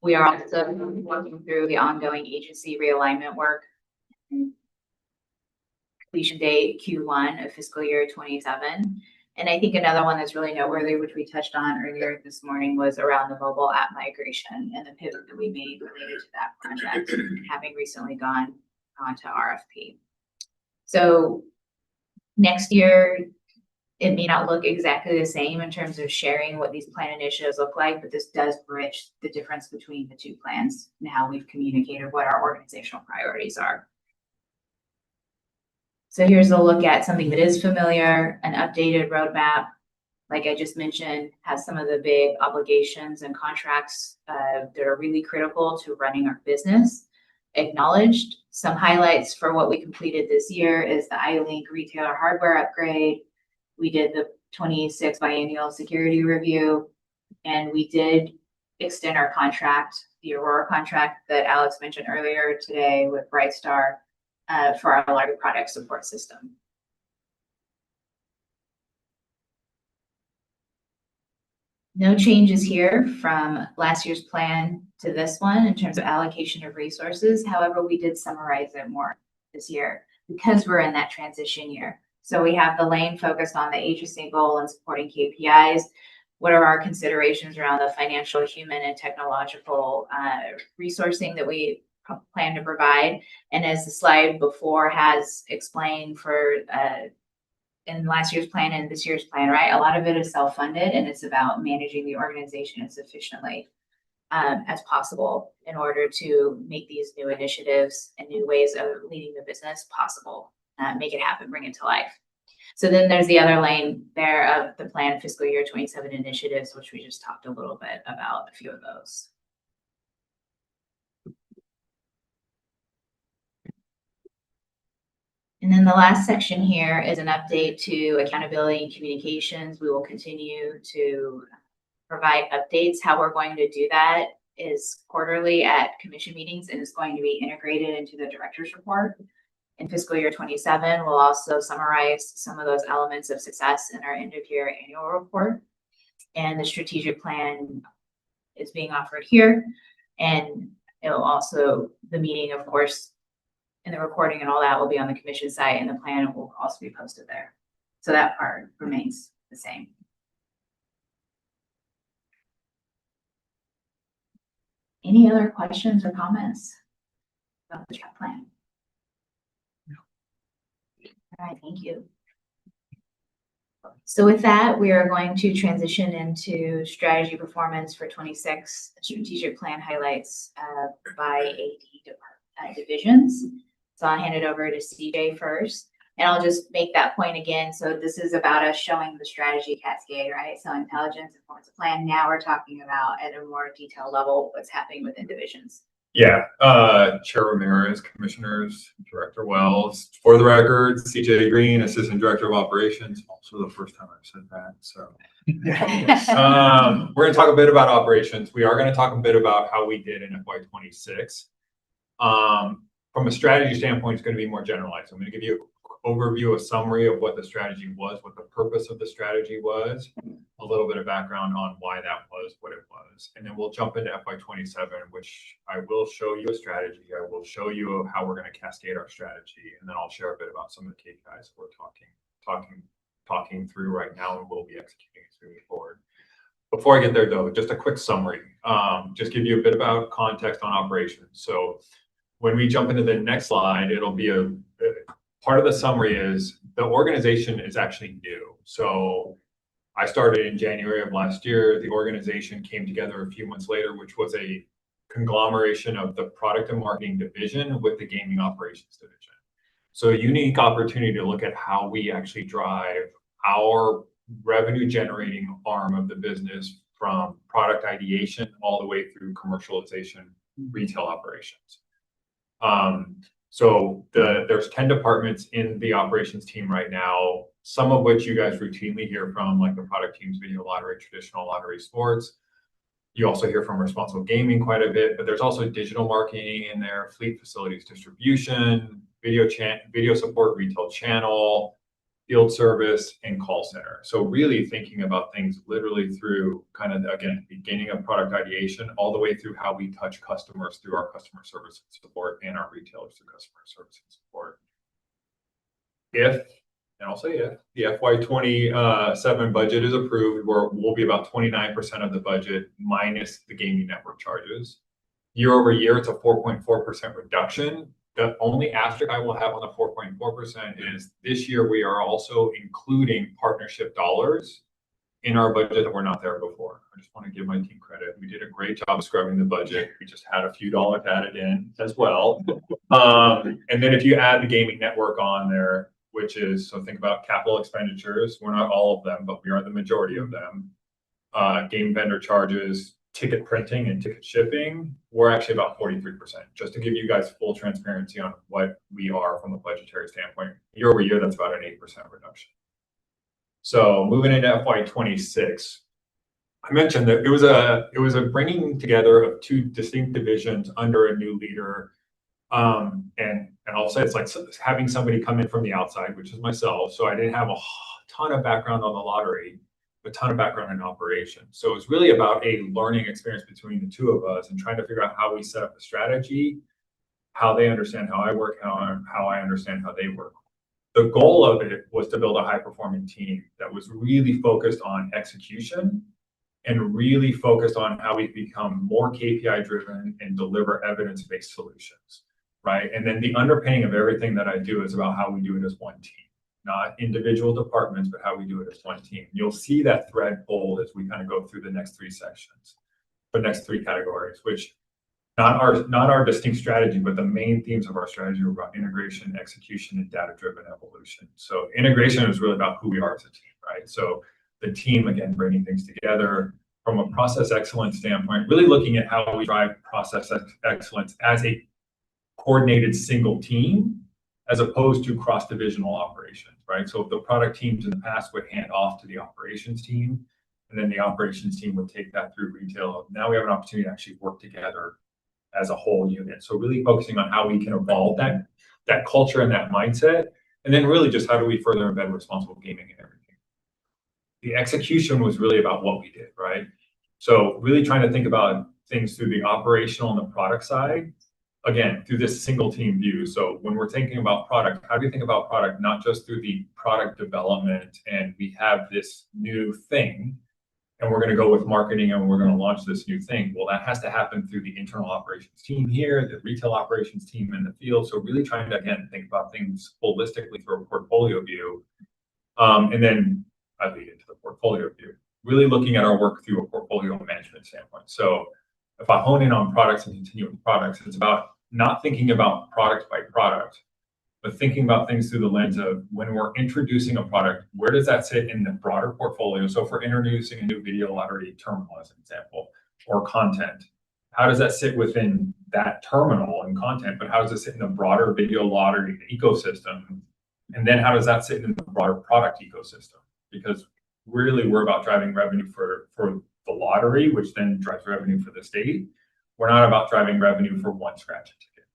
We are also working through the ongoing agency realignment work. Completion date Q1 of fiscal year 27. And I think another one that's really noteworthy, which we touched on earlier this morning, was around the mobile app migration and the pivot that we made related to that project, having recently gone on to RFP. So next year, it may not look exactly the same in terms of sharing what these plan initiatives look like, but this does bridge the difference between the two plans and how we've communicated what our organizational priorities are. So here's a look at something that is familiar, an updated roadmap. Like I just mentioned, has some of the big obligations and contracts that are really critical to running our business. Acknowledged. Some highlights for what we completed this year is the iLink retailer hardware upgrade. We did the 26 biannual security review, and we did extend our contract, the Aurora contract that Alex mentioned earlier today with Brightstar. For our library product support system. No changes here from last year's plan to this one in terms of allocation of resources. However, we did summarize it more this year because we're in that transition year. So we have the lane focused on the agency goal and supporting KPIs. What are our considerations around the financial, human, and technological resourcing that we plan to provide? And as the slide before has explained for in last year's plan and this year's plan, right? A lot of it is self-funded, and it's about managing the organization as efficiently as possible in order to make these new initiatives and new ways of leading the business possible, make it happen, bring it to life. So then there's the other lane there of the planned fiscal year 27 initiatives, which we just talked a little bit about a few of those. And then the last section here is an update to accountability and communications. We will continue to provide updates. How we're going to do that is quarterly at commission meetings, and it's going to be integrated into the director's report. In fiscal year 27, we'll also summarize some of those elements of success in our end of year annual report. And the strategic plan is being offered here. And it'll also, the meeting, of course, and the recording and all that will be on the commission site, and the plan will also be posted there. So that part remains the same. Any other questions or comments about the chat plan? No. All right, thank you. So with that, we are going to transition into strategy performance for 26 strategic plan highlights by AD divisions. So I'll hand it over to CJ first, and I'll just make that point again. So this is about us showing the strategy cascade, right? So intelligence, performance plan. Now we're talking about at a more detailed level what's happening within divisions. Yeah, Chair Ramirez, Commissioners, Director Wells, for the record, CJ Green, Assistant Director of Operations, also the first time I've said that, so. We're gonna talk a bit about operations. We are gonna talk a bit about how we did in FY '26. From a strategy standpoint, it's gonna be more generalized. I'm gonna give you an overview, a summary of what the strategy was, what the purpose of the strategy was, a little bit of background on why that was what it was. And then we'll jump into FY '27, which I will show you a strategy. I will show you how we're gonna cascade our strategy, and then I'll share a bit about some of the KPIs that we're talking through right now and we'll be executing as we move forward. Before I get there though, just a quick summary, just give you a bit about context on operations. So when we jump into the next slide, it'll be part of the summary is the organization is actually new. So I started in January of last year. The organization came together a few months later, which was a conglomeration of the product and marketing division with the gaming operations division. So a unique opportunity to look at how we actually drive our revenue generating arm of the business from product ideation all the way through commercialization, retail operations. So there's 10 departments in the operations team right now, some of which you guys routinely hear from, like the product teams, video lottery, traditional lottery, sports. You also hear from responsible gaming quite a bit, but there's also digital marketing in there, fleet facilities distribution, video support, retail channel, field service, and call center. So really thinking about things literally through kind of, again, beginning of product ideation all the way through how we touch customers through our customer service and support and our retailers through customer service and support. And I'll say if the FY '27 budget is approved, we'll be about 29% of the budget minus the gaming network charges. Year over year, it's a 4.4% reduction. The only asterisk I will have on the 4.4% is this year we are also including partnership dollars in our budget that were not there before. I just want to give my team credit. We did a great job scrubbing the budget. We just had a few dollars added in as well. And then if you add the gaming network on there, which is, so think about capital expenditures. We're not all of them, but we are the majority of them. Game vendor charges, ticket printing and ticket shipping, we're actually about 43%, just to give you guys full transparency on what we are from a budgetary standpoint. Year over year, that's about an 8% reduction. So moving into FY '26, I mentioned that it was a bringing together of two distinct divisions under a new leader. And I'll say it's like having somebody come in from the outside, which is myself. So I didn't have a ton of background on the lottery, a ton of background in operations. So it's really about a learning experience between the two of us and trying to figure out how we set up the strategy, how they understand how I work, how I understand how they work. The goal of it was to build a high-performing team that was really focused on execution and really focused on how we become more KPI-driven and deliver evidence-based solutions, right? And then the underpinning of everything that I do is about how we do it as one team. Not individual departments, but how we do it as one team. You'll see that thread pulled as we kind of go through the next three sections, the next three categories, which not our distinct strategy, but the main themes of our strategy are about integration, execution, and data-driven evolution. So integration is really about who we are as a team, right? So the team, again, bringing things together from a process excellence standpoint, really looking at how we drive process excellence as a coordinated single team, as opposed to cross-divisional operations, right? So the product teams in the past would hand off to the operations team, and then the operations team would take that through retail. Now we have an opportunity to actually work together as a whole unit. So really focusing on how we can evolve that culture and that mindset, and then really just how do we further embed responsible gaming in everything. The execution was really about what we did, right? So really trying to think about things through the operational and the product side, again, through this single team view. So when we're thinking about product, how do you think about product, not just through the product development and we have this new thing and we're going to go with marketing and we're going to launch this new thing. Well, that has to happen through the internal operations team here, the retail operations team in the field. So really trying to, again, think about things holistically through a portfolio view. And then I lead into the portfolio view, really looking at our work through a portfolio management standpoint. So if I hone in on products and continuing products, it's about not thinking about product by product, but thinking about things through the lens of when we're introducing a product, where does that sit in the broader portfolio? So if we're introducing a new video lottery terminal, as an example, or content, how does that sit within that terminal and content, but how does it sit in the broader video lottery ecosystem? And then how does that sit in the broader product ecosystem? Because really we're about driving revenue for the lottery, which then drives revenue for the state. We're not about driving revenue for one scratch ticket.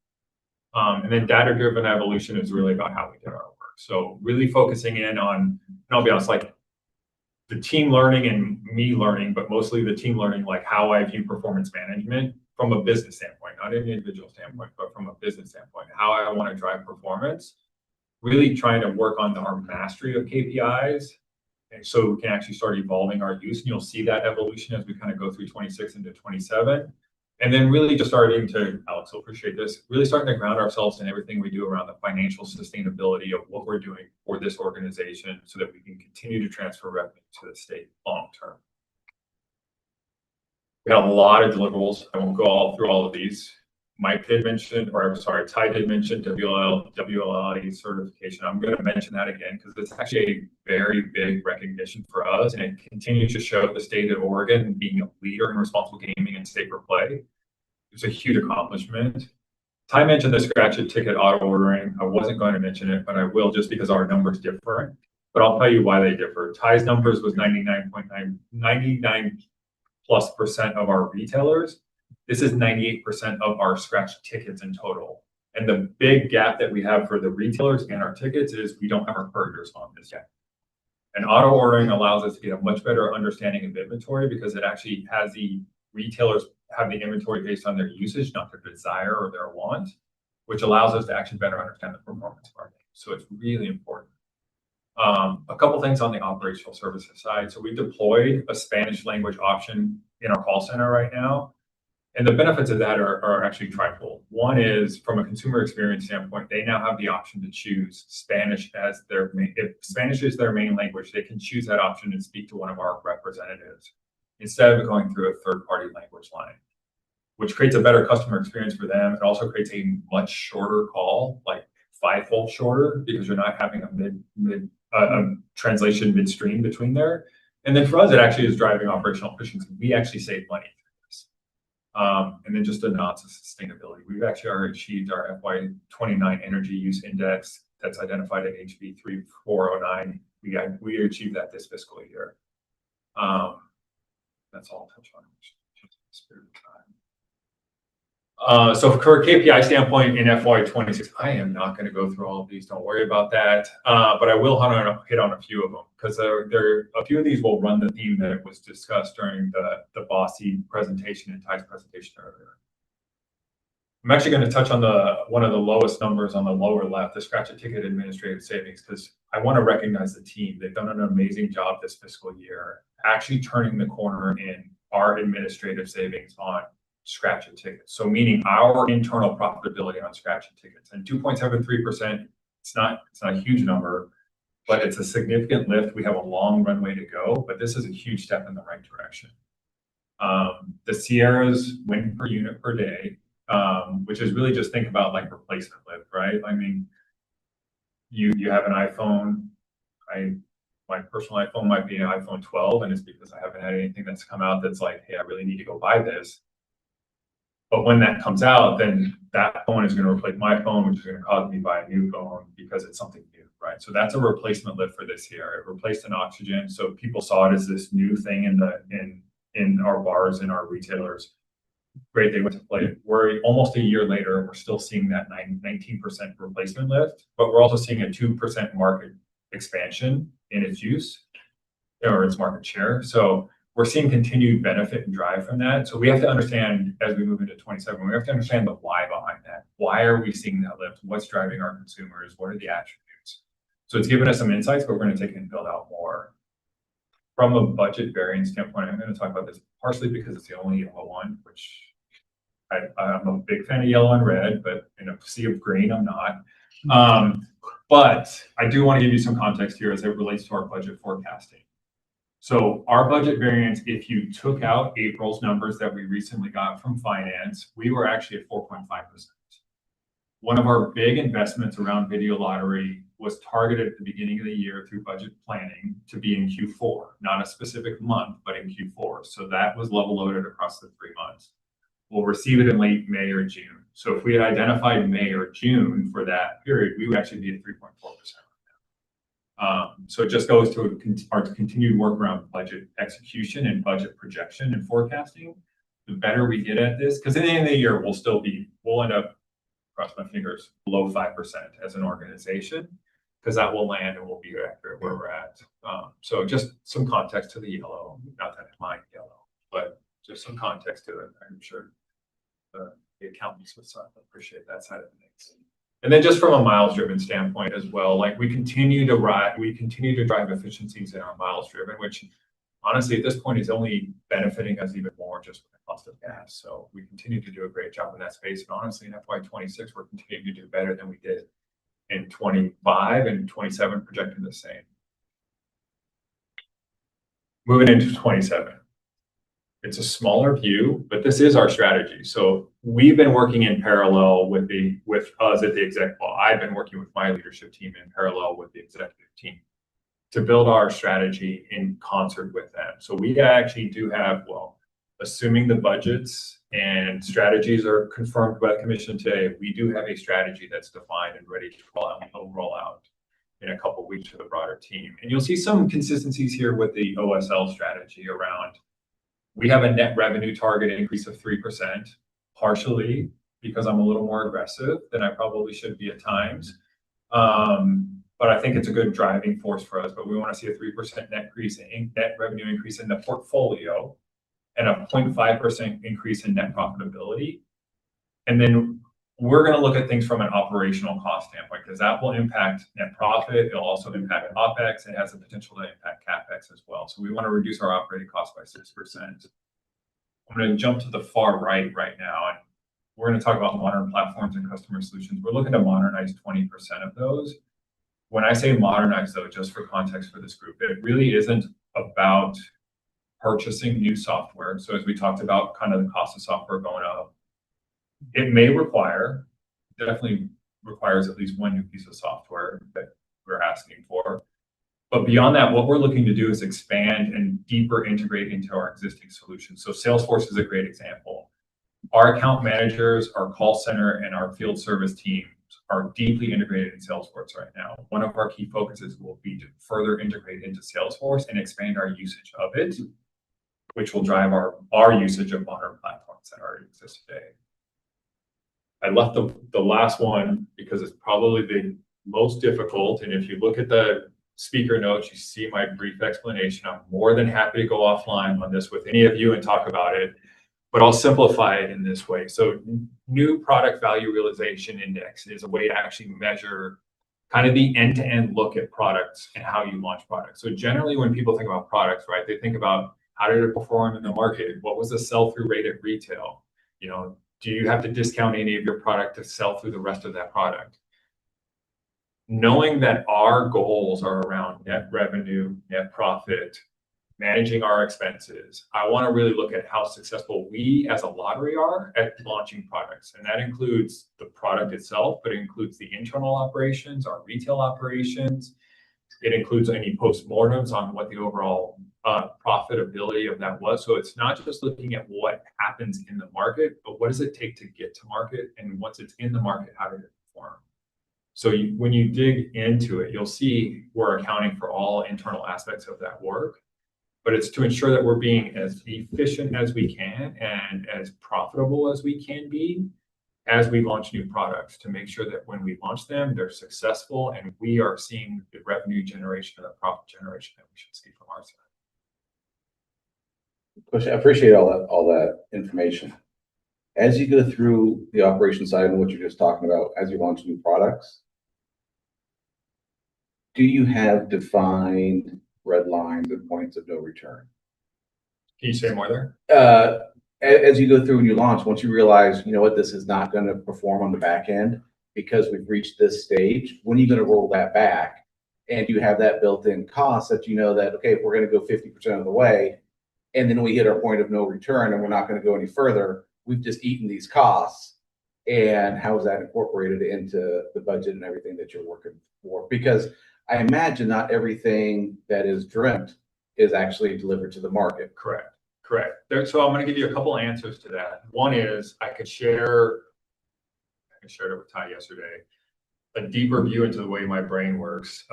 And then data-driven evolution is really about how we did our work. So really focusing in on, and I'll be honest, like the team learning and me learning, but mostly the team learning, like how I view performance management from a business standpoint, not an individual standpoint, but from a business standpoint, how I want to drive performance, really trying to work on our mastery of KPIs. And so we can actually start evolving our use, and you'll see that evolution as we kind of go through 26 into 27. And then really just starting to, Alex will appreciate this, really starting to ground ourselves in everything we do around the financial sustainability of what we're doing for this organization so that we can continue to transfer revenue to the state long term. We had a lot of deliverables. I won't go through all of these. Mike did mention, or I'm sorry, Ty did mention WLE certification. I'm going to mention that again because it's actually a very big recognition for us, and it continues to show the state of Oregon being a leader in responsible gaming and safer play. It's a huge accomplishment. Ty mentioned the scratch and ticket auto ordering. I wasn't going to mention it, but I will just because our numbers differ. But I'll tell you why they differ. Ty's numbers was 99% of our retailers. This is 98% of our scratch tickets in total. And the big gap that we have for the retailers and our tickets is we don't have our couriers on this yet. And auto ordering allows us to get a much better understanding of inventory because it actually has the retailers have the inventory based on their usage, not their desire or their want, which allows us to actually better understand the performance of our game. So it's really important. A couple things on the operational services side. So we deployed a Spanish language option in our call center right now. And the benefits of that are actually trifold. One is from a consumer experience standpoint, they now have the option to choose Spanish as their main, if Spanish is their main language, they can choose that option and speak to one of our representatives instead of going through a third-party language line, which creates a better customer experience for them. It also creates a much shorter call, like 5-fold shorter, because you're not having a translation midstream between there. And then for us, it actually is driving operational efficiency. We actually save money. And then just a nod to sustainability. We've actually already achieved our FY29 energy use index that's identified at HB 3409. We achieved that this fiscal year. That's all I'll touch on. So for KPI standpoint in FY26, I am not going to go through all of these. Don't worry about that. But I will hit on a few of them because a few of these will run the theme that was discussed during the Bossy presentation and Ty's presentation earlier. I'm actually going to touch on one of the lowest numbers on the lower left, the scratch a ticket administrative savings, because I want to recognize the team. They've done an amazing job this fiscal year, actually turning the corner in our administrative savings on scratch and tickets. So meaning our internal profitability on scratch and tickets, and 2.73%, it's not a huge number, but it's a significant lift. We have a long runway to go, but this is a huge step in the right direction. The Sierra's win per unit per day, which is really just think about like replacement lift, right? I mean, you have an iPhone. My personal iPhone might be an iPhone 12, and it's because I haven't had anything that's come out that's like, hey, I really need to go buy this. But when that comes out, then that phone is going to replace my phone, which is going to cause me to buy a new phone because it's something new, right? So that's a replacement lift for this year. It replaced an oxygen. So people saw it as this new thing in our bars and our retailers. Great, they went to play it. We're almost a year later, we're still seeing that 19% replacement lift, but we're also seeing a 2% market expansion in its use or its market share. So we're seeing continued benefit and drive from that. So we have to understand as we move into 27, we have to understand the why behind that. Why are we seeing that lift? What's driving our consumers? What are the attributes? So it's given us some insights, but we're going to take it and build out more. From a budget variance standpoint, I'm going to talk about this partially because it's the only yellow one, which I'm a big fan of yellow and red, but in a sea of green, I'm not. But I do want to give you some context here as it relates to our budget forecasting. So our budget variance, if you took out April's numbers that we recently got from finance, we were actually at 4.5%. One of our big investments around video lottery was targeted at the beginning of the year through budget planning to be in Q4, not a specific month, but in Q4. So that was level loaded across the 3 months. we'll receive it in late May or June. So if we had identified May or June for that period, we would actually be at 3.4%. So it just goes to our continued work around budget execution and budget projection and forecasting. The better we get at this, because at the end of the year, we'll end up, cross my fingers, below 5% as an organization, because that will land and we'll be accurate where we're at. So just some context to the yellow, not that I mind yellow, but just some context to it. I'm sure the accountants would appreciate that side of things. And then just from a miles driven standpoint as well, like we continue to drive efficiencies in our miles driven, which honestly at this point is only benefiting us even more just with the cost of gas. So we continue to do a great job in that space. And honestly, in FY26, we're continuing to do better than we did in 25 and 27, projecting the same. Moving into 27. It's a smaller view, but this is our strategy. So we've been working in parallel with us at the exec. Well, I've been working with my leadership team in parallel with the executive team to build our strategy in concert with them. So we actually do have, well, assuming the budgets and strategies are confirmed by the commission today, we do have a strategy that's defined and ready to roll out in a couple of weeks to the broader team. And you'll see some consistencies here with the OSL strategy around. We have a net revenue target increase of 3%, partially because I'm a little more aggressive than I probably should be at times. But I think it's a good driving force for us. But we want to see a 3% net revenue increase in the portfolio and a 0.5% increase in net profitability. And then we're going to look at things from an operational cost standpoint, because that will impact net profit. It'll also impact OpEx. It has the potential to impact CapEx as well. So we want to reduce our operating costs by 6%. I'm going to jump to the far right now, and we're going to talk about modern platforms and customer solutions. We're looking to modernize 20% of those. When I say modernize, though, just for context for this group, it really isn't about purchasing new software. So as we talked about, kind of the cost of software going up, it may definitely requires at least one new piece of software that we're asking for. But beyond that, what we're looking to do is expand and deeper integrate into our existing solutions. So Salesforce is a great example. Our account managers, our call center, and our field service teams are deeply integrated in Salesforce right now. One of our key focuses will be to further integrate into Salesforce and expand our usage of it, which will drive our usage of modern platforms that already exist today. I left the last one because it's probably the most difficult. And if you look at the speaker notes, you see my brief explanation. I'm more than happy to go offline on this with any of you and talk about it, but I'll simplify it in this way. So new product value realization index is a way to actually measure kind of the end-to-end look at products and how you launch products. So generally when people think about products, right, they think about how did it perform in the market? What was the sell-through rate at retail? Do you have to discount any of your product to sell through the rest of that product? Knowing that our goals are around net revenue, net profit, managing our expenses, I want to really look at how successful we as a lottery are at launching products. And that includes the product itself, but it includes the internal operations, our retail operations. It includes any postmortems on what the overall profitability of that was. So it's not just looking at what happens in the market, but what does it take to get to market? And once it's in the market, how did it perform? So when you dig into it, you'll see we're accounting for all internal aspects of that work, but it's to ensure that we're being as efficient as we can and as profitable as we can be as we launch new products, to make sure that when we launch them, they're successful and we are seeing the revenue generation and the profit generation that we should see from our side. Question. I appreciate all that information. As you go through the operation side and what you're just talking about, as you launch new products, do you have defined red lines and points of no return? Can you say more there? As you go through and you launch, once you realize, you know what, this is not going to perform on the back end because we've reached this stage, when are you going to roll that back? And you have that built-in cost that you know that, okay, if we're going to go 50% of the way, and then we hit our point of no return and we're not going to go any further, we've just eaten these costs. And how is that incorporated into the budget and everything that you're working for? Because I imagine not everything that is dreamt is actually delivered to the market. Correct. Correct. So I'm gonna give you a couple answers to that. One is I shared it with Ty yesterday, a deeper view into the way my brain works,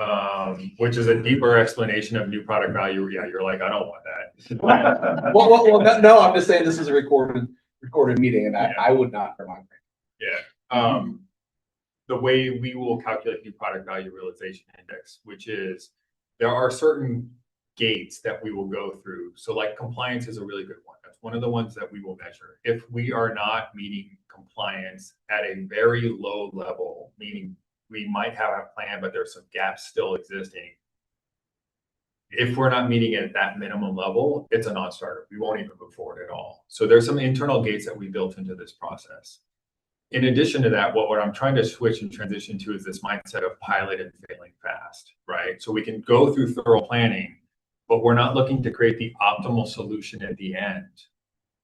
which is a deeper explanation of new product value. Yeah, you're like, I don't want that. No, I'm just saying this is a recorded meeting, and I would not for my brain. Yeah. The way we will calculate new product value realization index, which is there are certain gates that we will go through. So like compliance is a really good one. That's one of the ones that we will measure. If we are not meeting compliance at a very low level, meaning we might have a plan, but there's some gaps still existing. If we're not meeting it at that minimum level, it's a non-starter. We won't even move forward at all. So there's some internal gates that we built into this process. In addition to that, what I'm trying to switch and transition to is this mindset of pilot and failing fast, right? So we can go through thorough planning, but we're not looking to create the optimal solution at the end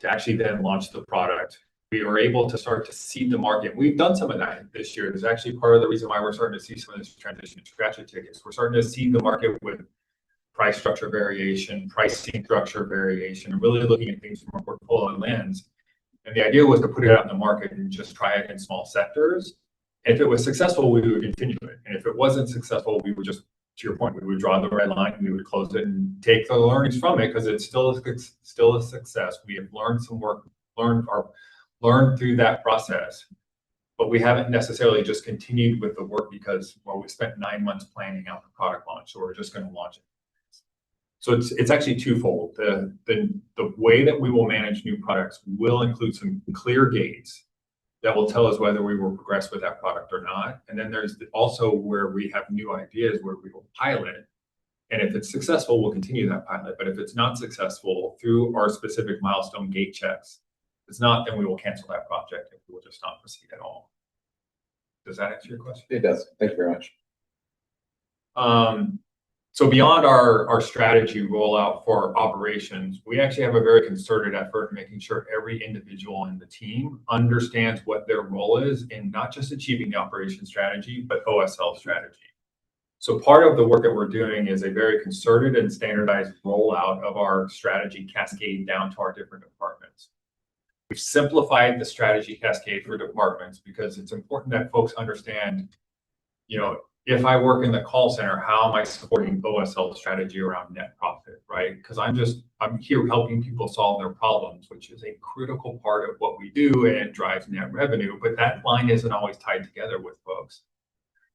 to actually then launch the product. We are able to start to seed the market. We've done some of that this year. There's actually part of the reason why we're starting to see some of this transition to scratch tickets. We're starting to seed the market with price structure variation, pricing structure variation, and really looking at things from a portfolio lens. And the idea was to put it out in the market and just try it in small sectors. And if it was successful, we would continue it. And if it wasn't successful, we would just, to your point, we would draw the red line, we would close it and take the learnings from it because it's still a success. We have learned some work, learned through that process, but we haven't necessarily just continued with the work because, well, we spent 9 months planning out the product launch, so we're just going to launch it. So it's actually twofold. The way that we will manage new products will include some clear gates that will tell us whether we will progress with that product or not. And then there's also where we have new ideas where we will pilot. And if it's successful, we'll continue that pilot. But if it's not successful through our specific milestone gate checks, if it's not, then we will cancel that project and we will just not proceed at all. Does that answer your question? It does. Thank you very much. So beyond our strategy rollout for operations, we actually have a very concerted effort in making sure every individual in the team understands what their role is in not just achieving the operation strategy, but OSL strategy. So part of the work that we're doing is a very concerted and standardized rollout of our strategy cascade down to our different departments. We've simplified the strategy cascade for departments because it's important that folks understand, if I work in the call center, how am I supporting OSL strategy around net profit, right? Because I'm here helping people solve their problems, which is a critical part of what we do, and it drives net revenue, but that line isn't always tied together with folks.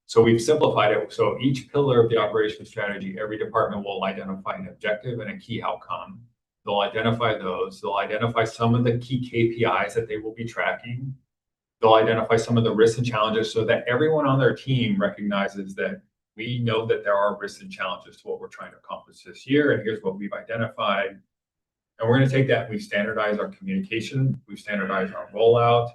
So we've simplified it. So each pillar of the operation strategy, every department will identify an objective and a key outcome. They'll identify those. They'll identify some of the key KPIs that they will be tracking. They'll identify some of the risks and challenges so that everyone on their team recognizes that we know that there are risks and challenges to what we're trying to accomplish this year. And here's what we've identified. And we're going to take that. We've standardized our communication. We've standardized our rollout.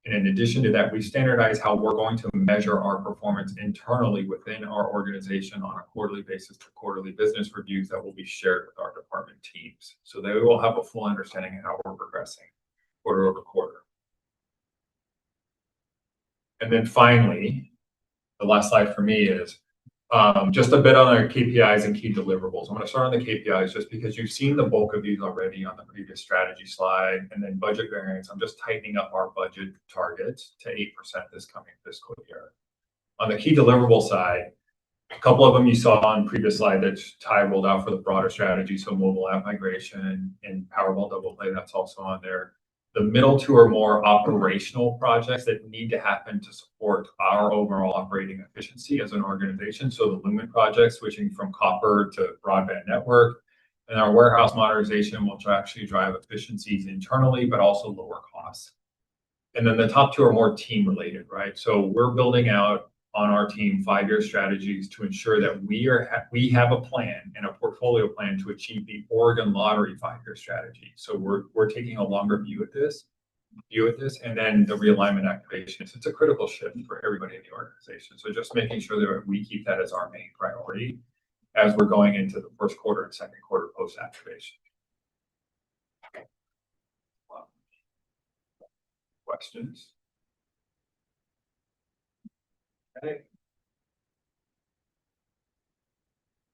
And in addition to that, we standardize how we're going to measure our performance internally within our organization on a quarterly basis to quarterly business reviews that will be shared with our department teams. So they will have a full understanding of how we're progressing quarter over quarter. And then finally, the last slide for me is just a bit on our KPIs and key deliverables. I'm going to start on the KPIs just because you've seen the bulk of these already on the previous strategy slide. And then budget variance, I'm just tightening up our budget targets to 8% this coming fiscal year. On the key deliverable side, a couple of them you saw on previous slide that Ty rolled out for the broader strategy. So mobile app migration and Powerball Double Play, that's also on there. The middle two are more operational projects that need to happen to support our overall operating efficiency as an organization. So the Lumen project, switching from copper to broadband network, and our warehouse modernization, which will actually drive efficiencies internally, but also lower costs. And then the top two are more team related, right? So we're building out on our team 5-year strategies to ensure that we have a plan and a portfolio plan to achieve the Oregon Lottery 5-year strategy. So we're taking a longer view at this, and then the realignment activation. So it's a critical shift for everybody in the organization. So just making sure that we keep that as our main priority as we're going into the first quarter and second quarter post activation. Questions? Okay.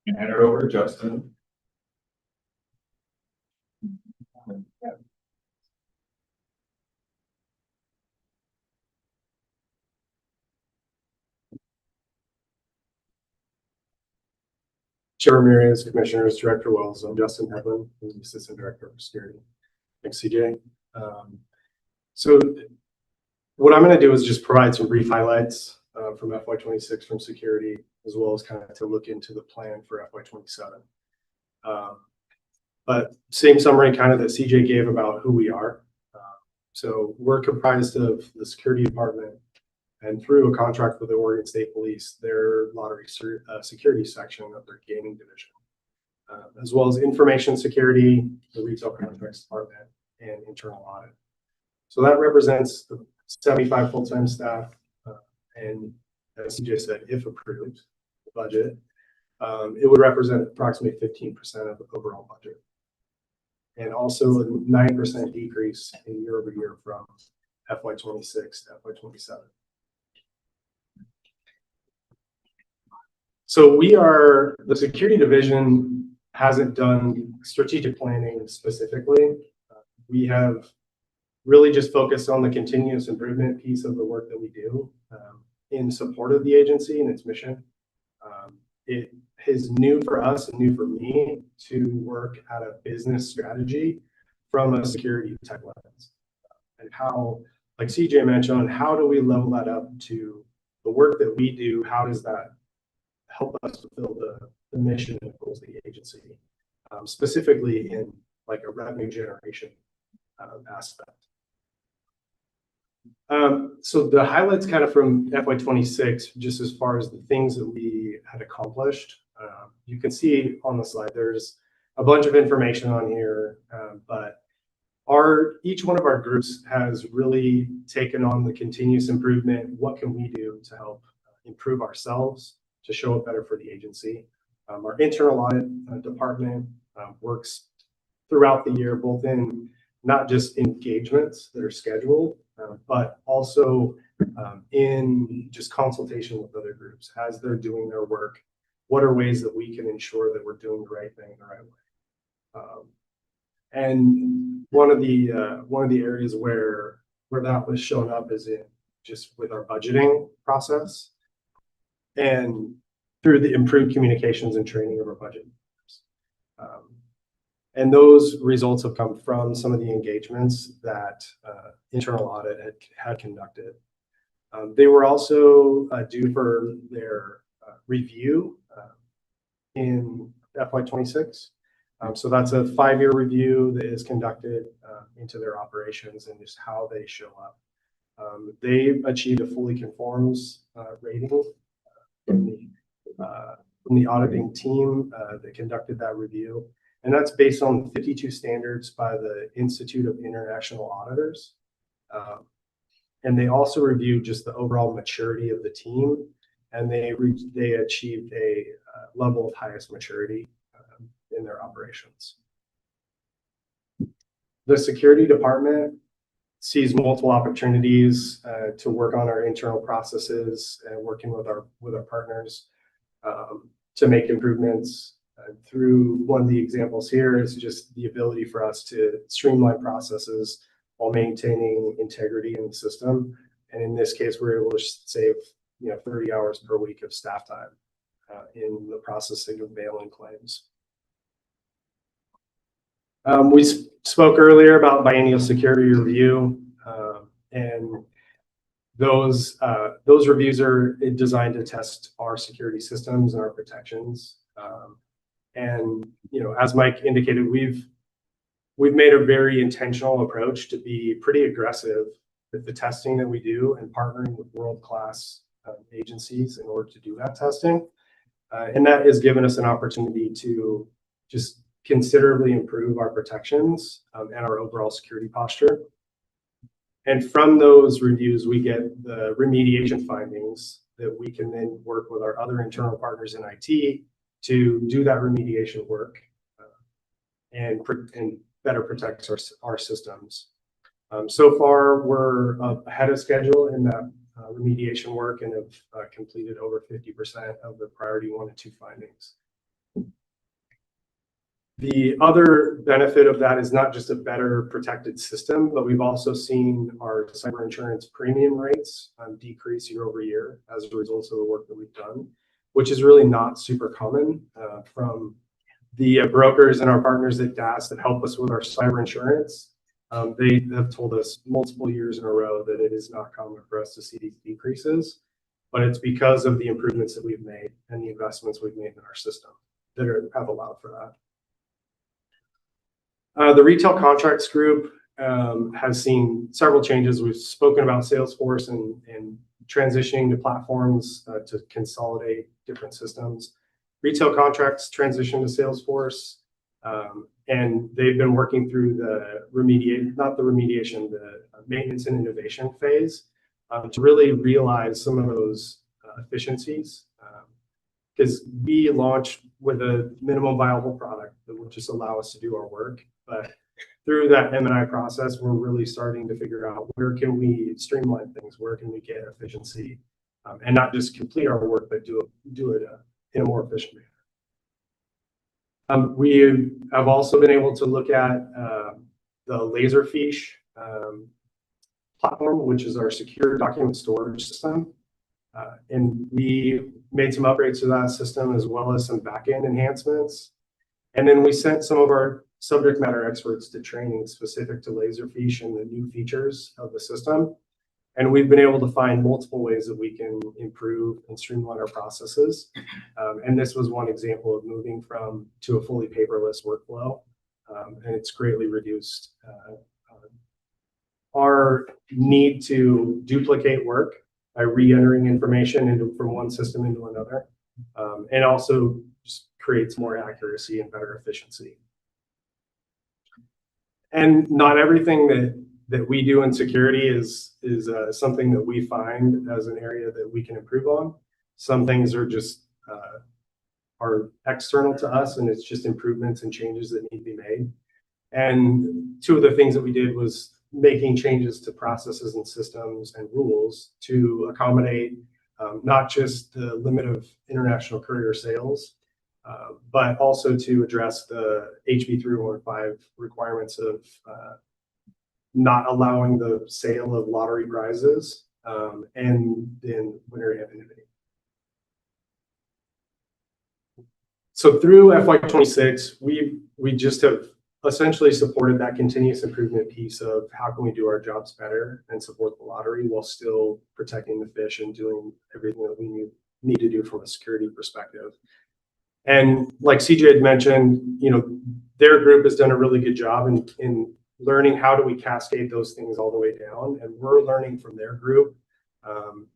Hand it over to Justin. Chair Ramirez, Commissioners, Director Wells, I'm Justin Hedlund, I'm the Assistant Director of Security. Thanks, CJ. So what I'm going to do is just provide some brief highlights from FY26 from security, as well as kind of to look into the plan for FY27. But same summary kind of that CJ gave about who we are. So we're comprised of the security department, and through a contract with the Oregon State Police, their lottery security section of their gaming division, as well as information security, the retail contracts department, and internal audit. So that represents the 75 full-time staff, and as CJ said, if approved, the budget, it would represent approximately 15% of the overall budget, and also a 9% decrease in year over year from FY26 to FY27. So the security division hasn't done strategic planning specifically. We have really just focused on the continuous improvement piece of the work that we do in support of the agency and its mission. It is new for us and new for me to work at a business strategy from a security tech lens. And how, like CJ mentioned, how do we level that up to the work that we do? How does that help us fulfill the mission and goals of the agency, specifically in like a revenue generation aspect. So the highlights kind of from FY26, just as far as the things that we had accomplished, you can see on the slide, there's a bunch of information on here, but each one of our groups has really taken on the continuous improvement. What can we do to help improve ourselves, to show it better for the agency? Our internal audit department works throughout the year, both in not just engagements that are scheduled, but also in just consultation with other groups as they're doing their work. What are ways that we can ensure that we're doing the right thing the right way? And one of the areas where that was shown up is in just with our budgeting process and through the improved communications and training of our budget. And those results have come from some of the engagements that internal audit had conducted. They were also due for their review in FY26. So that's a 5-year review that is conducted into their operations and just how they show up. They achieved a fully conforms rating from the auditing team that conducted that review. And that's based on 52 standards by the Institute of International Auditors. And they also reviewed just the overall maturity of the team, and they achieved a level of highest maturity in their operations. The security department sees multiple opportunities to work on our internal processes and working with our partners to make improvements. Through one of the examples here is just the ability for us to streamline processes while maintaining integrity in the system. And in this case, we're able to save 30 hours per week of staff time in the processing of mail-in claims. We spoke earlier about biennial security review, and those reviews are designed to test our security systems and our protections. And as Mike indicated, we've made a very intentional approach to be pretty aggressive with the testing that we do and partnering with world-class agencies in order to do that testing. And that has given us an opportunity to just considerably improve our protections and our overall security posture. And from those reviews, we get the remediation findings that we can then work with our other internal partners in IT to do that remediation work and better protect our systems. So far, we're ahead of schedule in that remediation work and have completed over 50% of the priority 1 and 2 findings. The other benefit of that is not just a better protected system, but we've also seen our cyber insurance premium rates decrease year over year as a result of the work that we've done, which is really not super common from the brokers and our partners at DAS that help us with our cyber insurance. They have told us multiple years in a row that it is not common for us to see these decreases, but it's because of the improvements that we've made and the investments we've made in our system that have allowed for that. The retail contracts group has seen several changes. We've spoken about Salesforce and transitioning to platforms to consolidate different systems. Retail contracts transitioned to Salesforce, and they've been working through the maintenance and innovation phase to really realize some of those efficiencies. Because we launched with a minimum viable product that would just allow us to do our work. But through that M&I process, we're really starting to figure out where can we streamline things, where can we get efficiency, and not just complete our work, but do it in a more efficient manner. We have also been able to look at the Laserfiche platform, which is our secure document storage system. And we made some upgrades to that system as well as some back-end enhancements. And then we sent some of our subject matter experts to training specific to Laserfiche and the new features of the system. And we've been able to find multiple ways that we can improve and streamline our processes. And this was one example of moving to a fully paperless workflow. And it's greatly reduced our need to duplicate work by re-entering information from one system into another, and also just creates more accuracy and better efficiency. And not everything that we do in security is something that we find as an area that we can improve on. Some things are just are external to us, and it's just improvements and changes that need to be made. And two of the things that we did was making changes to processes and systems and rules to accommodate not just the limit of international courier sales, but also to address the HB 315 requirements of not allowing the sale of lottery prizes and then winner anonymity. So through FY26, we just have essentially supported that continuous improvement piece of how can we do our jobs better and support the lottery while still protecting the fish and doing everything that we need to do from a security perspective. And like CJ had mentioned, their group has done a really good job in learning how do we cascade those things all the way down. And we're learning from their group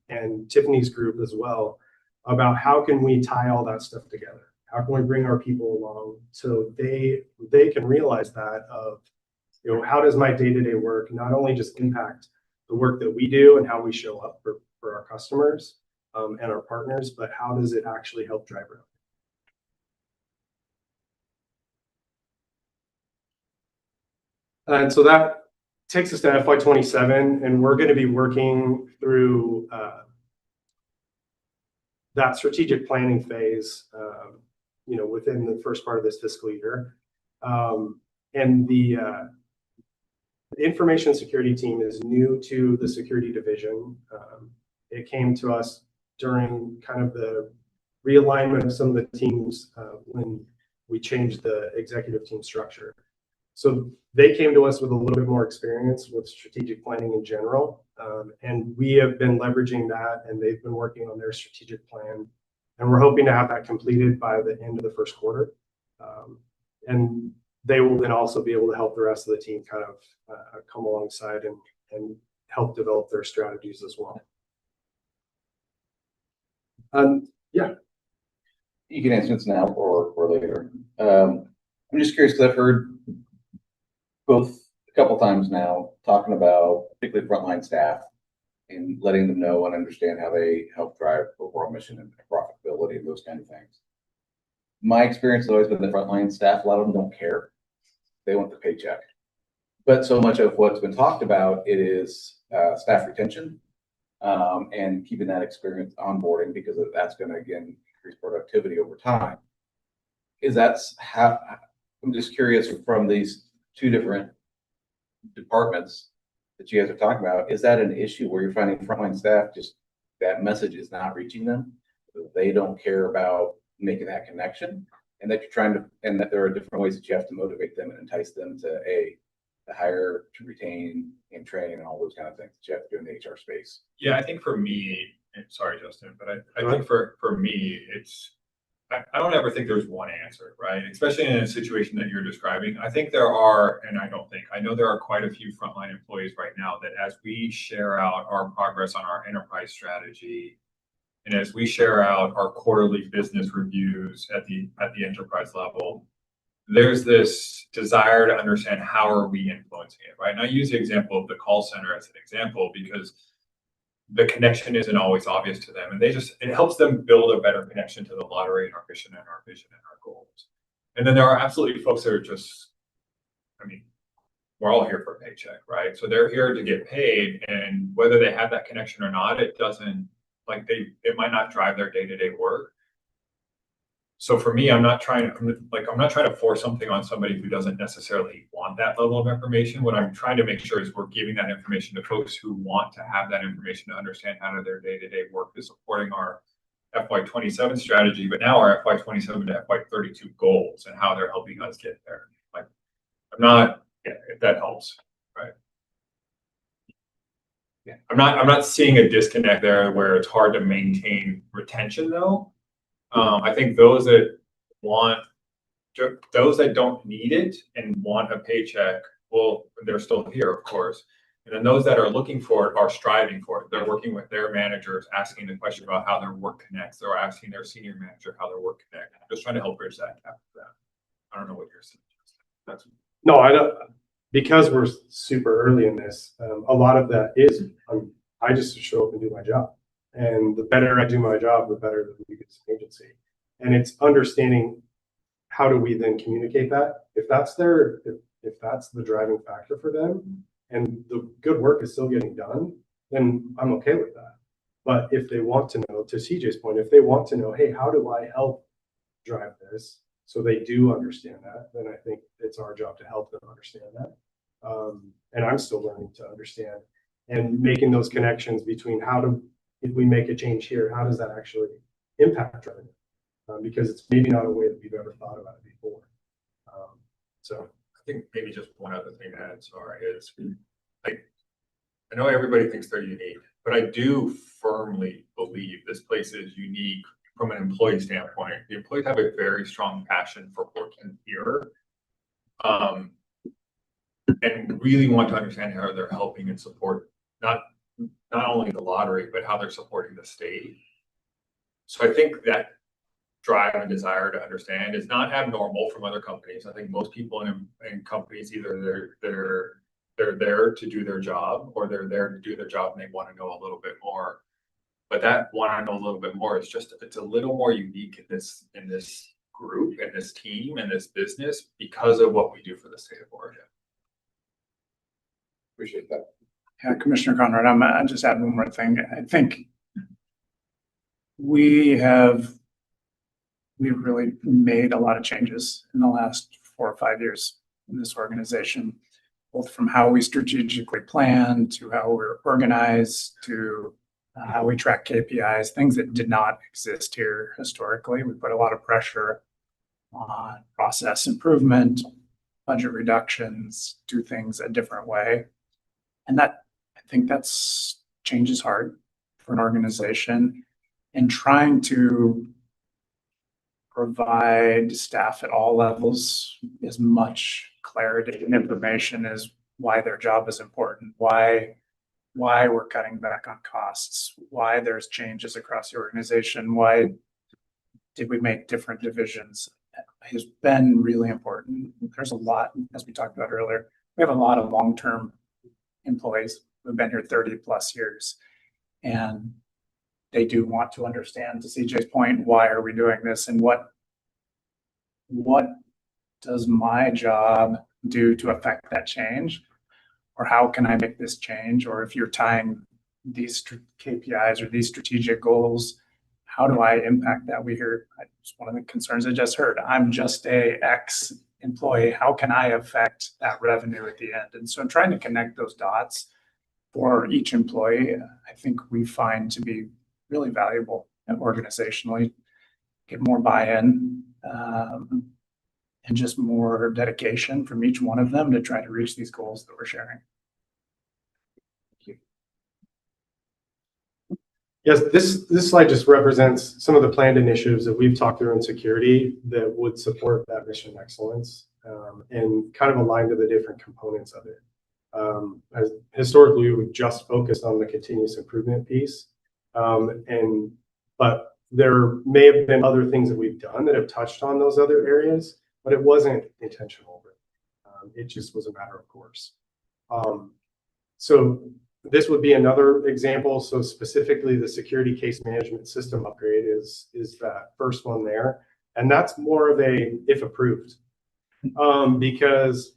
and Tiffany's group as well about how can we tie all that stuff together. How can we bring our people along so they can realize that of, how does my day-to-day work not only just impact the work that we do and how we show up for our customers and our partners, but how does it actually help drive revenue? And so that takes us to FY27, and we're going to be working through that strategic planning phase within the first part of this fiscal year. And the information security team is new to the security division. It came to us during kind of the realignment of some of the teams when we changed the executive team structure. So they came to us with a little bit more experience with strategic planning in general. And we have been leveraging that, and they've been working on their strategic plan. And we're hoping to have that completed by the end of the first quarter. And they will then also be able to help the rest of the team kind of come alongside and help develop their strategies as well. Yeah. You can answer this now or later. I'm just curious because I've heard both a couple times now talking about particularly frontline staff and letting them know and understand how they help drive overall mission and profitability and those kind of things. My experience has always been the frontline staff, a lot of them don't care. They want the paycheck. But so much of what's been talked about, it is staff retention and keeping that experience onboarding because that's going to, again, increase productivity over time. Is that how, I'm just curious from these two different departments that you guys are talking about, is that an issue where you're finding frontline staff, just that message is not reaching them? They don't care about making that connection, and that you're trying to, and that there are different ways that you have to motivate them and entice them to hire, to retain and train and all those kind of things that you have to do in the HR space. Yeah, I think for me, and sorry, Justin, but I think for me, I don't ever think there's one answer, right? Especially in a situation that you're describing. I think there are, and I know there are quite a few frontline employees right now that as we share out our progress on our enterprise strategy, and as we share out our quarterly business reviews at the enterprise level, there's this desire to understand how are we influencing it, right? And I use the example of the call center as an example because the connection isn't always obvious to them, and it helps them build a better connection to the lottery and our mission and our vision and our goals. And then there are absolutely folks that are just, I mean, we're all here for a paycheck, right? So they're here to get paid, and whether they have that connection or not, it doesn't, it might not drive their day-to-day work. So for me, I'm not trying to force something on somebody who doesn't necessarily want that level of information. What I'm trying to make sure is we're giving that information to folks who want to have that information to understand how their day-to-day work is supporting our FY27 strategy, but now our FY27 to FY32 goals and how they're helping us get there. If that helps, right? Yeah, I'm not seeing a disconnect there where it's hard to maintain retention though. I think those that don't need it and want a paycheck, well, they're still here, of course. And then those that are looking for it are striving for it. They're working with their managers, asking the question about how their work connects. They're asking their senior manager how their work connects. I'm just trying to help bridge that gap for them. I don't know what you're saying. No, I don't, because we're super early in this, a lot of that is, I just show up and do my job. And the better I do my job, the better we get as an agency. And it's understanding how do we then communicate that? If that's if that's the driving factor for them and the good work is still getting done, then I'm okay with that. But if they want to know, to CJ's point, if they want to know, hey, how do I help drive this so they do understand that, then I think it's our job to help them understand that. And I'm still learning to understand and making those connections between if we make a change here, how does that actually impact revenue? Because it's maybe not a way that we've ever thought about it before. So I think maybe just one other thing to add, sorry, is I know everybody thinks they're unique, but I do firmly believe this place is unique from an employee standpoint. The employees have a very strong passion for working here. And really want to understand how they're helping and support not only the lottery, but how they're supporting the state. So I think that drive and desire to understand is not abnormal from other companies. I think most people in companies, either they're there to do their job or they're there to do their job and they want to know a little bit more. But that want to know a little bit more is it's a little more unique in this group and this team and this business because of what we do for the state of Oregon. Appreciate that. Yeah, Commissioner Conrad, I'm just add one more thing. I think we've really made a lot of changes in the last 4 or 5 years in this organization, both from how we strategically plan to how we're organized to how we track KPIs, things that did not exist here historically. We put a lot of pressure on process improvement, budget reductions, do things a different way. And I think that's change is hard for an organization, and trying to provide staff at all levels as much clarity and information as why their job is important, why we're cutting back on costs, why there's changes across the organization, why did we make different divisions, has been really important. There's a lot, as we talked about earlier, we have a lot of long-term employees who've been here 30 plus years, and they do want to understand, to CJ's point, why are we doing this and what does my job do to affect that change, or how can I make this change? Or if you're tying these KPIs or these strategic goals, how do I impact that? It's one of the concerns I just heard. I'm just a X employee, how can I affect that revenue at the end? And so I'm trying to connect those dots for each employee, I think we find to be really valuable organizationally, get more buy-in, and just more dedication from each one of them to try to reach these goals that we're sharing. Yes, this slide just represents some of the planned initiatives that we've talked through in security that would support that mission excellence, and kind of align to the different components of it. As historically, we've just focused on the continuous improvement piece, but there may have been other things that we've done that have touched on those other areas, but it wasn't intentional. It just was a matter of course. So this would be another example. So specifically the security case management system upgrade is that first one there. And that's more of a if approved, because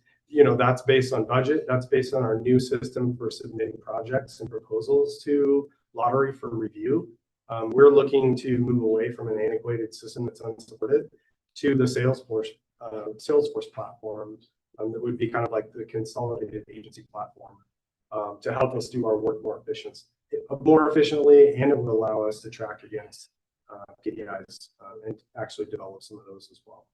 that's based on budget. That's based on our new system for submitting projects and proposals to lottery for review. We're looking to move away from an antiquated system that's unsupported to the Salesforce platform that would be kind of like the consolidated agency platform to help us do our work more efficiently, and it will allow us to track against KPIs and actually develop some of those as well.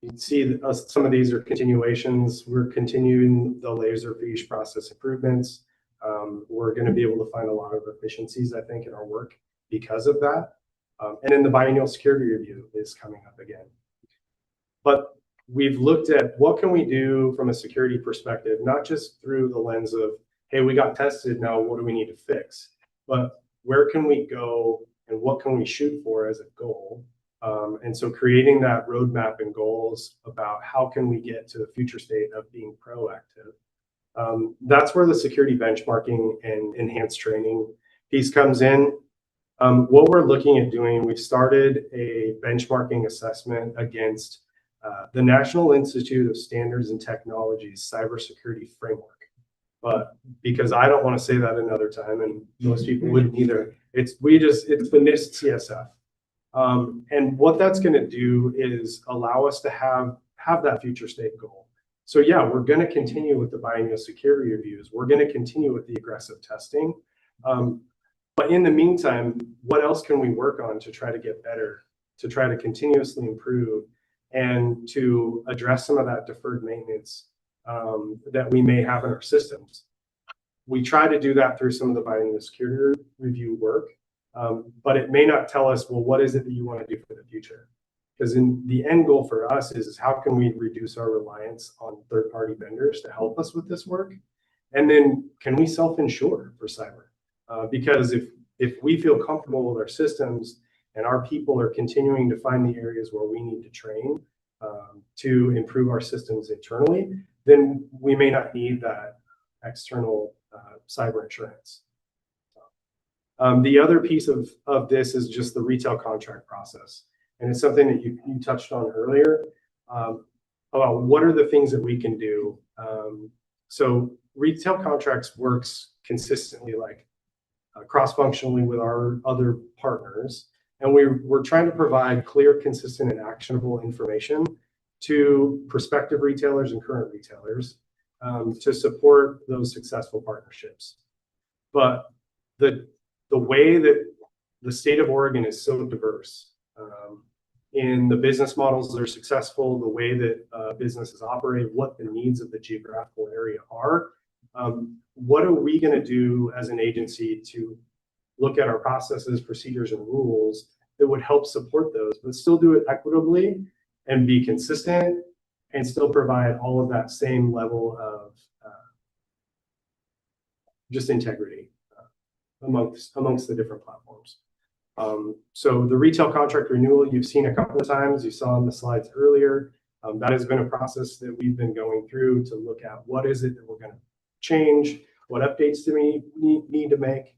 You can see some of these are continuations. We're continuing the Laserfiche process improvements. We're going to be able to find a lot of efficiencies, I think, in our work because of that. And then the biennial security review is coming up again. But we've looked at what can we do from a security perspective, not just through the lens of, hey, we got tested, now what do we need to fix? But where can we go and what can we shoot for as a goal? And so creating that roadmap and goals about how can we get to the future state of being proactive. That's where the security benchmarking and enhanced training piece comes in. What we're looking at doing, we've started a benchmarking assessment against the National Institute of Standards and Technology's cybersecurity framework. But because I don't want to say that another time, and most people wouldn't either, it's the NIST CSF. And what that's going to do is allow us to have that future state goal. So yeah, we're going to continue with the biennial security reviews. We're going to continue with the aggressive testing. But in the meantime, what else can we work on to try to get better, to try to continuously improve, and to address some of that deferred maintenance that we may have in our systems? We try to do that through some of the biennial security review work, but it may not tell us, well, what is it that you want to do for the future? Because in the end goal for us is how can we reduce our reliance on third-party vendors to help us with this work? And then can we self-insure for cyber? Because if we feel comfortable with our systems and our people are continuing to find the areas where we need to train to improve our systems internally, then we may not need that external cyber insurance. The other piece of this is just the retail contract process. And it's something that you touched on earlier about what are the things that we can do. So retail contracts works consistently, like cross-functionally with our other partners. And we're trying to provide clear, consistent, and actionable information to prospective retailers and current retailers to support those successful partnerships. But the way that the state of Oregon is so diverse in the business models that are successful, the way that businesses operate, what the needs of the geographical area are, what are we going to do as an agency to look at our processes, procedures, and rules that would help support those, but still do it equitably and be consistent and still provide all of that same level of just integrity amongst the different platforms. So the retail contract renewal, you've seen a couple of times, you saw on the slides earlier. That has been a process that we've been going through to look at what is it that we're going to change, what updates do we need to make,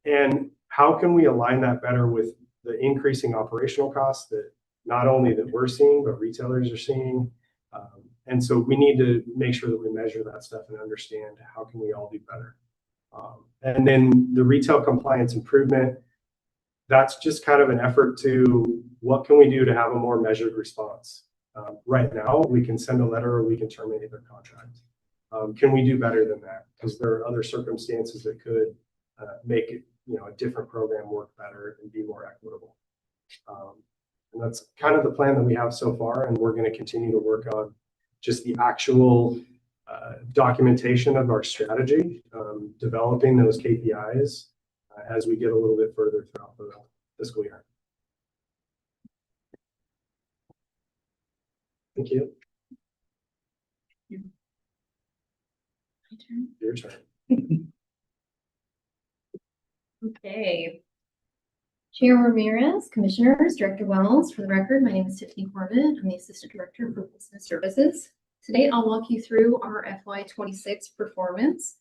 and how can we align that better with the increasing operational costs that not only that we're seeing, but retailers are seeing. And so we need to make sure that we measure that stuff and understand how can we all do better. And then the retail compliance improvement, that's just kind of an effort to what can we do to have a more measured response. Right now, we can send a letter or we can terminate their contract. Can we do better than that? Because there are other circumstances that could make it, a different program work better and be more equitable. And that's kind of the plan that we have so far, and we're going to continue to work on just the actual documentation of our strategy, developing those KPIs as we get a little bit further throughout the fiscal year. Thank you. Your turn. Okay. Chair Ramirez, Commissioners, Director Wells, for the record, my name is Tiffany Corbett. I'm the Assistant Director for Business Services. Today, I'll walk you through our FY26 performance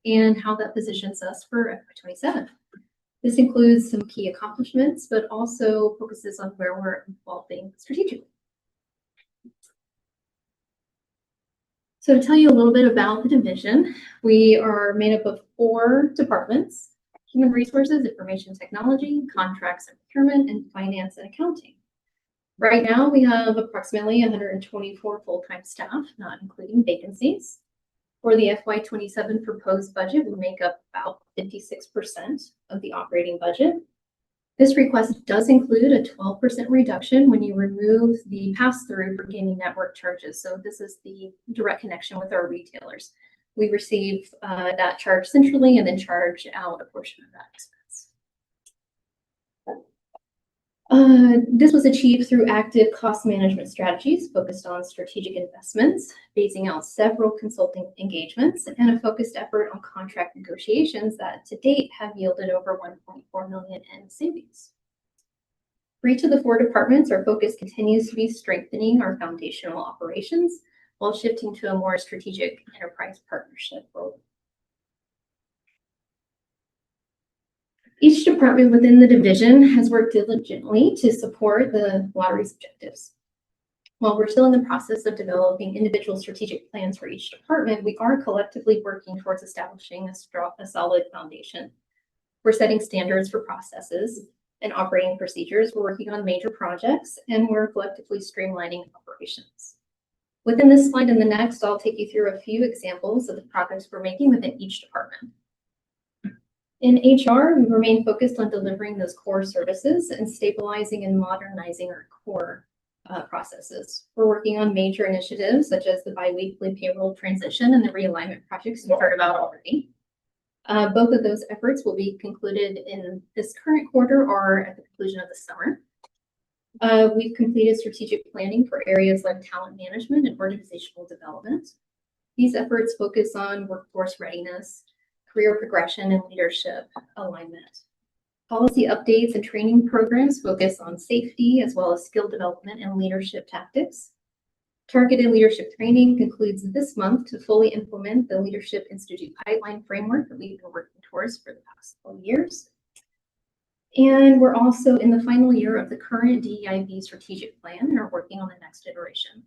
and how that positions us for FY27. This includes some key accomplishments, but also focuses on where we're evolving strategically. So to tell you a little bit about the division, we are made up of 4 departments: Human Resources, Information Technology, Contracts and Procurement, and Finance and Accounting. Right now, we have approximately 124 full-time staff, not including vacancies. For the FY27 proposed budget, we make up about 56% of the operating budget. This request does include a 12% reduction when you remove the pass-through for gaming network charges. So this is the direct connection with our retailers. We receive that charge centrally and then charge out a portion of that expense. This was achieved through active cost management strategies focused on strategic investments, phasing out several consulting engagements, and a focused effort on contract negotiations that to date have yielded over $1.4 million in savings. For each of the 4 departments, our focus continues to be strengthening our foundational operations while shifting to a more strategic enterprise partnership role. Each department within the division has worked diligently to support the lottery's objectives. While we're still in the process of developing individual strategic plans for each department, we are collectively working towards establishing a solid foundation. We're setting standards for processes and operating procedures. We're working on major projects, and we're collectively streamlining operations. Within this slide and the next, I'll take you through a few examples of the progress we're making within each department. In HR, we remain focused on delivering those core services and stabilizing and modernizing our core processes. We're working on major initiatives such as the biweekly payroll transition and the realignment projects you've heard about already. Both of those efforts will be concluded in this current quarter or at the conclusion of the summer. We've completed strategic planning for areas like talent management and organizational development. These efforts focus on workforce readiness, career progression, and leadership alignment. Policy updates and training programs focus on safety as well as skill development and leadership tactics. Targeted leadership training concludes this month to fully implement the Leadership Institute pipeline framework that we've been working towards for the past 12 years. And we're also in the final year of the current DEIB strategic plan and are working on the next iteration.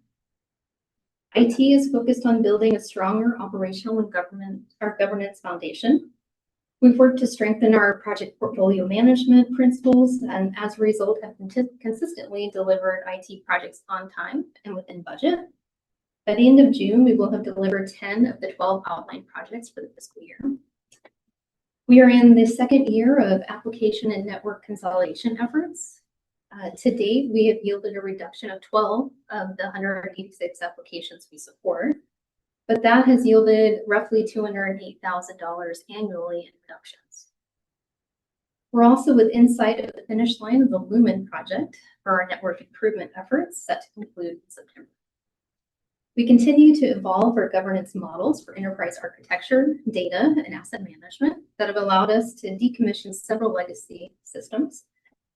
IT is focused on building a stronger operational and governance foundation. We've worked to strengthen our project portfolio management principles, and as a result have consistently delivered IT projects on time and within budget. By the end of June, we will have delivered 10 of the 12 outlined projects for the fiscal year. We are in the second year of application and network consolidation efforts. To date, we have yielded a reduction of 12 of the 186 applications we support, but that has yielded roughly $208,000 annually in reductions. We're also within sight of the finish line of the Lumen project for our network improvement efforts set to conclude in September. We continue to evolve our governance models for enterprise architecture, data, and asset management that have allowed us to decommission several legacy systems,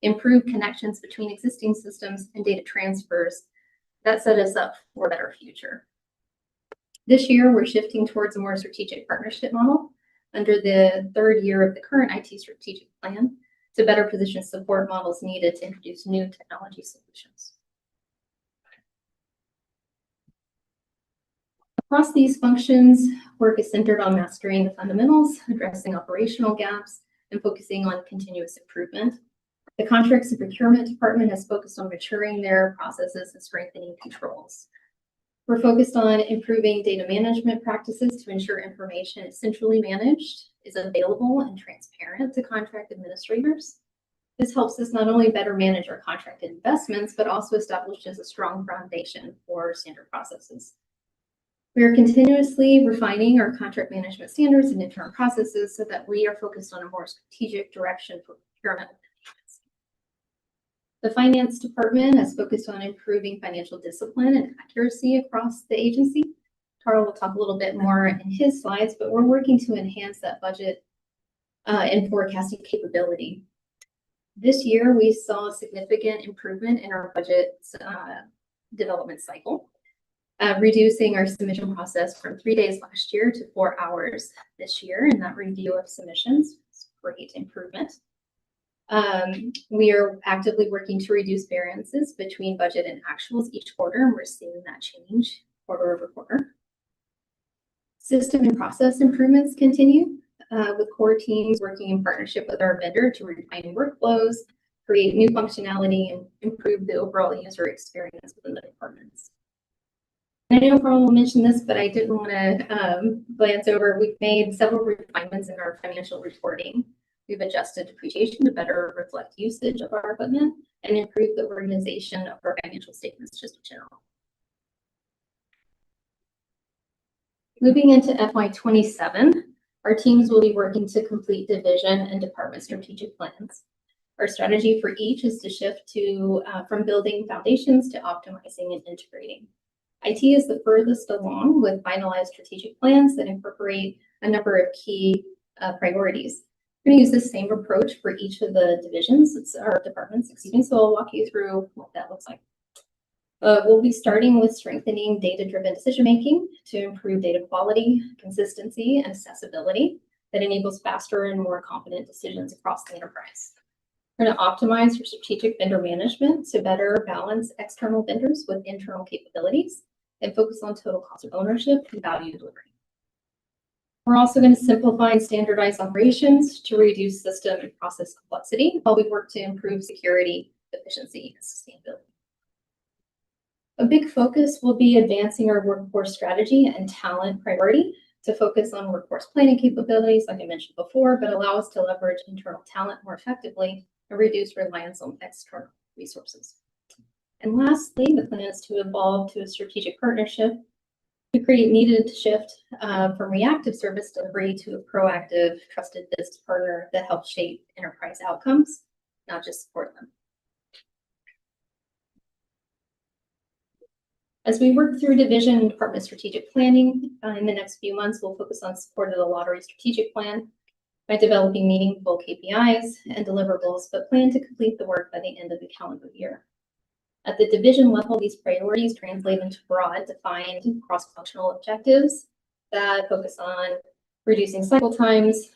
improve connections between existing systems, and data transfers that set us up for a better future. This year, we're shifting towards a more strategic partnership model under the 3rd year of the current IT strategic plan to better position support models needed to introduce new technology solutions. Across these functions, work is centered on mastering the fundamentals, addressing operational gaps, and focusing on continuous improvement. The Contracts and Procurement Department has focused on maturing their processes and strengthening controls. We're focused on improving data management practices to ensure information is centrally managed, is available and transparent to contract administrators. This helps us not only better manage our contracted investments, but also establishes a strong foundation for standard processes. We are continuously refining our contract management standards and internal processes so that we are focused on a more strategic direction for procurement. The Finance Department has focused on improving financial discipline and accuracy across the agency. Tara will talk a little bit more in his slides, but we're working to enhance that budget and forecasting capability. This year, we saw a significant improvement in our budget development cycle, reducing our submission process from 3 days last year to 4 hours this year. And that review of submissions is a great improvement. We are actively working to reduce variances between budget and actuals each quarter, and we're seeing that change quarter over quarter. System and process improvements continue with core teams working in partnership with our vendor to refine workflows, create new functionality, and improve the overall user experience within the departments. And I know Carl will mention this, but I didn't want to glance over. We've made several refinements in our financial reporting. We've adjusted depreciation to better reflect usage of our equipment and improve the organization of our financial statements just in general. Moving into FY27, our teams will be working to complete division and department strategic plans. Our strategy for each is to shift from building foundations to optimizing and integrating. IT is the furthest along with finalized strategic plans that incorporate a number of key priorities. We're going to use the same approach for each of the divisions, departments, so I'll walk you through what that looks like. We'll be starting with strengthening data-driven decision-making to improve data quality, consistency, and accessibility that enables faster and more confident decisions across the enterprise. We're going to optimize for strategic vendor management to better balance external vendors with internal capabilities and focus on total cost of ownership and value delivery. We're also going to simplify and standardize operations to reduce system and process complexity while we work to improve security, efficiency, and sustainability. A big focus will be advancing our workforce strategy and talent priority to focus on workforce planning capabilities, like I mentioned before, but allow us to leverage internal talent more effectively and reduce reliance on external resources. And lastly, the plan is to evolve to a strategic partnership to create needed shift from reactive service delivery to a proactive, trusted business partner that helps shape enterprise outcomes, not just support them. As we work through division and department strategic planning in the next few months, we'll focus on support of the lottery strategic plan by developing meaningful KPIs and deliverables, but plan to complete the work by the end of the calendar year. At the division level, these priorities translate into broad, defined cross-functional objectives that focus on reducing cycle times,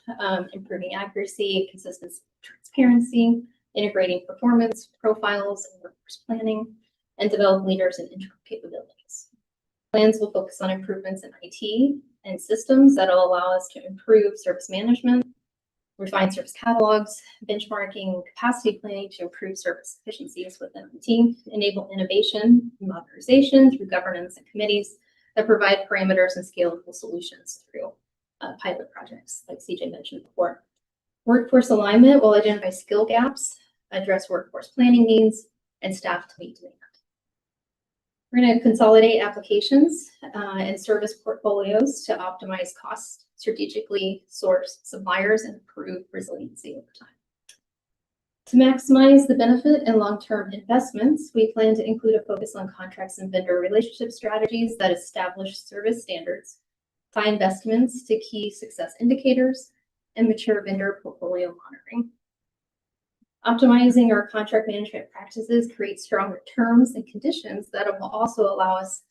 improving accuracy, consistency, transparency, integrating performance profiles and workforce planning, and develop leaders and internal capabilities. Plans will focus on improvements in IT and systems that will allow us to improve service management, refine service catalogs, benchmarking, capacity planning to improve service efficiencies within the team, enable innovation and modernization through governance and committees that provide parameters and scalable solutions through pilot projects, like CJ mentioned before. Workforce alignment will identify skill gaps, address workforce planning needs, and staff to meet demand. We're going to consolidate applications and service portfolios to optimize costs, strategically source suppliers, and improve resiliency over time. To maximize the benefit and long-term investments, we plan to include a focus on contracts and vendor relationship strategies that establish service standards, tie investments to key success indicators, and mature vendor portfolio monitoring. Optimizing our contract management practices creates stronger terms and conditions that will also allow us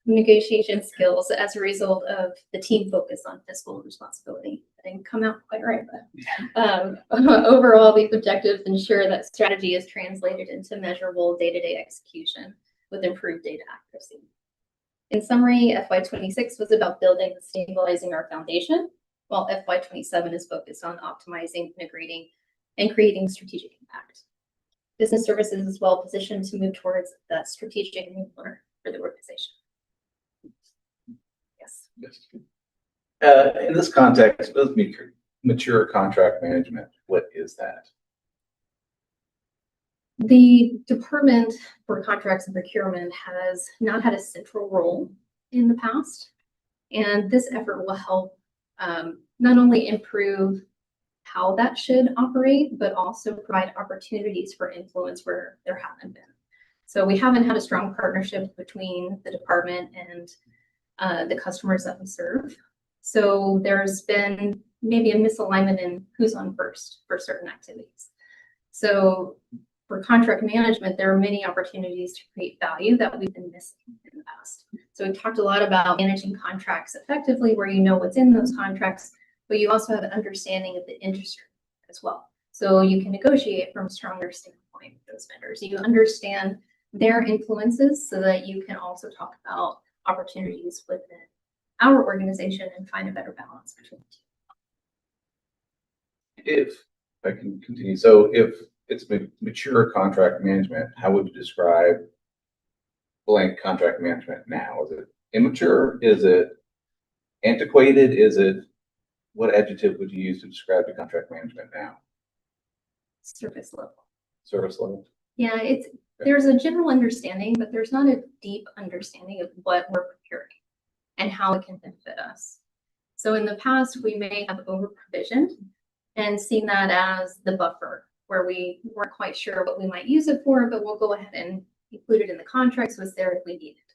negotiation skills as a result of the team focus on fiscal responsibility. That didn't come out quite right, but overall, these objectives ensure that strategy is translated into measurable day-to-day execution with improved data accuracy. In summary, FY26 was about building and stabilizing our foundation, while FY27 is focused on optimizing, integrating, and creating strategic impact. Business services is well positioned to move towards that strategic enabler for the organization. Yes. In this context, with mature contract management, what is that? The Department for Contracts and Procurement has not had a central role in the past, and this effort will help not only improve how that should operate, but also provide opportunities for influence where there haven't been. So we haven't had a strong partnership between the department and the customers that we serve. So there's been maybe a misalignment in who's on first for certain activities. So for contract management, there are many opportunities to create value that we've been missing in the past. So we talked a lot about managing contracts effectively, where you know what's in those contracts, but you also have an understanding of the industry as well. So you can negotiate from a stronger standpoint with those vendors. You understand their influences so that you can also talk about opportunities within our organization and find a better balance between the two. If I can continue, so if it's mature contract management, how would you describe blank contract management now? Is it immature? Is it antiquated? Is it, what adjective would you use to describe the contract management now? Surface level. Service level? Yeah, there's a general understanding, but there's not a deep understanding of what we're procuring and how it can benefit us. So in the past, we may have over provisioned and seen that as the buffer, where we weren't quite sure what we might use it for, but we'll go ahead and include it in the contract so it's there if we need it.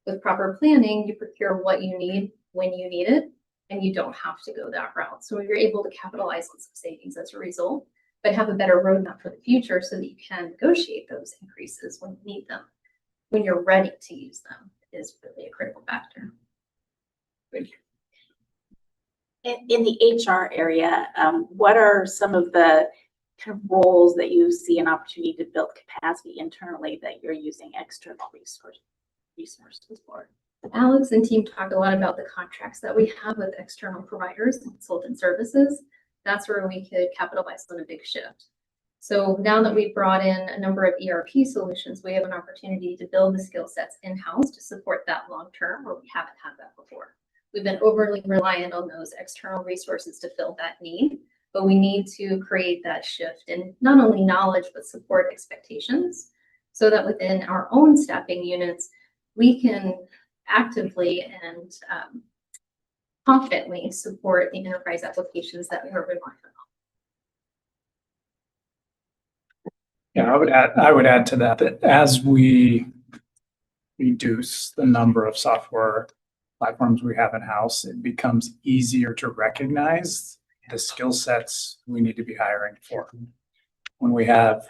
With proper planning, you procure what you need when you need it, and you don't have to go that route. So you're able to capitalize on some savings as a result, but have a better roadmap for the future so that you can negotiate those increases when you need them. When you're ready to use them is really a critical factor. Thank you. In the HR area, what are some of the kind of roles that you see an opportunity to build capacity internally that you're using external resources for? Alex and team talked a lot about the contracts that we have with external providers and consultant services. That's where we could capitalize on a big shift. So now that we've brought in a number of ERP solutions, we have an opportunity to build the skill sets in-house to support that long-term where we haven't had that before. We've been overly reliant on those external resources to fill that need, but we need to create that shift in not only knowledge, but support expectations so that within our own staffing units, we can actively and confidently support the enterprise applications that we are relying on. Yeah, I would add to that as we reduce the number of software platforms we have in-house, it becomes easier to recognize the skill sets we need to be hiring for. When we have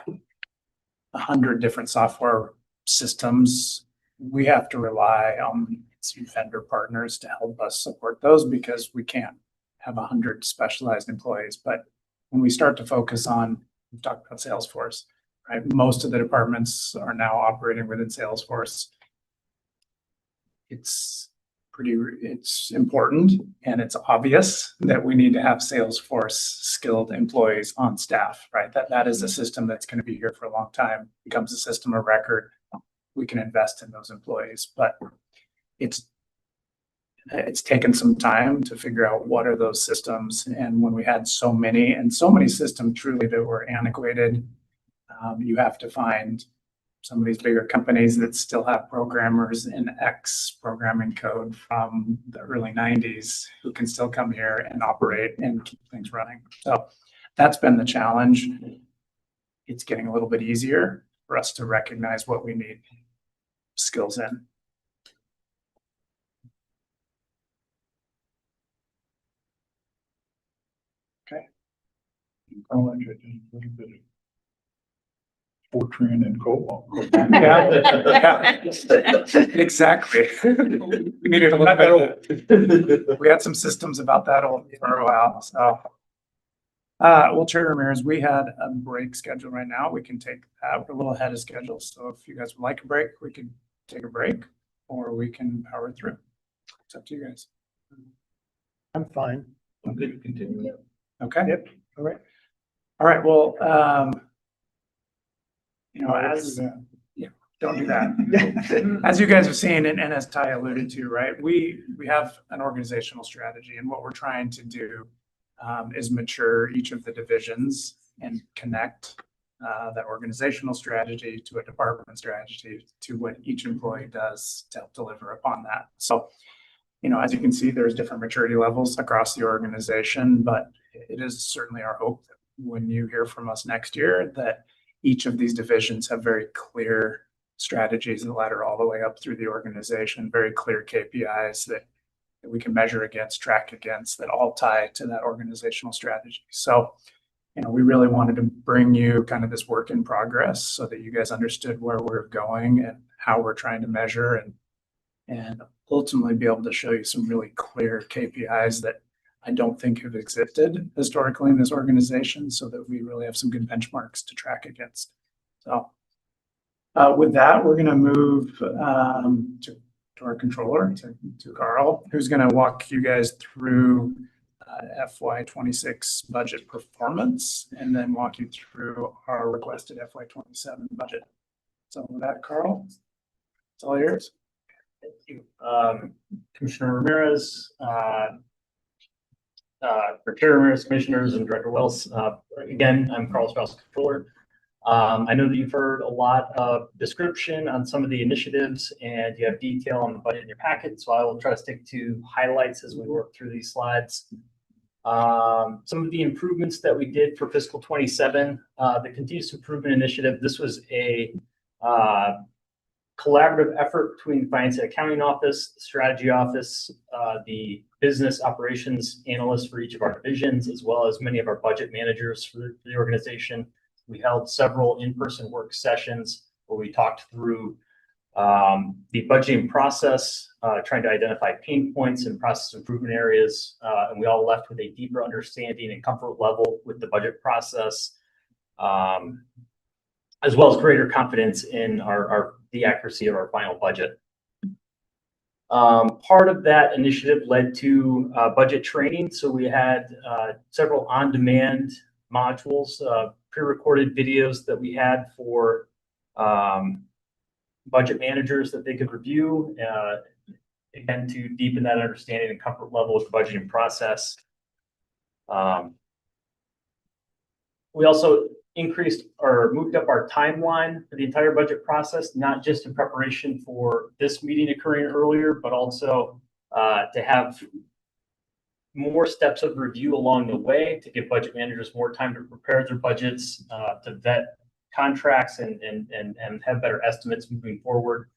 100 different software systems, we have to rely on some vendor partners to help us support those because we can't have 100 specialized employees. But when we start to focus on, we've talked about Salesforce, right? Most of the departments are now operating within Salesforce. It's important and it's obvious that we need to have Salesforce skilled employees on staff, right? That is a system that's going to be here for a long time, becomes a system of record. We can invest in those employees, but it's taken some time to figure out what are those systems. And when we had so many systems truly that were antiquated, you have to find some of these bigger companies that still have programmers in X programming code from the early 90s who can still come here and operate and keep things running. So that's been the challenge. It's getting a little bit easier for us to recognize what we need skills in. Okay. I'll let you do a little bit of Fortran and COBOL. Yeah, exactly. We needed a little bit. We had some systems about that old for a while. So, well, Chair Ramirez, we had a break schedule right now. We can take that. We're a little ahead of schedule. So if you guys would like a break, we could take a break or we can power through. It's up to you guys. I'm fine. I'm good to continue. Okay. Yep. All right. All right, well, as, yeah, don't do that. As you guys have seen, and as Ty alluded to, right, we have an organizational strategy, and what we're trying to do is mature each of the divisions and connect that organizational strategy to a department strategy to what each employee does to help deliver upon that. So, as you can see, there's different maturity levels across the organization, but it is certainly our hope that when you hear from us next year, that each of these divisions have very clear strategies that ladder all the way up through the organization, very clear KPIs that we can measure against, track against, that all tie to that organizational strategy. So, we really wanted to bring you kind of this work in progress so that you guys understood where we're going and how we're trying to measure and ultimately be able to show you some really clear KPIs that I don't think have existed historically in this organization, so that we really have some good benchmarks to track against. So with that, we're going to move to our controller, to Carl, who's going to walk you guys through FY26 budget performance and then walk you through our requested FY27 budget. So with that, Carl, it's all yours. Thank you. Commissioner Ramirez, Chair Ramirez, Commissioners, and Director Wells. Again, I'm Carl Strauss, Controller. I know that you've heard a lot of description on some of the initiatives and you have detail on the budget in your packet, so I will try to stick to highlights as we work through these slides. Some of the improvements that we did for fiscal 27, the continuous improvement initiative, this was a collaborative effort between the Finance and Accounting Office, the Strategy Office, the business operations analysts for each of our divisions, as well as many of our budget managers for the organization. We held several in-person work sessions where we talked through the budgeting process, trying to identify pain points and process improvement areas, and we all left with a deeper understanding and comfort level with the budget process, as well as greater confidence in the accuracy of our final budget. Part of that initiative led to budget training. So we had several on-demand modules, pre-recorded videos that we had for budget managers that they could review, again, to deepen that understanding and comfort level with the budgeting process. We also increased or moved up our timeline for the entire budget process, not just in preparation for this meeting occurring earlier, but also to have more steps of review along the way to give budget managers more time to prepare their budgets, to vet contracts and have better estimates moving forward.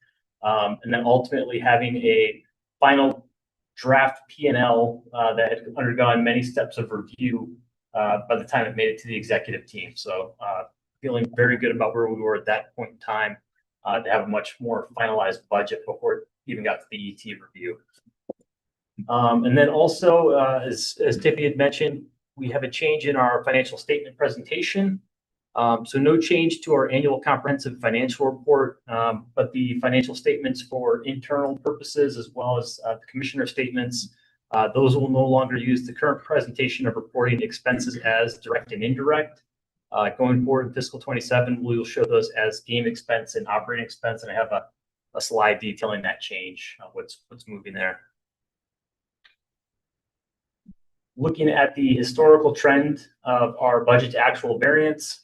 And then ultimately having a final draft P&L that had undergone many steps of review by the time it made it to the executive team. So feeling very good about where we were at that point in time to have a much more finalized budget before it even got to the ET review. And then also, as Tiffany had mentioned, we have a change in our financial statement presentation. So no change to our annual comprehensive financial report, but the financial statements for internal purposes, as well as the commissioner statements, those will no longer use the current presentation of reporting expenses as direct and indirect. Going forward in fiscal 27, we will show those as game expense and operating expense, and I have a slide detailing that change, what's moving there. Looking at the historical trend of our budget to actual variance.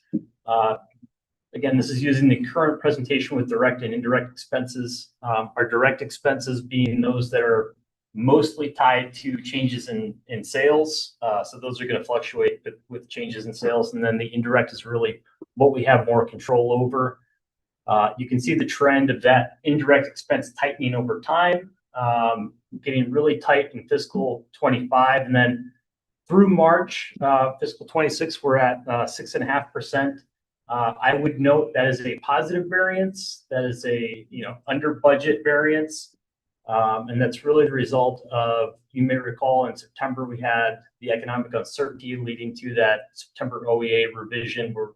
Again, this is using the current presentation with direct and indirect expenses. Our direct expenses being those that are mostly tied to changes in sales. So those are going to fluctuate with changes in sales. And then the indirect is really what we have more control over. You can see the trend of that indirect expense tightening over time, getting really tight in fiscal 25. And then through March, fiscal 26, we're at 6.5%. I would note that is a positive variance. That is a under budget variance. And that's really the result of, you may recall in September, we had the economic uncertainty leading to that September OEA revision where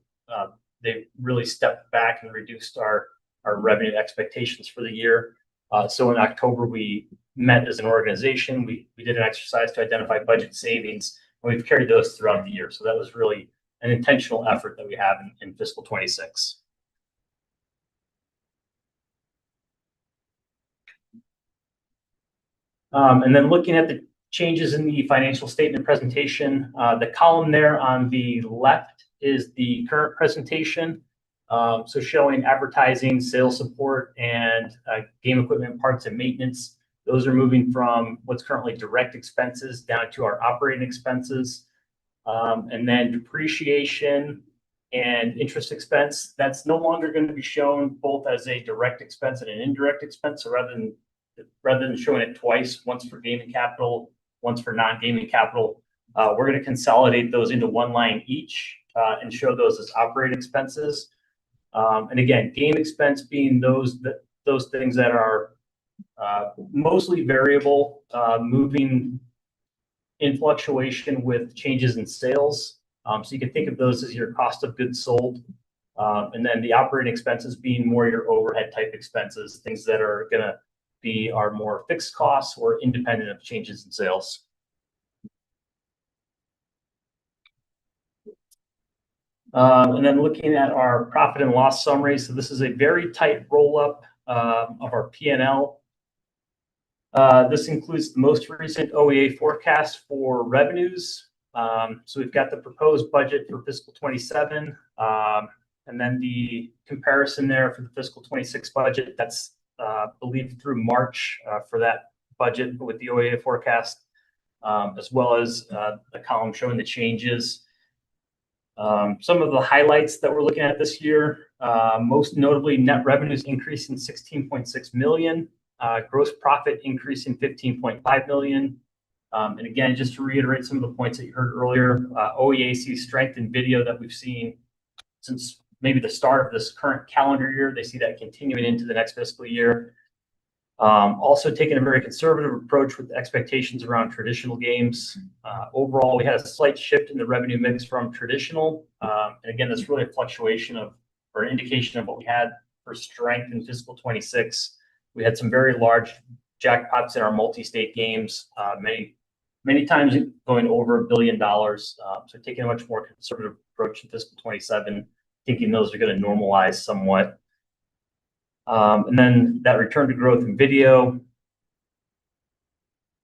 they really stepped back and reduced our revenue expectations for the year. So in October, we met as an organization. We did an exercise to identify budget savings, and we've carried those throughout the year. So that was really an intentional effort that we have in fiscal 26. And then looking at the changes in the financial statement presentation, the column there on the left is the current presentation. So showing advertising, sales support, and game equipment parts and maintenance. Those are moving from what's currently direct expenses down to our operating expenses. And then depreciation and interest expense, that's no longer going to be shown both as a direct expense and an indirect expense. So rather than showing it twice, once for gaming capital, once for non-gaming capital, we're going to consolidate those into one line each and show those as operating expenses. And again, game expense being those things that are mostly variable, moving in fluctuation with changes in sales. So you can think of those as your cost of goods sold. And then the operating expenses being more your overhead type expenses, things that are going to be our more fixed costs or independent of changes in sales. And then looking at our profit and loss summary. So this is a very tight roll up of our P&L. This includes the most recent OEA forecast for revenues. So we've got the proposed budget for fiscal 27, and then the comparison there for the fiscal 26 budget. That's believed through March for that budget with the OEA forecast, as well as the column showing the changes. Some of the highlights that we're looking at this year, most notably net revenues increasing 16.6 million, gross profit increasing 15.5 million. And again, just to reiterate some of the points that you heard earlier, OEA sees strength in video that we've seen since maybe the start of this current calendar year. They see that continuing into the next fiscal year. Also taking a very conservative approach with expectations around traditional games. Overall, we had a slight shift in the revenue mix from traditional. And again, that's really a fluctuation of, or an indication of what we had for strength in fiscal 26. We had some very large jackpots in our multi-state games, many times going over $1 billion. So taking a much more conservative approach in fiscal 27, thinking those are going to normalize somewhat. And then that return to growth in video.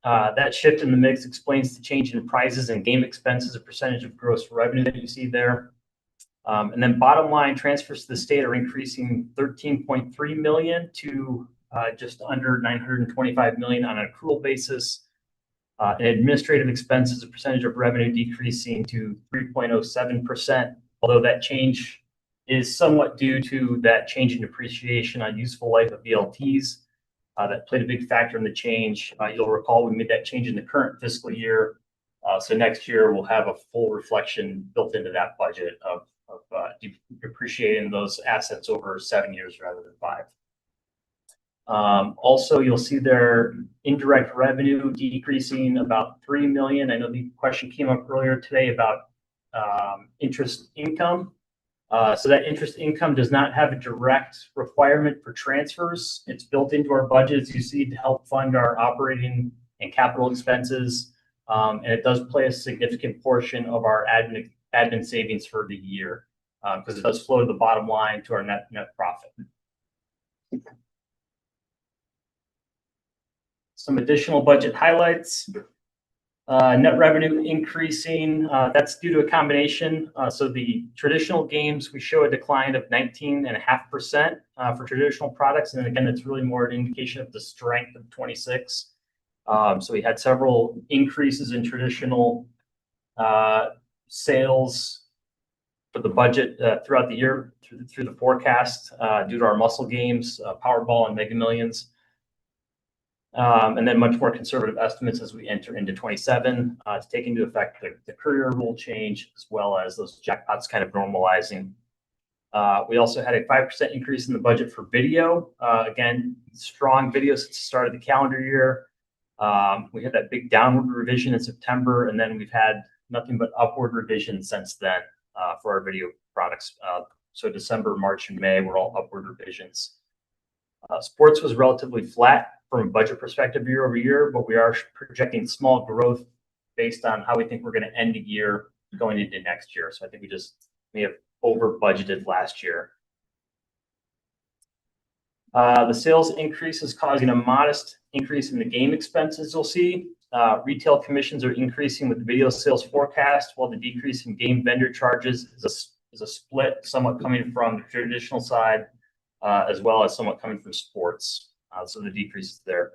That shift in the mix explains the change in prizes and game expenses, a percentage of gross revenue that you see there. And then bottom line transfers to the state are increasing 13.3 million to just under 925 million on an accrual basis. And administrative expenses, a percentage of revenue decreasing to 3.07%, although that change is somewhat due to that change in depreciation on useful life of VLTs. That played a big factor in the change. You'll recall we made that change in the current fiscal year. So next year we'll have a full reflection built into that budget of depreciating those assets over 7 years rather than 5. Also, you'll see their indirect revenue decreasing about 3 million. I know the question came up earlier today about interest income. So that interest income does not have a direct requirement for transfers. It's built into our budget, as you see, to help fund our operating and capital expenses. And it does play a significant portion of our admin savings for the year, because it does flow to the bottom line to our net profit. Some additional budget highlights. Net revenue increasing, that's due to a combination. So the traditional games, we show a decline of 19.5% for traditional products. And again, it's really more an indication of the strength of 26. So we had several increases in traditional sales for the budget throughout the year through the forecast due to our muscle games, Powerball and Mega Millions. And then much more conservative estimates as we enter into 27 to take into effect the courier rule change, as well as those jackpots kind of normalizing. We also had a 5% increase in the budget for video. Again, strong video since the start of the calendar year. We had that big downward revision in September, and then we've had nothing but upward revisions since then for our video products. So December, March, and May were all upward revisions. Sports was relatively flat from a budget perspective year over year, but we are projecting small growth based on how we think we're going to end the year going into next year. So I think we just may have over budgeted last year. The sales increase is causing a modest increase in the game expenses. You'll see retail commissions are increasing with the video sales forecast, while the decrease in game vendor charges is a split, somewhat coming from the traditional side, as well as somewhat coming from sports. So the decrease is there.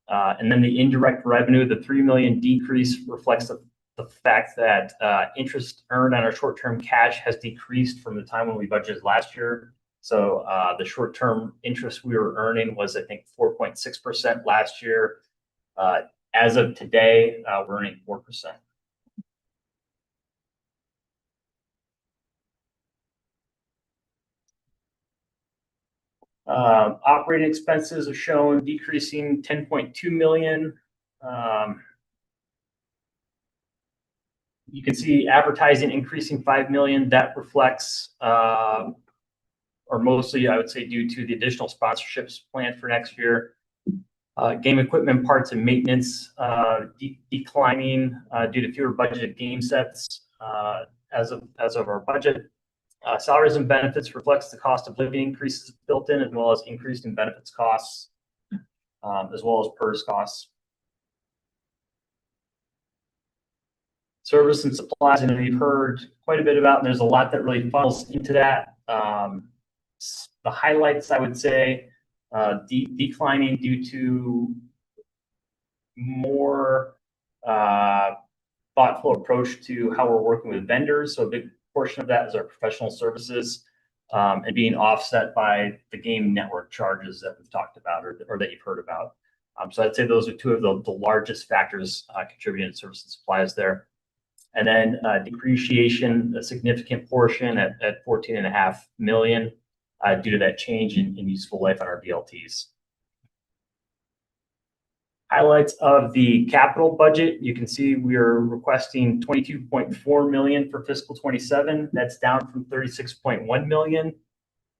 And then the indirect revenue, the $3 million decrease reflects the fact that interest earned on our short-term cash has decreased from the time when we budgeted last year. So the short-term interest we were earning was, I think, 4.6% last year. As of today, we're earning 4%. Operating expenses are shown decreasing 10.2 million. You can see advertising increasing 5 million. That reflects, or mostly, I would say, due to the additional sponsorships planned for next year. Game equipment parts and maintenance declining due to fewer budgeted game sets as of our budget. Salaries and benefits reflects the cost of living increases built in, as well as increased in benefits costs, as well as PERS costs. Service and supplies, I know you've heard quite a bit about, and there's a lot that really funnels into that. The highlights, I would say, declining due to more thoughtful approach to how we're working with vendors. So a big portion of that is our professional services, and being offset by the game network charges that we've talked about or that you've heard about. So I'd say those are two of the largest factors contributing to service and supplies there. And then depreciation, a significant portion at 14.5 million due to that change in useful life on our VLTs. Highlights of the capital budget. You can see we are requesting 22.4 million for fiscal 27. That's down from 36.1 million.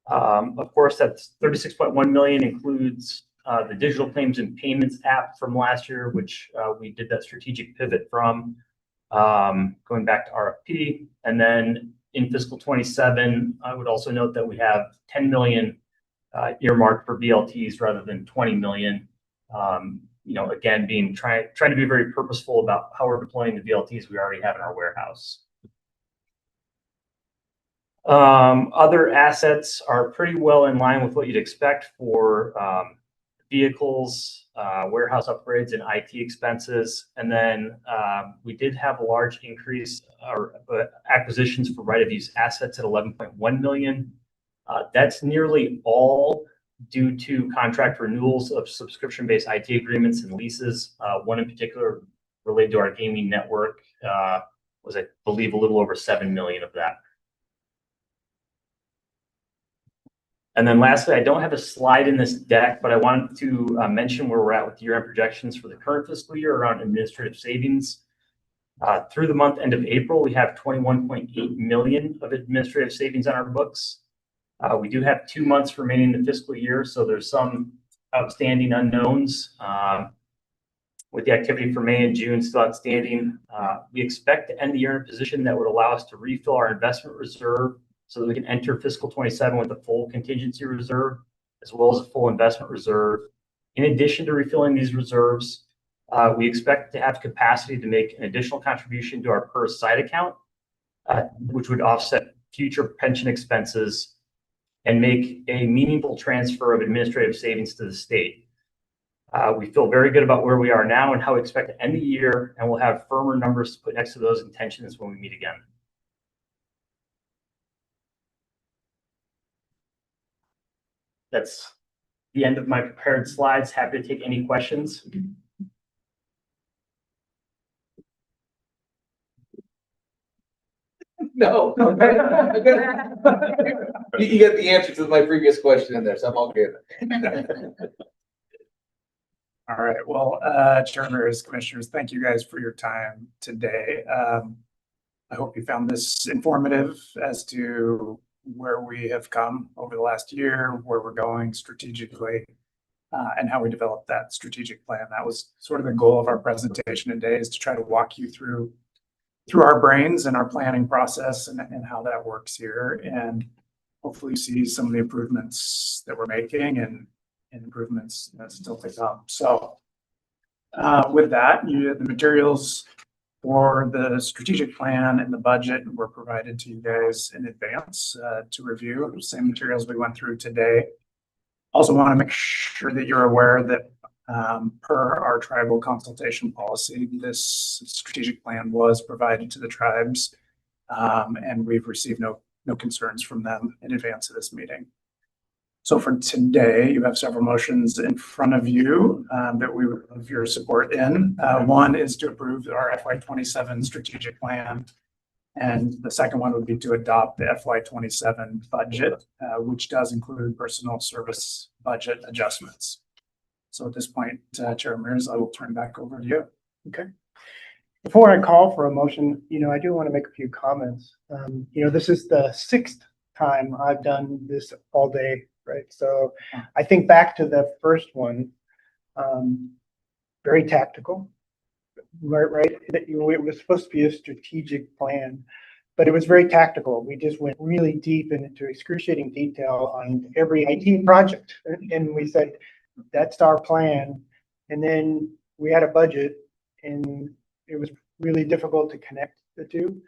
Of course, that's 36.1 million includes the digital claims and payments app from last year, which we did that strategic pivot from, going back to RFP. And then in fiscal 27, I would also note that we have 10 million earmarked for VLTs rather than 20 million. You know, again, trying to be very purposeful about how we're deploying the VLTs we already have in our warehouse. Other assets are pretty well in line with what you'd expect for vehicles, warehouse upgrades, and IT expenses. And then we did have a large increase or acquisitions for right-of-use assets at 11.1 million. That's nearly all due to contract renewals of subscription-based IT agreements and leases. One in particular related to our gaming network was, I believe, a little over 7 million of that. And then lastly, I don't have a slide in this deck, but I wanted to mention where we're at with year-end projections for the current fiscal year around administrative savings. Through the month end of April, we have 21.8 million of administrative savings on our books. We do have 2 months remaining in the fiscal year, so there's some outstanding unknowns with the activity for May and June still outstanding. We expect to end the year in a position that would allow us to refill our investment reserve so that we can enter fiscal 27 with a full contingency reserve, as well as a full investment reserve. In addition to refilling these reserves, we expect to have capacity to make an additional contribution to our PERS side account, which would offset future pension expenses and make a meaningful transfer of administrative savings to the state. We feel very good about where we are now and how we expect to end the year, and we'll have firmer numbers to put next to those intentions when we meet again. That's the end of my prepared slides. Happy to take any questions. No. You get the answer to my previous question in there, so I'm all good. All right. Well, Chair Ramirez, Commissioners, thank you guys for your time today. I hope you found this informative as to where we have come over the last year, where we're going strategically, and how we developed that strategic plan. That was sort of the goal of our presentation today, is to try to walk you through through our brains and our planning process and how that works here, and hopefully see some of the improvements that we're making and improvements that still to come. So with that, the materials for the strategic plan and the budget were provided to you guys in advance to review. Same materials we went through today. Also want to make sure that you're aware that per our tribal consultation policy, this strategic plan was provided to the tribes, and we've received no concerns from them in advance of this meeting. So for today, you have several motions in front of you that we would love your support in. One is to approve our FY27 strategic plan. And the second one would be to adopt the FY27 budget, which does include personal service budget adjustments. So at this point, Chair Ramirez, I will turn back over to you. Okay. Before I call for a motion, I do want to make a few comments. This is the 6th time I've done this all day, right? So I think back to the first one, very tactical, right? It was supposed to be a strategic plan, but it was very tactical. We just went really deep into excruciating detail on every IT project. And we said, that's our plan. And then we had a budget, and it was really difficult to connect the two.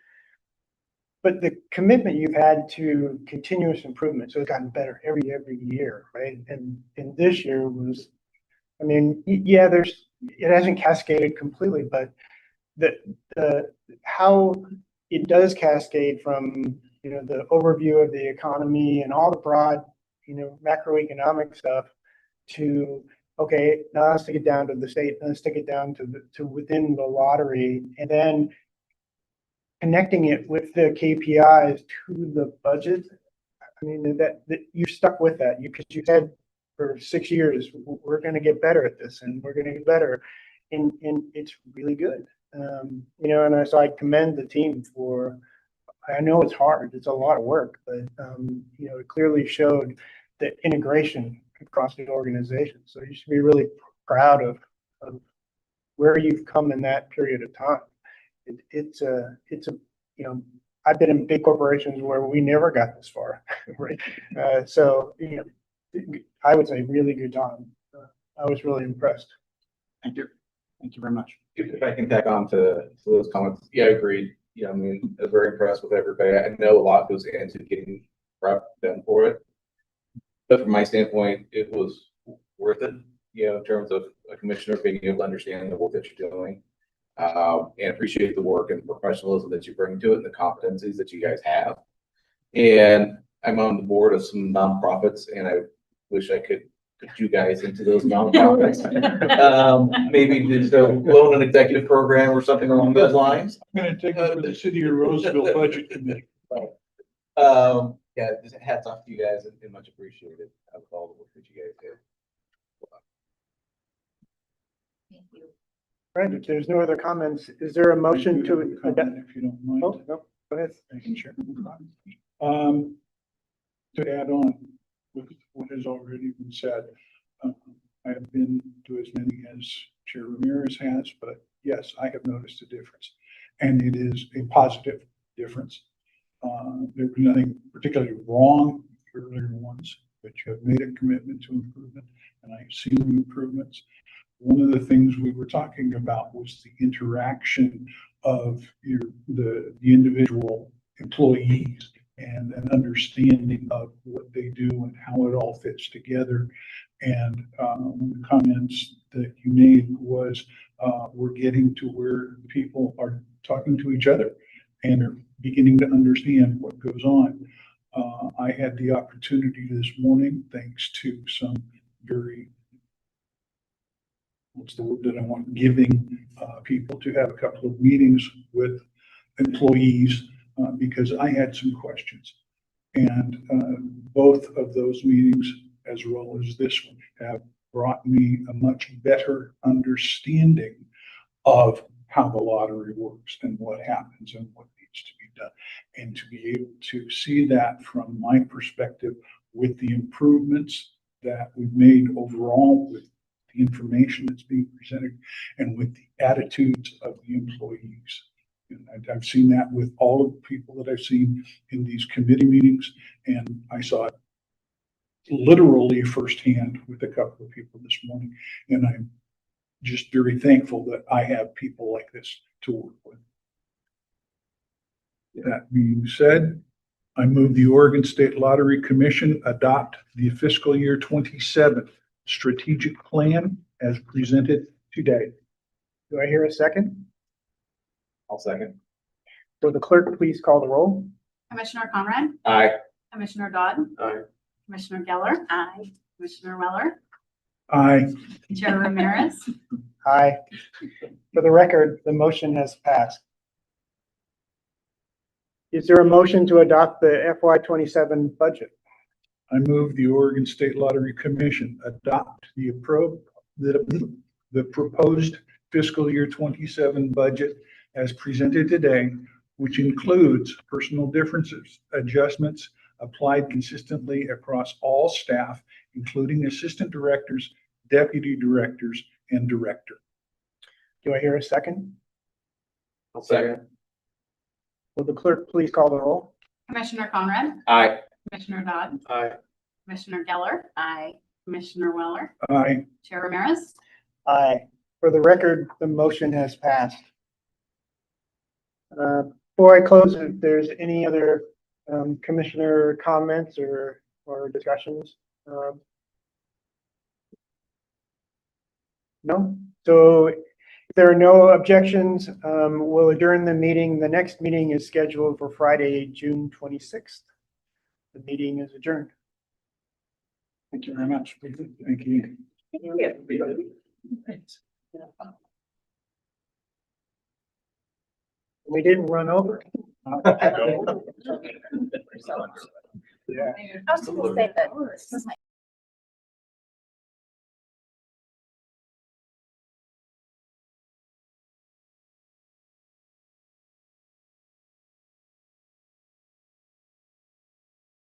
But the commitment you've had to continuous improvement, so it's gotten better every year, right? And this year was, yeah, it hasn't cascaded completely, but how it does cascade from the overview of the economy and all the broad macroeconomic stuff to, okay, now let's take it down to the state, let's take it down to within the lottery, and then connecting it with the KPIs to the budget. That you stuck with that because you said for 6 years we're going to get better at this, and we're going to get better, and it's really good. So I commend the team for. I know it's hard; it's a lot of work, but it clearly showed the integration across the organization. So you should be really proud of where you've come in that period of time. I've been in big corporations where we never got this far, right? I would say really good job. I was really impressed. Thank you. Thank you very much. If I can tack on to those comments, yeah, I agreed. I was very impressed with everybody. I know a lot goes into getting prep done for it, but from my standpoint, it was worth it. In terms of a commissioner being able to understand the work that you're doing, and appreciate the work and professionalism that you bring to it and the competencies that you guys have. And I'm on the board of some nonprofits, and I wish I could put you guys into those nonprofits. Maybe just loan an executive program or something along those lines. I'm going to take it for the City of Roseville Budget Committee. Yeah, just hats off to you guys and much appreciated with all the work that you guys did. Thank you. Right, if there's no other comments, is there a motion to? If you don't mind. Oh, no, go ahead. Thank you, Chair. To add on with what has already been said, I have been to as many as Chair Ramirez has, but yes, I have noticed a difference, and it is a positive difference. There was nothing particularly wrong with the earlier ones, but you have made a commitment to improvement, and I've seen the improvements. One of the things we were talking about was the interaction of the individual employees and an understanding of what they do and how it all fits together. And one of the comments that you made was we're getting to where people are talking to each other and are beginning to understand what goes on. I had the opportunity this morning, thanks to some very what's the word that I want, giving people to have a couple of meetings with employees because I had some questions. And both of those meetings, as well as this one, have brought me a much better understanding of how the lottery works and what happens and what needs to be done. And to be able to see that from my perspective with the improvements that we've made overall with the information that's being presented and with the attitudes of the employees And I've seen that with all of the people that I've seen in these committee meetings, and I saw it literally firsthand with a couple of people this morning. And I'm just very thankful that I have people like this to work with. That being said, I move the Oregon State Lottery Commission adopt the fiscal year 27 strategic plan as presented today. Do I hear a second? I'll second. Will the clerk please call the roll? Commissioner Conrad, Aye. Commissioner Dodd, Aye. Commissioner Geller. Aye. Commissioner Weller, Aye. Chair Ramirez. Aye. For the record, the motion has passed. Is there a motion to adopt the FY27 budget? I move the Oregon State Lottery Commission adopt the proposed fiscal year 27 budget as presented today, which includes personal differences, adjustments applied consistently across all staff, including assistant directors, deputy directors, and director. Do I hear a second? I'll second. Will the clerk please call the roll? Commissioner Conrad, Aye. Commissioner Dodd, Aye. Commissioner Geller. Aye. Commissioner Weller, Aye. Chair Ramirez. Aye. For the record, the motion has passed. Before I close, if there's any other commissioner comments or discussions? No? So if there are no objections, we'll adjourn the meeting. The next meeting is scheduled for Friday, June 26th. The meeting is adjourned. Thank you very much. Thank you. We didn't run over. I was gonna say that this is my